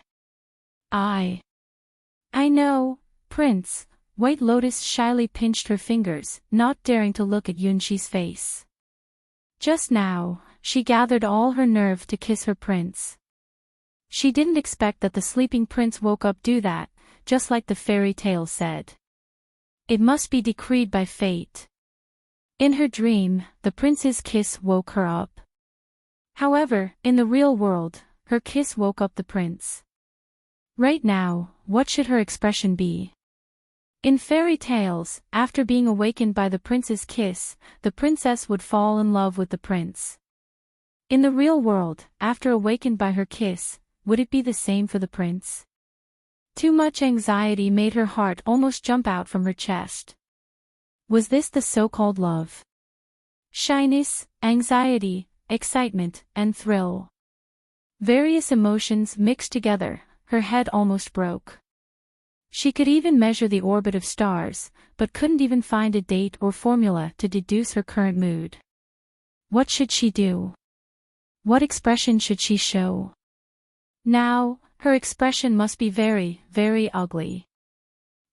I know, Prince. White Lotus shyly pinched her fingers, not daring to look at Yunxi's face. Just now, she gathered all her nerve to kiss her prince. She didn't expect that the sleeping prince woke up do that, just like the fairy tale said. It must be decreed by fate. In her dream, the prince's kiss woke her up. However, in the real world, her kiss woke up the prince. Right now, what should her expression be? In fairy tales, after being awakened by the prince's kiss, the princess would fall in love with the prince. In the real world, after awakened by her kiss, would it be the same for the prince? Too much anxiety made her heart almost jump out from her chest. Was this the so-called love? Shyness, anxiety, excitement, and thrill. Various emotions mixed together, her head almost broke. She could even measure the orbit of stars, but couldn't even find a date or formula to deduce her current mood. What should she do? What expression should she show? Now, her expression must be very, very ugly.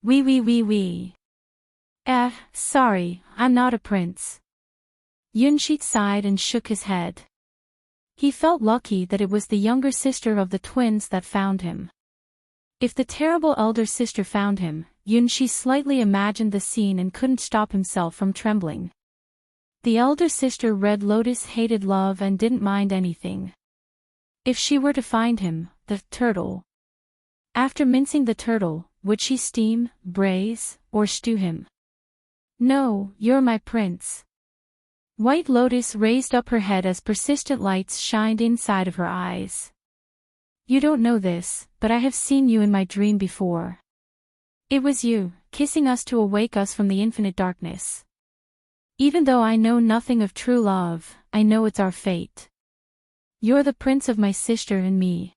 Wee. Sorry, I'm not a prince. Yunxi sighed and shook his head. He felt lucky that it was the younger sister of the twins that found him. If the terrible elder sister found him, Yunxi slightly imagined the scene and couldn't stop himself from trembling. The elder sister Red Lotus hated love and didn't mind anything. If she were to find him, the turtle. After mincing the turtle, would she steam, braise, or stew him. No, you're my prince. White Lotus raised up her head as persistent lights shined inside of her eyes. You don't know this, but I have seen you in my dream before. It was you, kissing us to awake us from the infinite darkness. Even though I know nothing of true love, I know it's our fate. You're the prince of my sister and me.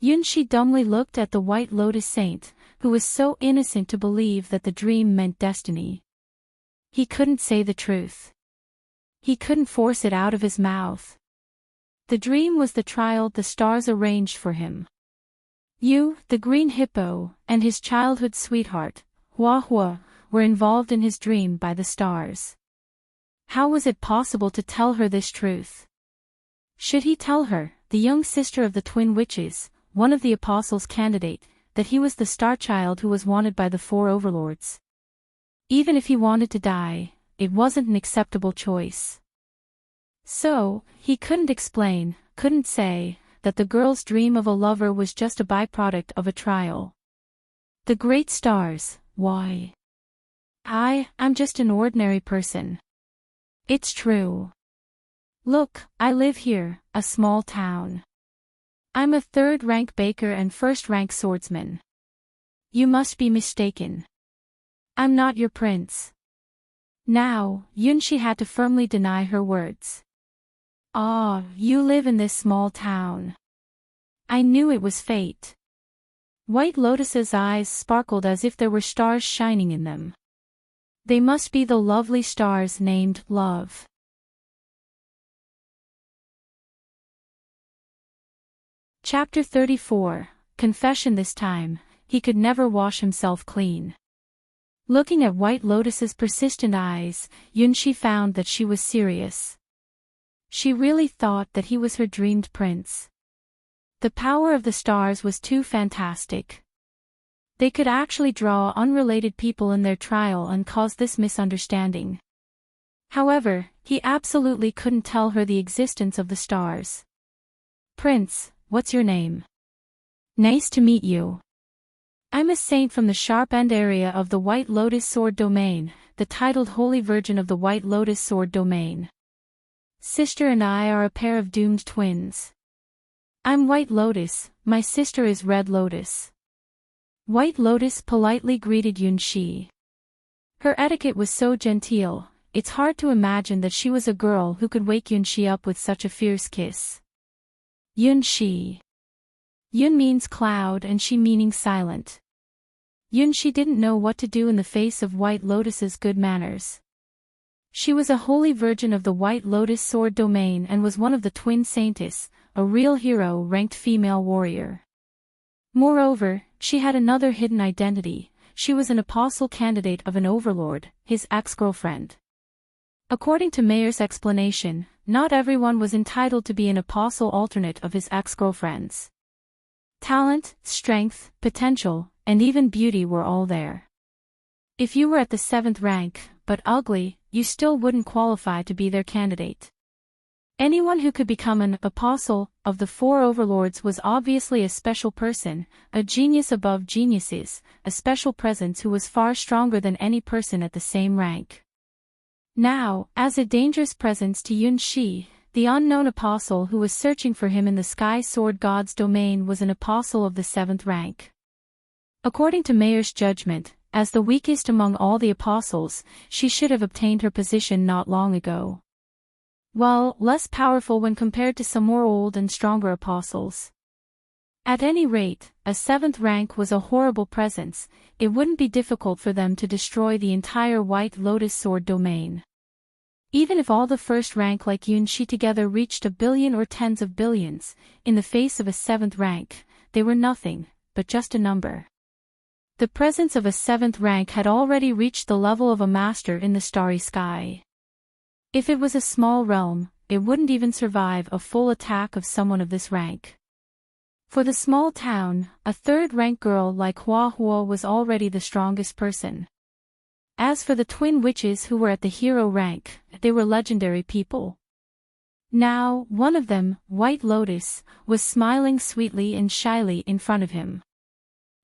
Yunshi dumbly looked at the White Lotus Saint, who was so innocent to believe that the dream meant destiny. He couldn't say the truth. He couldn't force it out of his mouth. The dream was the trial the stars arranged for him. You, the green hippo, and his childhood sweetheart, Hua Hua, were involved in his dream by the stars. How was it possible to tell her this truth? Should he tell her, the young sister of the twin witches, one of the apostles' candidate, that he was the star child who was wanted by the four overlords? Even if he wanted to die, it wasn't an acceptable choice. So, he couldn't explain, couldn't say, that the girl's dream of a lover was just a byproduct of a trial. The great stars, why? I'm just an ordinary person. It's true. Look, I live here, a small town. I'm a third-rank baker and first-rank swordsman. You must be mistaken. I'm not your prince. Now, Yunshi had to firmly deny her words. Ah, you live in this small town. I knew it was fate. White Lotus's eyes sparkled as if there were stars shining in them. They must be the lovely stars named Love. Chapter 34, Confession. This time, he could never wash himself clean. Looking at White Lotus's persistent eyes, Yunshi found that she was serious. She really thought that he was her dreamed prince. The power of the stars was too fantastic. They could actually draw unrelated people in their trial and cause this misunderstanding. However, he absolutely couldn't tell her the existence of the stars. Prince, what's your name? Nice to meet you. I'm a saint from the Sharp End area of the White Lotus Sword Domain, the titled Holy Virgin of the White Lotus Sword Domain. Sister and I are a pair of doomed twins. I'm White Lotus, my sister is Red Lotus. White Lotus politely greeted Yunshi. Her etiquette was so genteel, it's hard to imagine that she was a girl who could wake Yunshi up with such a fierce kiss. Yunshi. Yun means cloud and she meaning silent. Yunshi didn't know what to do in the face of White Lotus's good manners. She was a holy virgin of the White Lotus Sword Domain and was one of the twin saintess, a real hero-ranked female warrior. Moreover, she had another hidden identity. She was an apostle candidate of an overlord, his ex-girlfriend. According to Mayer's explanation, not everyone was entitled to be an apostle alternate of his ex-girlfriends. Talent, strength, potential, and even beauty were all there. If you were at the 7th rank, but ugly, you still wouldn't qualify to be their candidate. Anyone who could become an apostle of the four overlords was obviously a special person, a genius above geniuses, a special presence who was far stronger than any person at the same rank. Now, as a dangerous presence to Yunshi, the unknown apostle who was searching for him in the Sky Sword God's domain was an apostle of the 7th rank. According to Mayer's judgment, as the weakest among all the apostles, she should have obtained her position not long ago. Well, less powerful when compared to some more old and stronger apostles. At any rate, a 7th rank was a horrible presence. It wouldn't be difficult for them to destroy the entire White Lotus Sword Domain. Even if all the 1st rank like Yunshi together reached a billion or tens of billions, in the face of a 7th rank, they were nothing, but just a number. The presence of a 7th rank had already reached the level of a master in the starry sky. If it was a small realm, it wouldn't even survive a full attack of someone of this rank. For the small town, a 3rd rank girl like Hua Hua was already the strongest person. As for the twin witches who were at the hero rank, they were legendary people. Now, one of them, White Lotus, was smiling sweetly and shyly in front of him.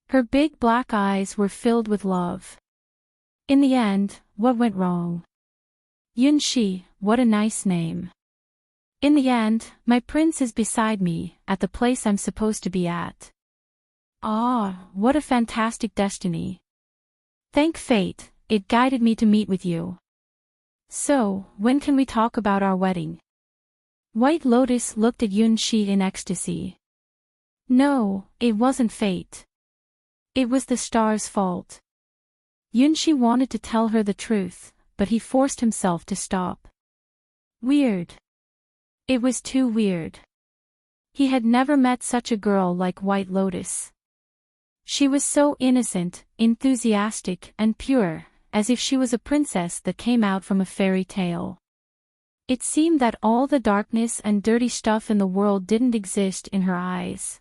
Her big black eyes were filled with love. In the end, what went wrong? Yunshi, what a nice name. In the end, my prince is beside me, at the place I'm supposed to be at. Ah, what a fantastic destiny. Thank fate, it guided me to meet with you. So, when can we talk about our wedding? White Lotus looked at Yunshi in ecstasy. No, it wasn't fate. It was the star's fault. Yunshi wanted to tell her the truth, but he forced himself to stop. Weird. It was too weird. He had never met such a girl like White Lotus. She was so innocent, enthusiastic, and pure, as if she was a princess that came out from a fairy tale. It seemed that all the darkness and dirty stuff in the world didn't exist in her eyes.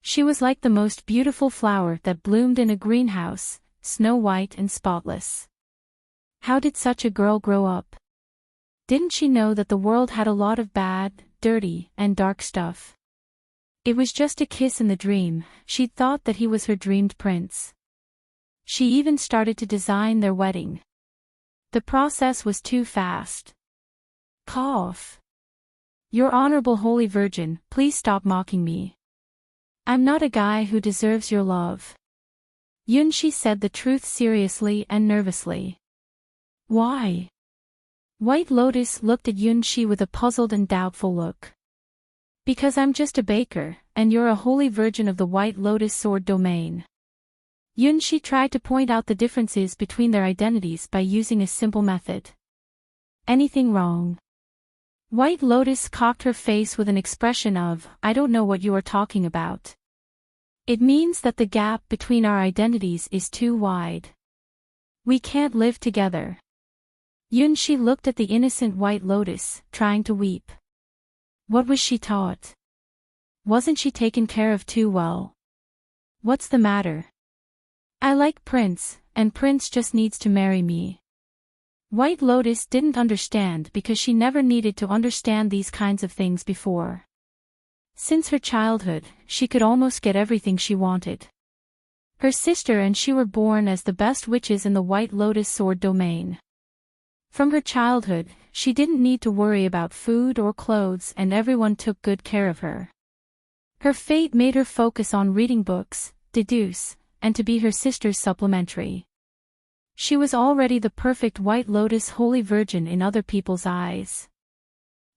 She was like the most beautiful flower that bloomed in a greenhouse, snow white and spotless. How did such a girl grow up? Didn't she know that the world had a lot of bad, dirty, and dark stuff? It was just a kiss in the dream. She'd thought that he was her dreamed prince. She even started to design their wedding. The process was too fast. Cough. Your Honorable Holy Virgin, please stop mocking me. I'm not a guy who deserves your love. Yunshi said the truth seriously and nervously. Why? White Lotus looked at Yunshi with a puzzled and doubtful look. Because I'm just a baker, and you're a holy virgin of the White Lotus sword domain. Yunshi tried to point out the differences between their identities by using a simple method. Anything wrong? White Lotus cocked her face with an expression of, I don't know what you are talking about. It means that the gap between our identities is too wide. We can't live together. Yunshi looked at the innocent White Lotus, trying to weep. What was she taught? Wasn't she taken care of too well? What's the matter? I like Prince, and Prince just needs to marry me. White Lotus didn't understand because she never needed to understand these kinds of things before. Since her childhood, she could almost get everything she wanted. Her sister and she were born as the best witches in the White Lotus sword domain. From her childhood, she didn't need to worry about food or clothes and everyone took good care of her. Her fate made her focus on reading books, deduce, and to be her sister's supplementary. She was already the perfect White Lotus Holy Virgin in other people's eyes.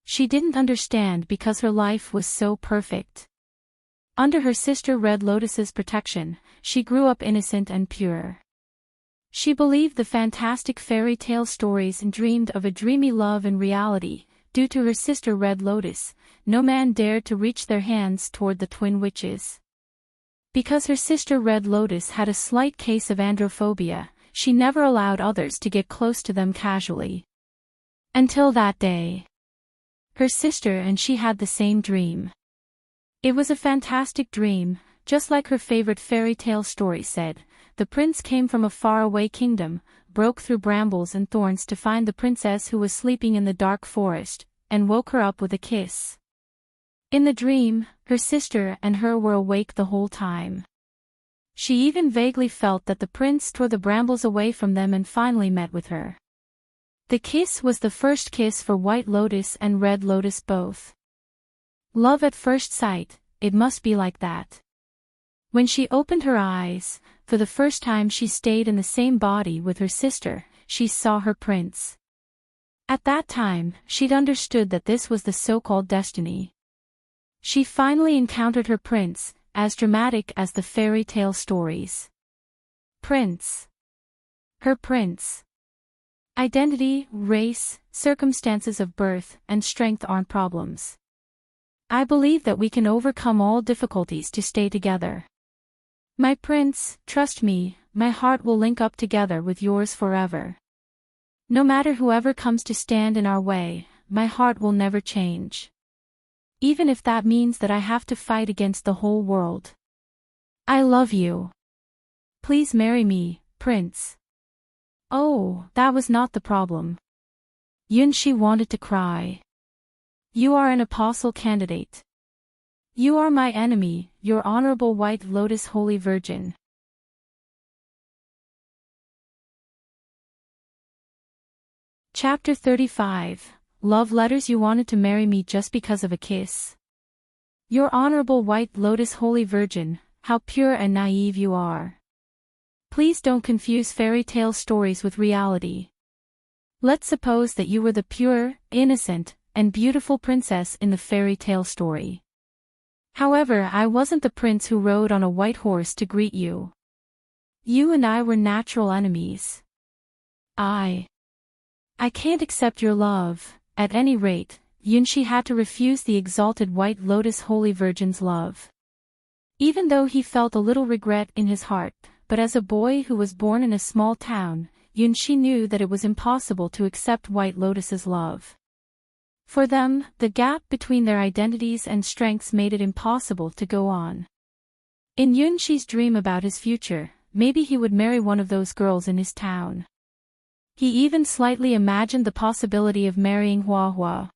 She didn't understand because her life was so perfect. Under her sister Red Lotus's protection, she grew up innocent and pure. She believed the fantastic fairy tale stories and dreamed of a dreamy love in reality. Due to her sister Red Lotus, no man dared to reach their hands toward the twin witches. Because her sister Red Lotus had a slight case of androphobia, she never allowed others to get close to them casually. Until that day. Her sister and she had the same dream. It was a fantastic dream, just like her favorite fairy tale story said. The prince came from a faraway kingdom, broke through brambles and thorns to find the princess who was sleeping in the dark forest, and woke her up with a kiss. In the dream, her sister and her were awake the whole time. She even vaguely felt that the prince tore the brambles away from them and finally met with her. The kiss was the first kiss for White Lotus and Red Lotus both. Love at first sight, it must be like that. When she opened her eyes, for the first time she stayed in the same body with her sister, she saw her prince. At that time, she'd understood that this was the so-called destiny. She finally encountered her prince, as dramatic as the fairy tale stories. Prince. Her prince. Identity, race, circumstances of birth, and strength aren't problems. I believe that we can overcome all difficulties to stay together. My prince, trust me, my heart will link up together with yours forever. No matter whoever comes to stand in our way, my heart will never change. Even if that means that I have to fight against the whole world. I love you. Please marry me, prince. Oh, that was not the problem. Yunshi wanted to cry. You are an apostle candidate. You are my enemy, your honorable White Lotus Holy Virgin. Chapter 35. Love letters. You wanted to marry me just because of a kiss. Your Honorable White Lotus Holy Virgin, how pure and naive you are. Please don't confuse fairy tale stories with reality. Let's suppose that you were the pure, innocent, and beautiful princess in the fairy tale story. However, I wasn't the prince who rode on a white horse to greet you. You and I were natural enemies. I can't accept your love. At any rate, Yunshi had to refuse the exalted White Lotus Holy Virgin's love. Even though he felt a little regret in his heart, but as a boy who was born in a small town, Yunshi knew that it was impossible to accept White Lotus's love. For them, the gap between their identities and strengths made it impossible to go on. In Yunshi's dream about his future, maybe he would marry one of those girls in his town. He even slightly imagined the possibility of marrying Hua Hua.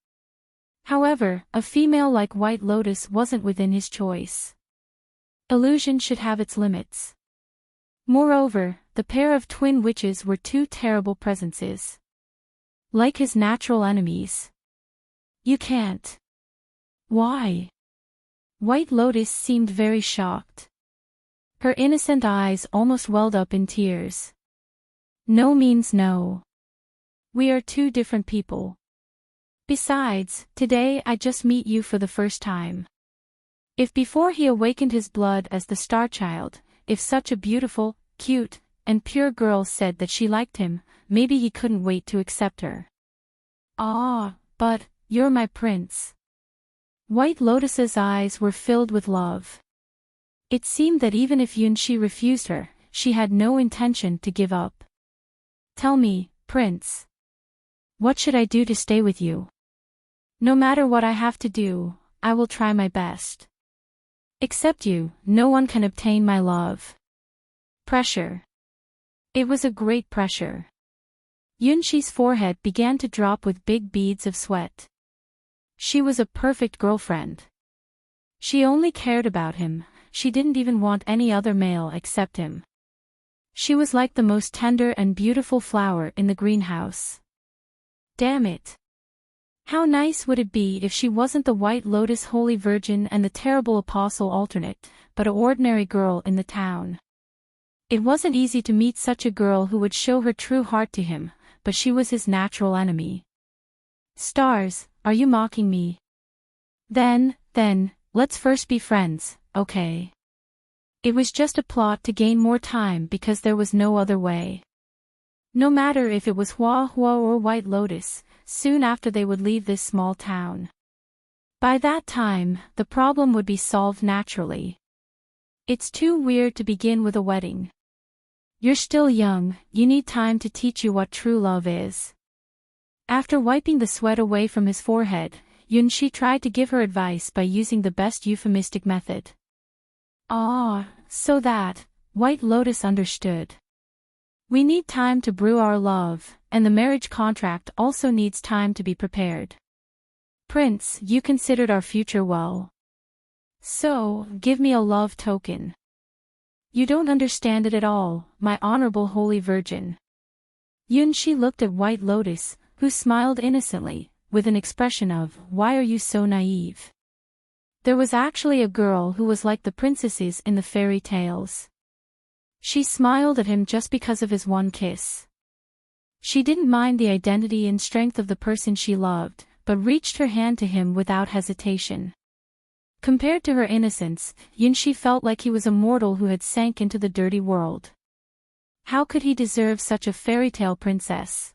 However, a female like White Lotus wasn't within his choice. Illusion should have its limits. Moreover, the pair of twin witches were two terrible presences. Like his natural enemies. You can't. Why? White Lotus seemed very shocked. Her innocent eyes almost welled up in tears. No means no. We are two different people. Besides, today I just meet you for the first time. If before he awakened his blood as the star child, if such a beautiful, cute, and pure girl said that she liked him, maybe he couldn't wait to accept her. But, you're my prince. White Lotus's eyes were filled with love. It seemed that even if Yunshi refused her, she had no intention to give up. Tell me, prince. What should I do to stay with you? No matter what I have to do, I will try my best. Except you, no one can obtain my love. Pressure. It was a great pressure. Yunshi's forehead began to drop with big beads of sweat. She was a perfect girlfriend. She only cared about him, she didn't even want any other male except him. She was like the most tender and beautiful flower in the greenhouse. Damn it. How nice would it be if she wasn't the White Lotus Holy Virgin and the terrible apostle alternate, but an ordinary girl in the town. It wasn't easy to meet such a girl who would show her true heart to him, but she was his natural enemy. Stars, are you mocking me? Then, let's first be friends, okay? It was just a plot to gain more time because there was no other way. No matter if it was Hua Hua or White Lotus, soon after they would leave this small town. By that time, the problem would be solved naturally. It's too weird to begin with a wedding. You're still young, you need time to teach you what true love is. After wiping the sweat away from his forehead, Yunshi tried to give her advice by using the best euphemistic method. So that, White Lotus understood. We need time to brew our love, and the marriage contract also needs time to be prepared. Prince, you considered our future well. So, give me a love token. You don't understand it at all, my honorable Holy Virgin. Yunshi looked at White Lotus, who smiled innocently, with an expression of, why are you so naive? There was actually a girl who was like the princesses in the fairy tales. She smiled at him just because of his one kiss. She didn't mind the identity and strength of the person she loved, but reached her hand to him without hesitation. Compared to her innocence, Yunshi felt like he was a mortal who had sank into the dirty world. How could he deserve such a fairy tale princess?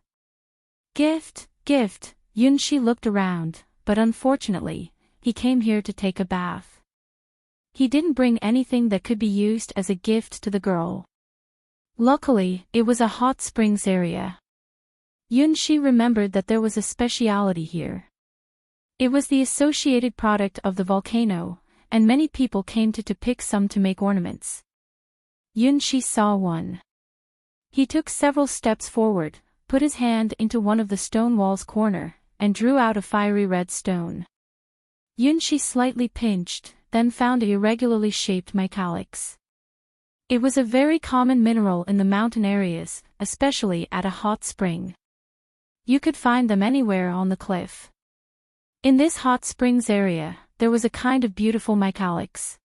Gift, Yunshi looked around, but unfortunately, he came here to take a bath. He didn't bring anything that could be used as a gift to the girl. Luckily, it was a hot springs area. Yunshi remembered that there was a speciality here. It was the associated product of the volcano, and many people came to pick some to make ornaments. Yunshi saw one. He took several steps forward, put his hand into one of the stone wall's corner, and drew out a fiery red stone. Yunshi slightly pinched, then found a irregularly shaped mycalix. It was a very common mineral in the mountain areas, especially at a hot spring. You could find them anywhere on the cliff. In this hot springs area, there was a kind of beautiful mycalix.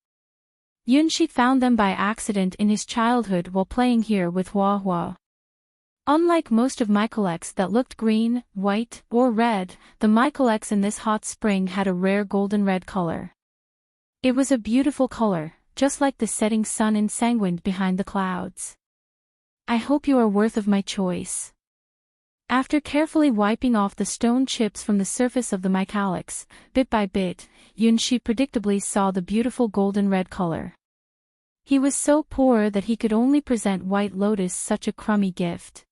Yunshi found them by accident in his childhood while playing here with Hua Hua. Unlike most of mycalix that looked green, white, or red, the mycalix in this hot spring had a rare golden red color. It was a beautiful color, just like the setting sun ensanguined behind the clouds. I hope you are worth of my choice. After carefully wiping off the stone chips from the surface of the mycalix, bit by bit, Yunshi predictably saw the beautiful golden red color. He was so poor that he could only present White Lotus such a crummy gift.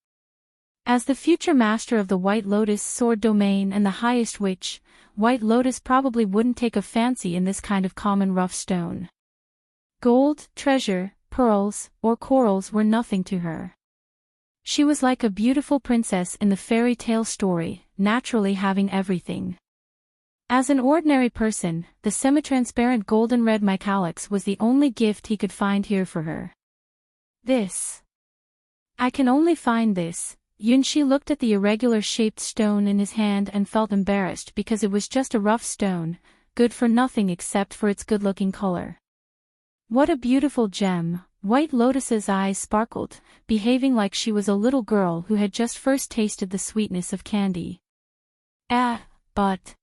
As the future master of the White Lotus sword domain and the highest witch, White Lotus probably wouldn't take a fancy in this kind of common rough stone. Gold, treasure, pearls, or corals were nothing to her. She was like a beautiful princess in the fairy tale story, naturally having everything. As an ordinary person, the semi-transparent golden red mycalix was the only gift he could find here for her. This. I can only find this. Yunshi looked at the irregular-shaped stone in his hand and felt embarrassed because it was just a rough stone, good for nothing except for its good-looking color. What a beautiful gem! White Lotus's eyes sparkled, behaving like she was a little girl who had just first tasted the sweetness of candy. But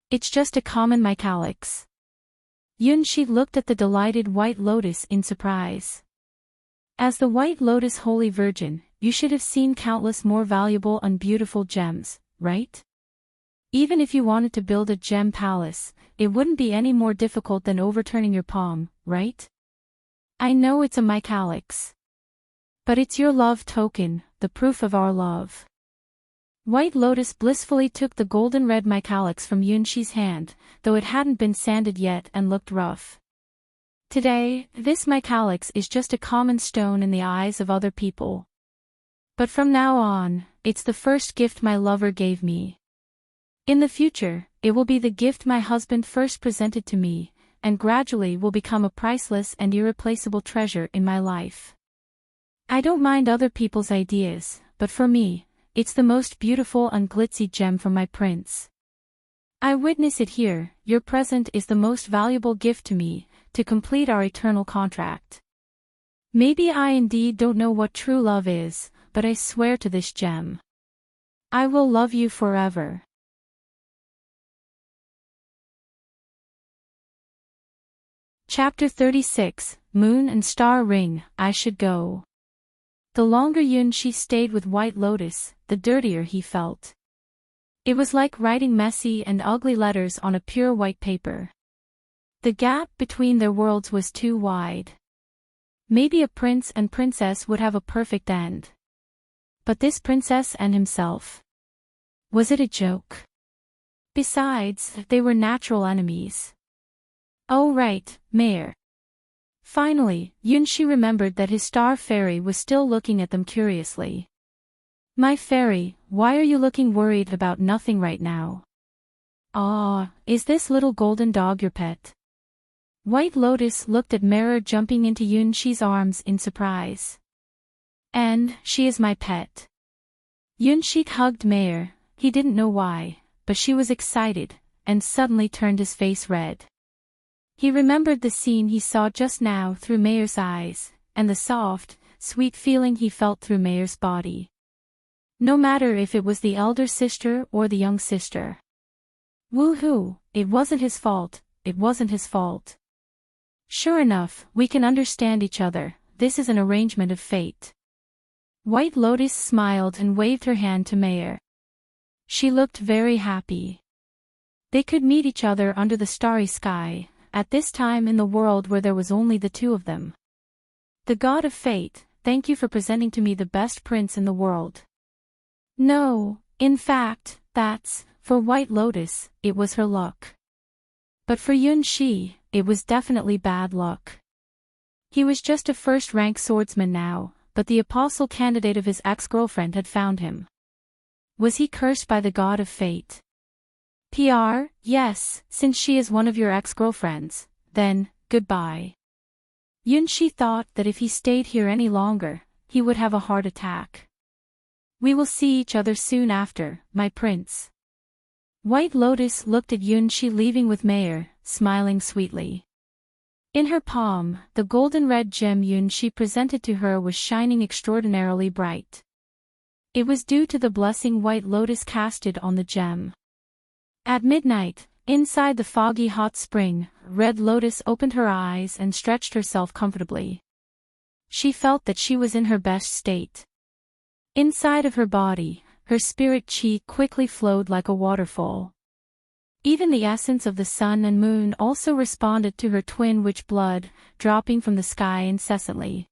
it's just a common mycalix. Yunshi looked at the delighted White Lotus in surprise. As the White Lotus Holy Virgin, you should have seen countless more valuable and beautiful gems, right? Even if you wanted to build a gem palace, it wouldn't be any more difficult than overturning your palm, right? I know it's a mycalix. But it's your love token, the proof of our love. White Lotus blissfully took the golden red mycalix from Yunshi's hand, though it hadn't been sanded yet and looked rough. Today, this mycalix is just a common stone in the eyes of other people. But from now on, it's the first gift my lover gave me. In the future, it will be the gift my husband first presented to me, and gradually will become a priceless and irreplaceable treasure in my life. I don't mind other people's ideas, but for me, it's the most beautiful and glitzy gem from my prince. I witness it here. Your present is the most valuable gift to me, to complete our eternal contract. Maybe I indeed don't know what true love is, but I swear to this gem. I will love you forever. Chapter 36, Moon and Star Ring, I Should Go. The longer Yunshi stayed with White Lotus, the dirtier he felt. It was like writing messy and ugly letters on a pure white paper. The gap between their worlds was too wide. Maybe a prince and princess would have a perfect end. But this princess and himself. Was it a joke? Besides, they were natural enemies. Oh right, Mayor. Finally, Yunshi remembered that his star fairy was still looking at them curiously. My fairy, why are you looking worried about nothing right now? Is this little golden dog your pet? White Lotus looked at Mirror jumping into Yunshi's arms in surprise. And, she is my pet. Yunshi hugged Mayor, he didn't know why, but she was excited, and suddenly turned his face red. He remembered the scene he saw just now through Mayor's eyes, and the soft, sweet feeling he felt through Mayor's body. No matter if it was the elder sister or the young sister. Woohoo, it wasn't his fault, it wasn't his fault. Sure enough, we can understand each other, this is an arrangement of fate. White Lotus smiled and waved her hand to Mayor. She looked very happy. They could meet each other under the starry sky, at this time in the world where there was only the two of them. The god of fate, thank you for presenting to me the best prince in the world. No, in fact, for White Lotus, it was her luck. But for Yunshi, it was definitely bad luck. He was just a first-rank swordsman now, but the apostle candidate of his ex-girlfriend had found him. Was he cursed by the god of fate? Yes, since she is one of your ex-girlfriends, then, goodbye. Yunshi thought that if he stayed here any longer, he would have a heart attack. We will see each other soon after, my prince. White Lotus looked at Yunshi leaving with Mayer, smiling sweetly. In her palm, the golden-red gem Yunshi presented to her was shining extraordinarily bright. It was due to the blessing White Lotus casted on the gem. At midnight, inside the foggy hot spring, Red Lotus opened her eyes and stretched herself comfortably. She felt that she was in her best state. Inside of her body, her spirit chi quickly flowed like a waterfall. Even the essence of the sun and moon also responded to her twin witch blood, dropping from the sky incessantly.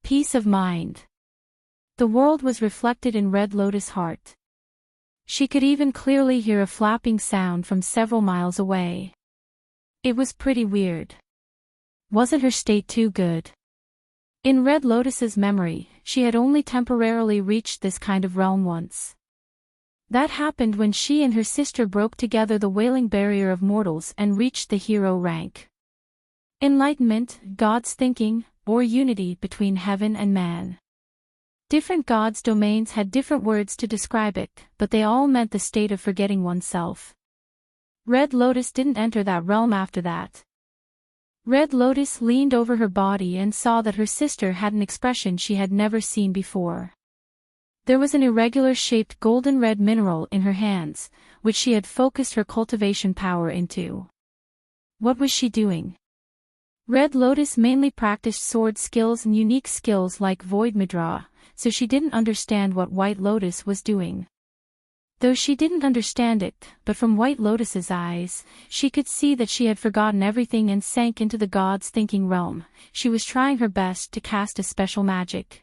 Peace of mind. The world was reflected in Red Lotus' heart. She could even clearly hear a flapping sound from several miles away. It was pretty weird. Wasn't her state too good? In Red Lotus's memory, she had only temporarily reached this kind of realm once. That happened when she and her sister broke together the wailing barrier of mortals and reached the hero rank. Enlightenment, God's thinking, or unity between heaven and man. Different gods' domains had different words to describe it, but they all meant the state of forgetting oneself. Red Lotus didn't enter that realm after that. Red Lotus leaned over her body and saw that her sister had an expression she had never seen before. There was an irregular-shaped golden-red mineral in her hands, which she had focused her cultivation power into. What was she doing? Red Lotus mainly practiced sword skills and unique skills like Void Mudra, so she didn't understand what White Lotus was doing. Though she didn't understand it, but from White Lotus's eyes, she could see that she had forgotten everything and sank into the god's thinking realm. She was trying her best to cast a special magic.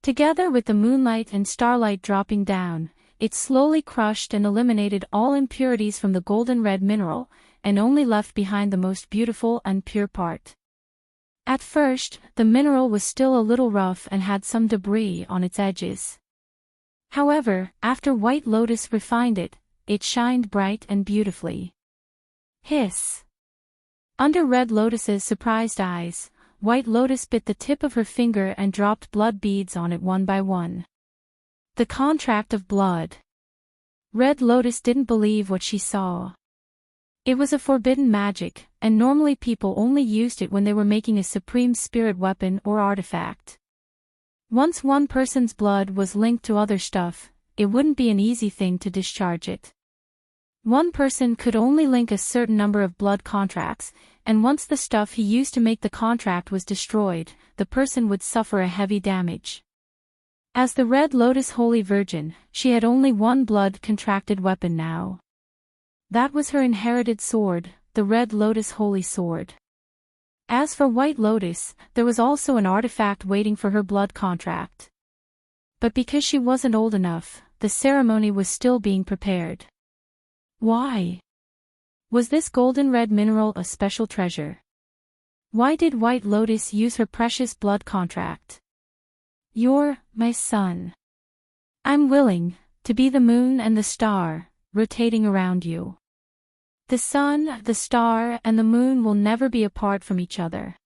Together with the moonlight and starlight dropping down, it slowly crushed and eliminated all impurities from the golden-red mineral, and only left behind the most beautiful and pure part. At first, the mineral was still a little rough and had some debris on its edges. However, after White Lotus refined it, it shined bright and beautifully. Hiss! Under Red Lotus's surprised eyes, White Lotus bit the tip of her finger and dropped blood beads on it one by one. The contract of blood. Red Lotus didn't believe what she saw. It was a forbidden magic, and normally people only used it when they were making a supreme spirit weapon or artifact. Once one person's blood was linked to other stuff, it wouldn't be an easy thing to discharge it. One person could only link a certain number of blood contracts, and once the stuff he used to make the contract was destroyed, the person would suffer a heavy damage. As the Red Lotus Holy Virgin, she had only one blood-contracted weapon now. That was her inherited sword, the Red Lotus Holy Sword. As for White Lotus, there was also an artifact waiting for her blood contract. But because she wasn't old enough, the ceremony was still being prepared. Why? Was this golden-red mineral a special treasure? Why did White Lotus use her precious blood contract? You're my son. I'm willing to be the moon and the star, rotating around you. The sun, the star, and the moon will never be apart from each other.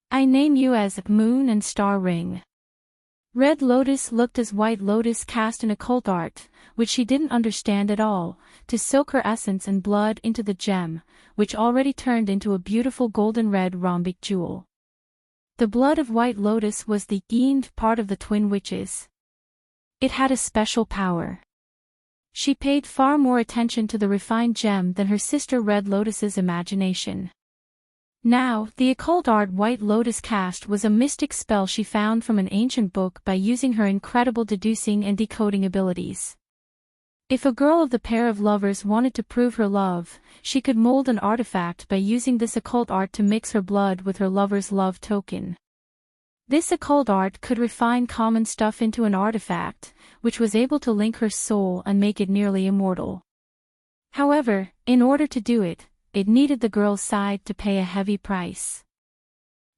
I name you as Moon and Star Ring. Red Lotus looked as White Lotus cast an occult art, which she didn't understand at all, to soak her essence and blood into the gem, which already turned into a beautiful golden-red rhombic jewel. The blood of White Lotus was the yin part of the twin witches. It had a special power. She paid far more attention to the refined gem than her sister Red Lotus's imagination. Now, the occult art White Lotus cast was a mystic spell she found from an ancient book by using her incredible deducing and decoding abilities. If a girl of the pair of lovers wanted to prove her love, she could mold an artifact by using this occult art to mix her blood with her lover's love token. This occult art could refine common stuff into an artifact, which was able to link her soul and make it nearly immortal. However, in order to do it, it needed the girl's side to pay a heavy price.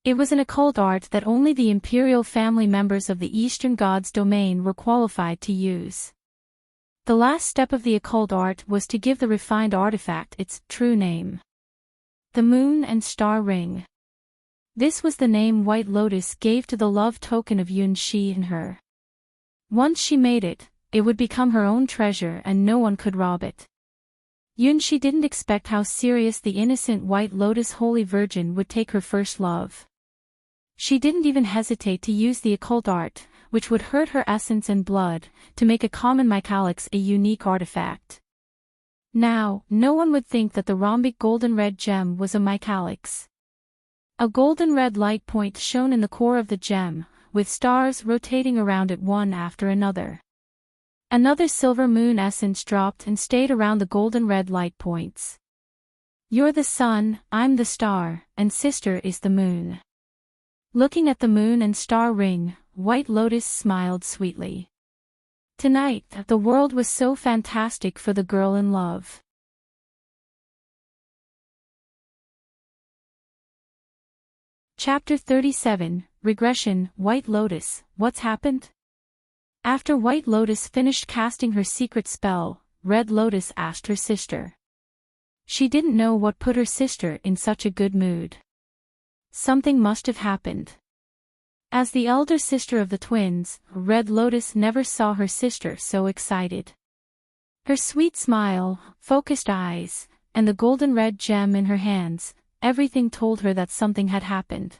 It was an occult art that only the imperial family members of the Eastern God's domain were qualified to use. The last step of the occult art was to give the refined artifact its true name. The Moon and Star Ring. This was the name White Lotus gave to the love token of Yun Shi and her. Once she made it, it would become her own treasure and no one could rob it. She didn't expect how serious the innocent White Lotus Holy Virgin would take her first love. She didn't even hesitate to use the occult art, which would hurt her essence and blood, to make a common mycalix a unique artifact. Now, no one would think that the rhombic golden red gem was a mycalix. A golden red light point shone in the core of the gem, with stars rotating around it one after another. Another silver moon essence dropped and stayed around the golden red light points. You're the sun, I'm the star, and sister is the moon. Looking at the moon and star ring, White Lotus smiled sweetly. Tonight, the world was so fantastic for the girl in love. Chapter 37, Regression. White Lotus, what's happened? After White Lotus finished casting her secret spell, Red Lotus asked her sister. She didn't know what put her sister in such a good mood. Something must have happened. As the elder sister of the twins, Red Lotus never saw her sister so excited. Her sweet smile, focused eyes, and the golden red gem in her hands, everything told her that something had happened.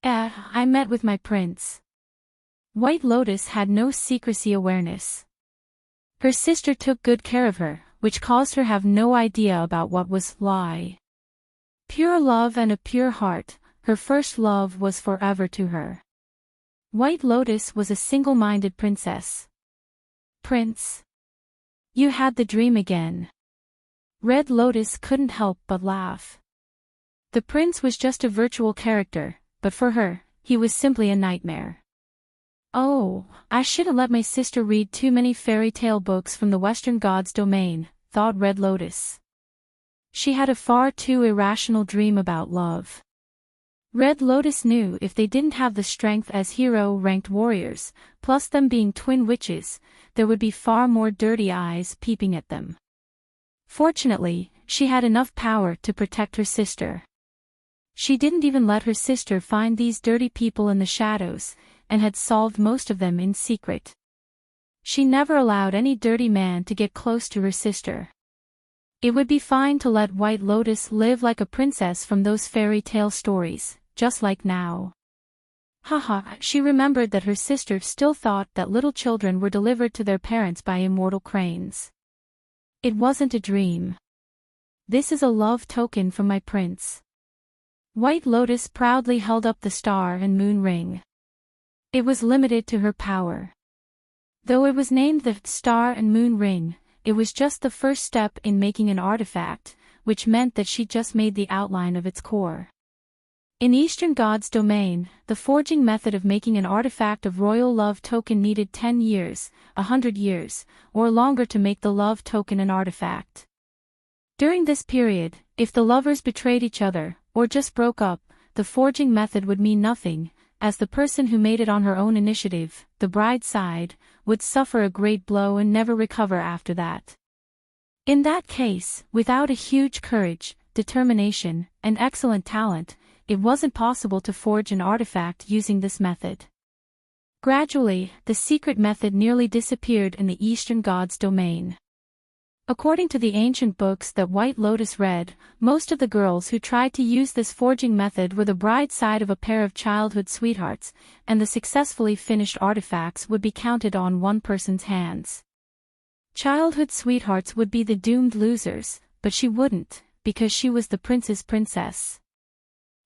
I met with my prince. White Lotus had no secrecy awareness. Her sister took good care of her, which caused her have no idea about what was lie. Pure love and a pure heart, her first love was forever to her. White Lotus was a single-minded princess. Prince. You had the dream again. Red Lotus couldn't help but laugh. The prince was just a virtual character, but for her, he was simply a nightmare. Oh, I shouldn't let my sister read too many fairy tale books from the Western God's domain, thought Red Lotus. She had a far too irrational dream about love. Red Lotus knew if they didn't have the strength as hero-ranked warriors, plus them being twin witches, there would be far more dirty eyes peeping at them. Fortunately, she had enough power to protect her sister. She didn't even let her sister find these dirty people in the shadows, and had solved most of them in secret. She never allowed any dirty man to get close to her sister. It would be fine to let White Lotus live like a princess from those fairy tale stories, just like now. Haha, she remembered that her sister still thought that little children were delivered to their parents by immortal cranes. It wasn't a dream. This is a love token from my prince. White Lotus proudly held up the star and moon ring. It was limited to her power. Though it was named the Star and Moon Ring, it was just the first step in making an artifact, which meant that she just made the outline of its core. In Eastern God's domain, the forging method of making an artifact of royal love token needed 10 years, 100 years, or longer to make the love token an artifact. During this period, if the lovers betrayed each other, or just broke up, the forging method would mean nothing, as the person who made it on her own initiative, the bride's side, would suffer a great blow and never recover after that. In that case, without a huge courage, determination, and excellent talent, it wasn't possible to forge an artifact using this method. Gradually, the secret method nearly disappeared in the Eastern God's domain. According to the ancient books that White Lotus read, most of the girls who tried to use this forging method were the bride side of a pair of childhood sweethearts, and the successfully finished artifacts would be counted on one person's hands. Childhood sweethearts would be the doomed losers, but she wouldn't, because she was the prince's princess.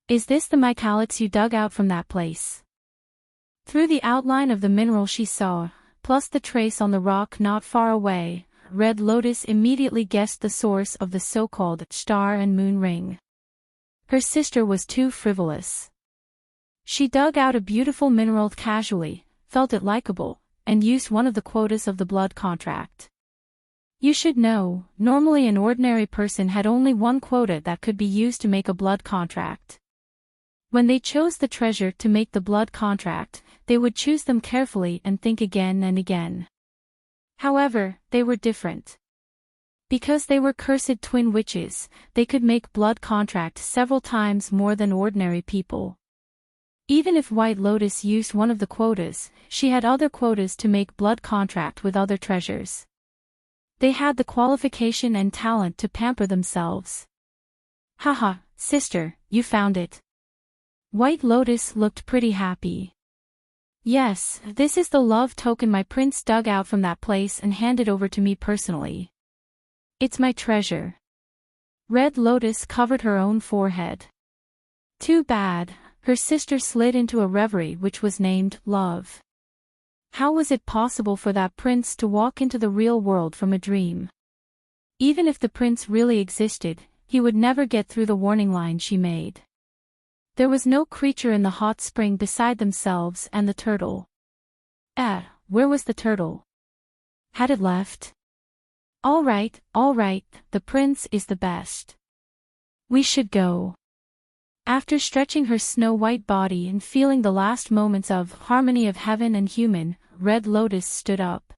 Is this the mycalix you dug out from that place? Through the outline of the mineral she saw, plus the trace on the rock not far away, Red Lotus immediately guessed the source of the so-called Star and Moon Ring. Her sister was too frivolous. She dug out a beautiful mineral casually, felt it likable, and used one of the quotas of the blood contract. You should know, normally an ordinary person had only one quota that could be used to make a blood contract. When they chose the treasure to make the blood contract, they would choose them carefully and think again and again. However, they were different. Because they were cursed twin witches, they could make blood contract several times more than ordinary people. Even if White Lotus used one of the quotas, she had other quotas to make blood contract with other treasures. They had the qualification and talent to pamper themselves. Haha, sister, you found it. White Lotus looked pretty happy. Yes, this is the love token my prince dug out from that place and handed over to me personally. It's my treasure. Red Lotus covered her own forehead. Too bad, her sister slid into a reverie which was named love. How was it possible for that prince to walk into the real world from a dream? Even if the prince really existed, he would never get through the warning line she made. There was no creature in the hot spring beside themselves and the turtle. Where was the turtle? Had it left? All right, the prince is the best. We should go. After stretching her snow-white body and feeling the last moments of harmony of heaven and human, Red Lotus stood up.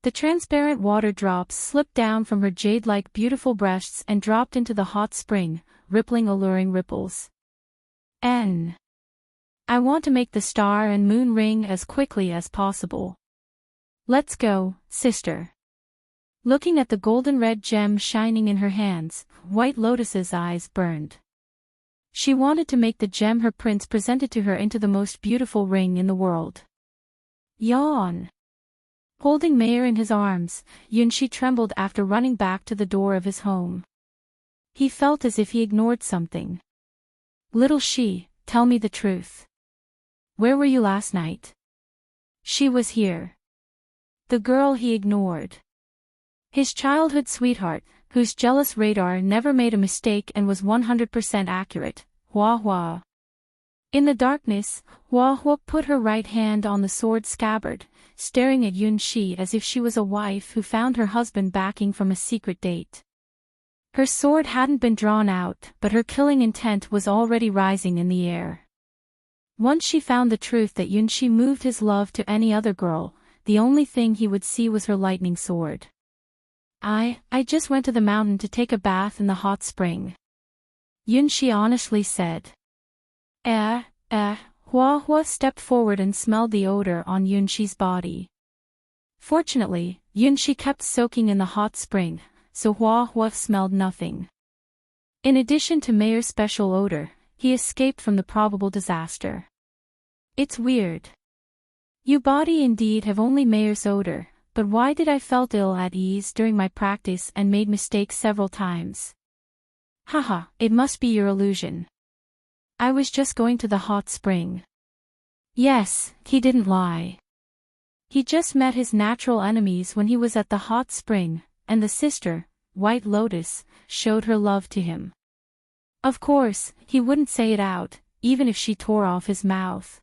The transparent water drops slipped down from her jade-like beautiful breasts and dropped into the hot spring, rippling alluring ripples. I want to make the star and moon ring as quickly as possible. Let's go, sister. Looking at the golden red gem shining in her hands, White Lotus's eyes burned. She wanted to make the gem her prince presented to her into the most beautiful ring in the world. Yawn. Holding Mayer in his arms, Yunshi trembled after running back to the door of his home. He felt as if he ignored something. Little she, tell me the truth. Where were you last night? She was here. The girl he ignored. His childhood sweetheart, whose jealous radar never made a mistake and was 100% accurate, Hua Hua. In the darkness, Hua Hua put her right hand on the sword scabbard, staring at Yunshi as if she was a wife who found her husband backing from a secret date. Her sword hadn't been drawn out, but her killing intent was already rising in the air. Once she found the truth that Yunshi moved his love to any other girl, the only thing he would see was her lightning sword. I just went to the mountain to take a bath in the hot spring. Yunshi honestly said. Hua Hua stepped forward and smelled the odor on Yunshi's body. Fortunately, Yunshi kept soaking in the hot spring, so Hua Hua smelled nothing. In addition to Mayer's special odor, he escaped from the probable disaster. It's weird. You body indeed have only Mayer's odor, but why did I felt ill at ease during my practice and made mistakes several times? Haha, it must be your illusion. I was just going to the hot spring. Yes, he didn't lie. He just met his natural enemies when he was at the hot spring, and the sister, White Lotus, showed her love to him. Of course, he wouldn't say it out, even if she tore off his mouth.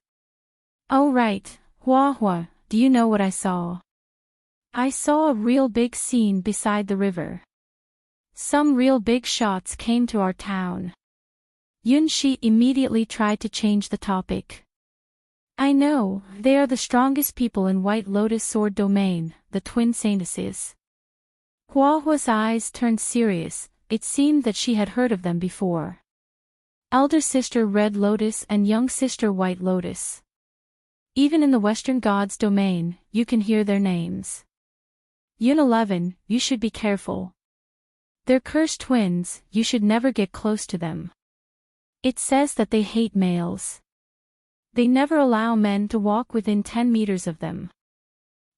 Oh right, Hua Hua, do you know what I saw? I saw a real big scene beside the river. Some real big shots came to our town. Yunshi immediately tried to change the topic. I know, they are the strongest people in White Lotus Sword Domain, the twin saintesses. Hua Hua's eyes turned serious, it seemed that she had heard of them before. Elder sister Red Lotus and young sister White Lotus. Even in the Western Gods domain, you can hear their names. Yun 11, you should be careful. They're cursed twins, you should never get close to them. It says that they hate males. They never allow men to walk within 10 meters of them.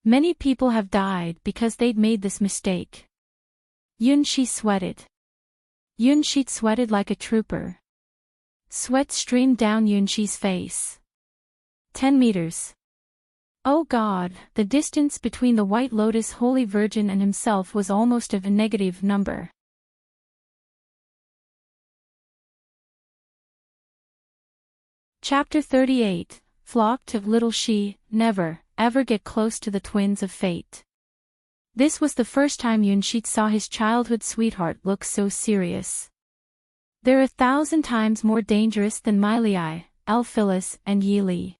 Many people have died because they'd made this mistake. Yunshi sweated. Yunshi sweated like a trooper. Sweat streamed down Yunshi's face. 10 meters. Oh God, the distance between the White Lotus Holy Virgin and himself was almost of a negative number. Chapter 38, Flocked of Little She, Never, Ever Get Close to the Twins of Fate. This was the first time Yunshi saw his childhood sweetheart look so serious. They're 1,000 times more dangerous than Miley, Elphyllis, and Yili.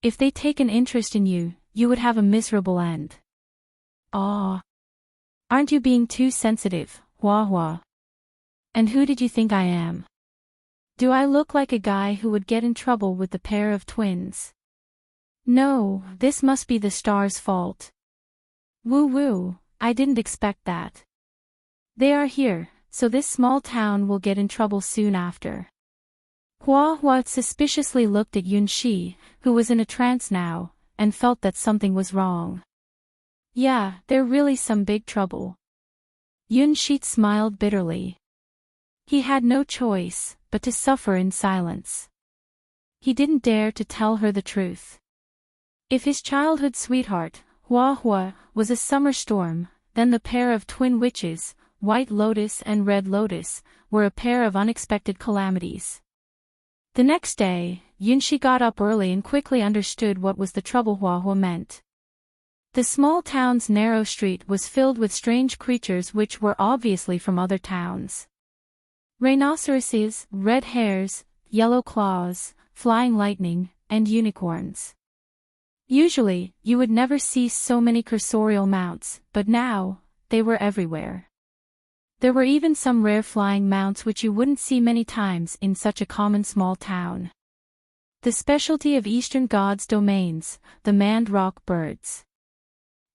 If they take an interest in you, you would have a miserable end. Aw. Aren't you being too sensitive, Hua Hua? And who did you think I am? Do I look like a guy who would get in trouble with the pair of twins? No, this must be the star's fault. Woo-woo, I didn't expect that. They are here, so this small town will get in trouble soon after. Hua Hua suspiciously looked at Yunxi, who was in a trance now, and felt that something was wrong. Yeah, they're really some big trouble. Yunxi smiled bitterly. He had no choice but to suffer in silence. He didn't dare to tell her the truth. If his childhood sweetheart, Hua Hua, was a summer storm, then the pair of twin witches, White Lotus and Red Lotus, were a pair of unexpected calamities. The next day, Yunxi got up early and quickly understood what was the trouble Hua Hua meant. The small town's narrow street was filled with strange creatures which were obviously from other towns. Rhinoceroses, red hares, yellow claws, flying lightning, and unicorns. Usually, you would never see so many cursorial mounts, but now, they were everywhere. There were even some rare flying mounts which you wouldn't see many times in such a common small town. The specialty of Eastern Gods' domains, the maned rock birds.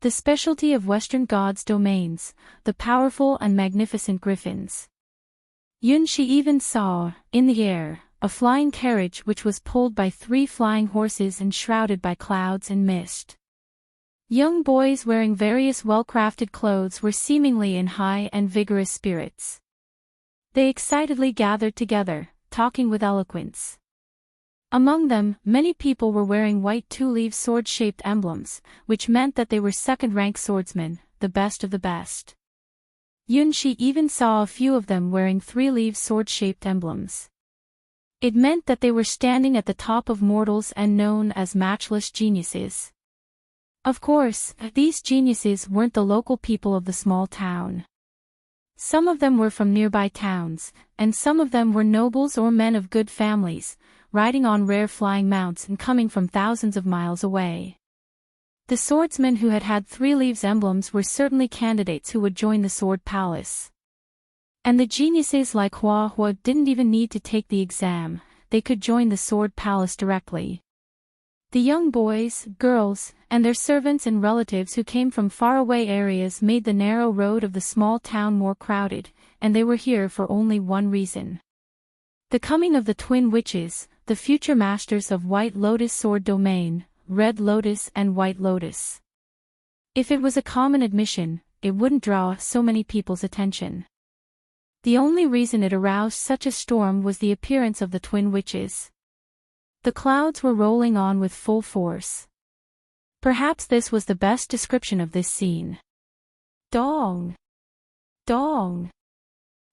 The specialty of Western Gods' domains, the powerful and magnificent griffins. Yunxi even saw, in the air, a flying carriage which was pulled by 3 flying horses and shrouded by clouds and mist. Young boys wearing various well-crafted clothes were seemingly in high and vigorous spirits. They excitedly gathered together, talking with eloquence. Among them, many people were wearing white 2-leaf sword-shaped emblems, which meant that they were second-rank swordsmen, the best of the best. Yunxi even saw a few of them wearing 3-leaf sword-shaped emblems. It meant that they were standing at the top of mortals and known as matchless geniuses. Of course, these geniuses weren't the local people of the small town. Some of them were from nearby towns, and some of them were nobles or men of good families, riding on rare flying mounts and coming from thousands of miles away. The swordsmen who had had 3 leaves emblems were certainly candidates who would join the Sword Palace. And the geniuses like Hua Hua didn't even need to take the exam, they could join the Sword Palace directly. The young boys, girls, and their servants and relatives who came from faraway areas made the narrow road of the small town more crowded, and they were here for only one reason. The coming of the twin witches, the future masters of White Lotus Sword Domain, Red Lotus and White Lotus. If it was a common admission, it wouldn't draw so many people's attention. The only reason it aroused such a storm was the appearance of the twin witches. The clouds were rolling on with full force. Perhaps this was the best description of this scene. Dong! Dong!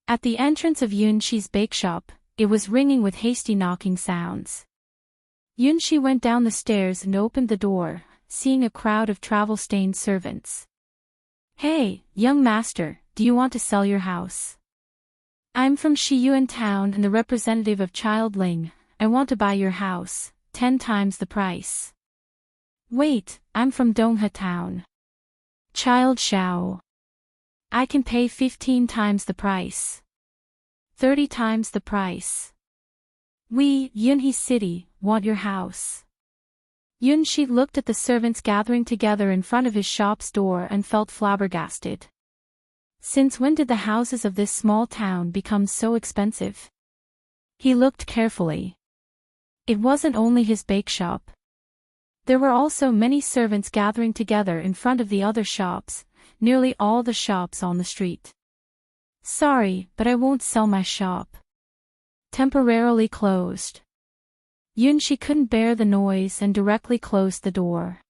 At the entrance of Yunxi's bake shop, it was ringing with hasty knocking sounds. Yunxi went down the stairs and opened the door, seeing a crowd of travel-stained servants. Hey, young master, do you want to sell your house? I'm from Shiyuan town and the representative of Child Ling. I want to buy your house, 10 times the price. Wait, I'm from Donghe town. Child Xiao. I can pay 15 times the price. 30 times the price. We, Yunhe City, want your house. Yunxi looked at the servants gathering together in front of his shop's door and felt flabbergasted. Since when did the houses of this small town become so expensive? He looked carefully. It wasn't only his bake shop. There were also many servants gathering together in front of the other shops, nearly all the shops on the street. Sorry, but I won't sell my shop. Temporarily closed. Yunxi couldn't bear the noise and directly closed the door.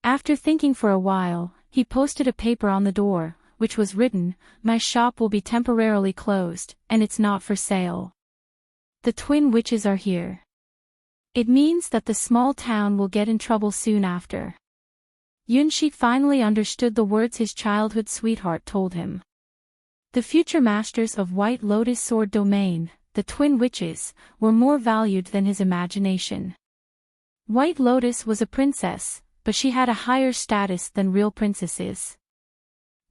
After thinking for a while, he posted a paper on the door, which was written, "My shop will be temporarily closed, and it's not for sale. The twin witches are here." It means that the small town will get in trouble soon after. Yunxi finally understood the words his childhood sweetheart told him. The future masters of White Lotus Sword Domain, the twin witches, were more valued than his imagination. White Lotus was a princess, but she had a higher status than real princesses.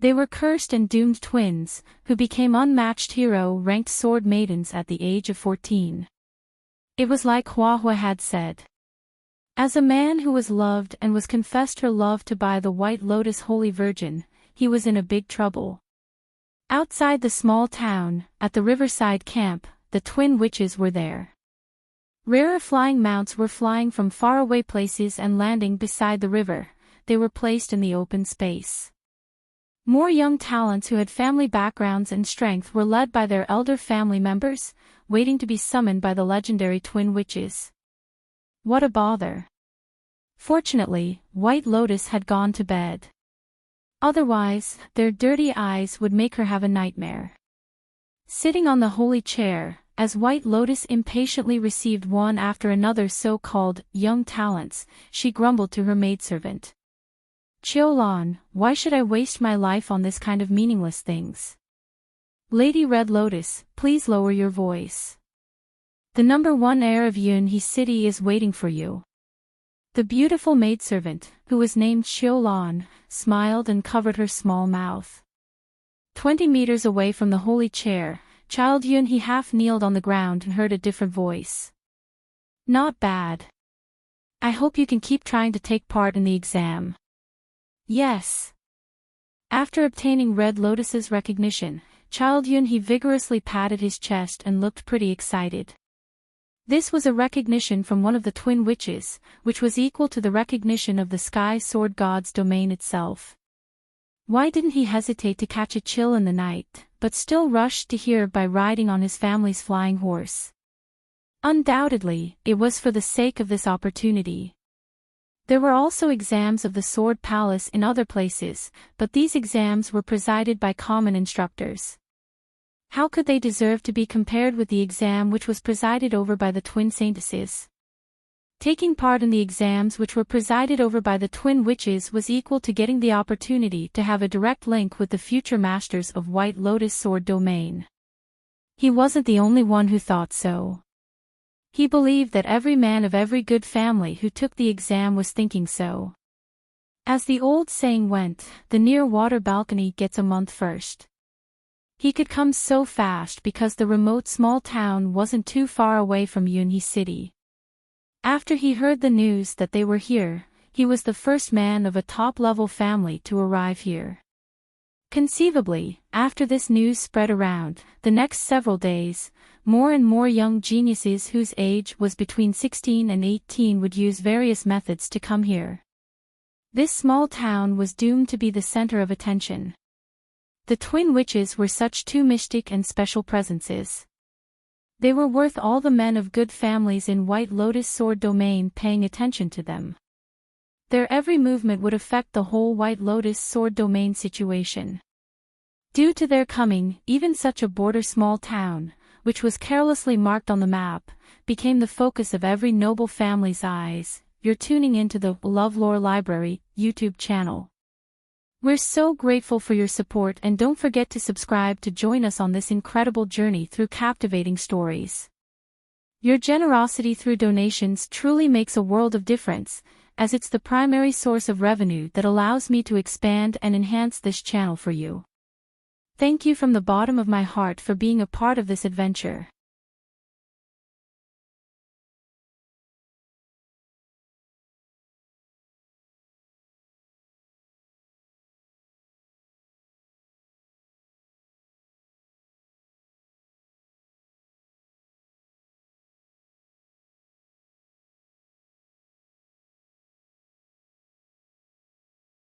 They were cursed and doomed twins, who became unmatched hero-ranked sword maidens at the age of 14. It was like Hua had said. As a man who was loved and was confessed her love to by the White Lotus Holy Virgin, he was in a big trouble. Outside the small town, at the riverside camp, the twin witches were there. Rarer flying mounts were flying from faraway places and landing beside the river. They were placed in the open space. More young talents who had family backgrounds and strength were led by their elder family members, waiting to be summoned by the legendary twin witches. What a bother. Fortunately, White Lotus had gone to bed. Otherwise, their dirty eyes would make her have a nightmare. Sitting on the holy chair, as White Lotus impatiently received one after another so-called young talents, she grumbled to her maidservant. Qiulan, why should I waste my life on this kind of meaningless things? Lady Red Lotus, please lower your voice. The number one heir of Yunhe City is waiting for you. The beautiful maidservant, who was named Qiulan, smiled and covered her small mouth. 20 meters away from the holy chair, Child Yunhe half kneeled on the ground and heard a different voice. Not bad. I hope you can keep trying to take part in the exam. Yes. After obtaining Red Lotus's recognition, Child Yunhe vigorously patted his chest and looked pretty excited. This was a recognition from one of the twin witches, which was equal to the recognition of the Sky Sword God's domain itself. Why didn't he hesitate to catch a chill in the night, but still rushed to here by riding on his family's flying horse? Undoubtedly, it was for the sake of this opportunity. There were also exams of the Sword Palace in other places, but these exams were presided by common instructors. How could they deserve to be compared with the exam which was presided over by the twin saintesses? Taking part in the exams which were presided over by the twin witches was equal to getting the opportunity to have a direct link with the future masters of White Lotus Sword Domain. He wasn't the only one who thought so. He believed that every man of every good family who took the exam was thinking so. As the old saying went, the near water balcony gets a month first. He could come so fast because the remote small town wasn't too far away from Yunhe City. After he heard the news that they were here, he was the first man of a top-level family to arrive here. Conceivably, after this news spread around, the next several days, more and more young geniuses whose age was between 16 and 18 would use various methods to come here. This small town was doomed to be the center of attention. The twin witches were such two mystic and special presences. They were worth all the men of good families in White Lotus Sword Domain paying attention to them. Their every movement would affect the whole White Lotus Sword Domain situation. Due to their coming, even such a border small town, which was carelessly marked on the map, became the focus of every noble family's eyes. You're tuning into the LoveLore Library YouTube channel. We're so grateful for your support, and don't forget to subscribe to join us on this incredible journey through captivating stories. Your generosity through donations truly makes a world of difference, as it's the primary source of revenue that allows me to expand and enhance this channel for you. Thank you from the bottom of my heart for being a part of this adventure.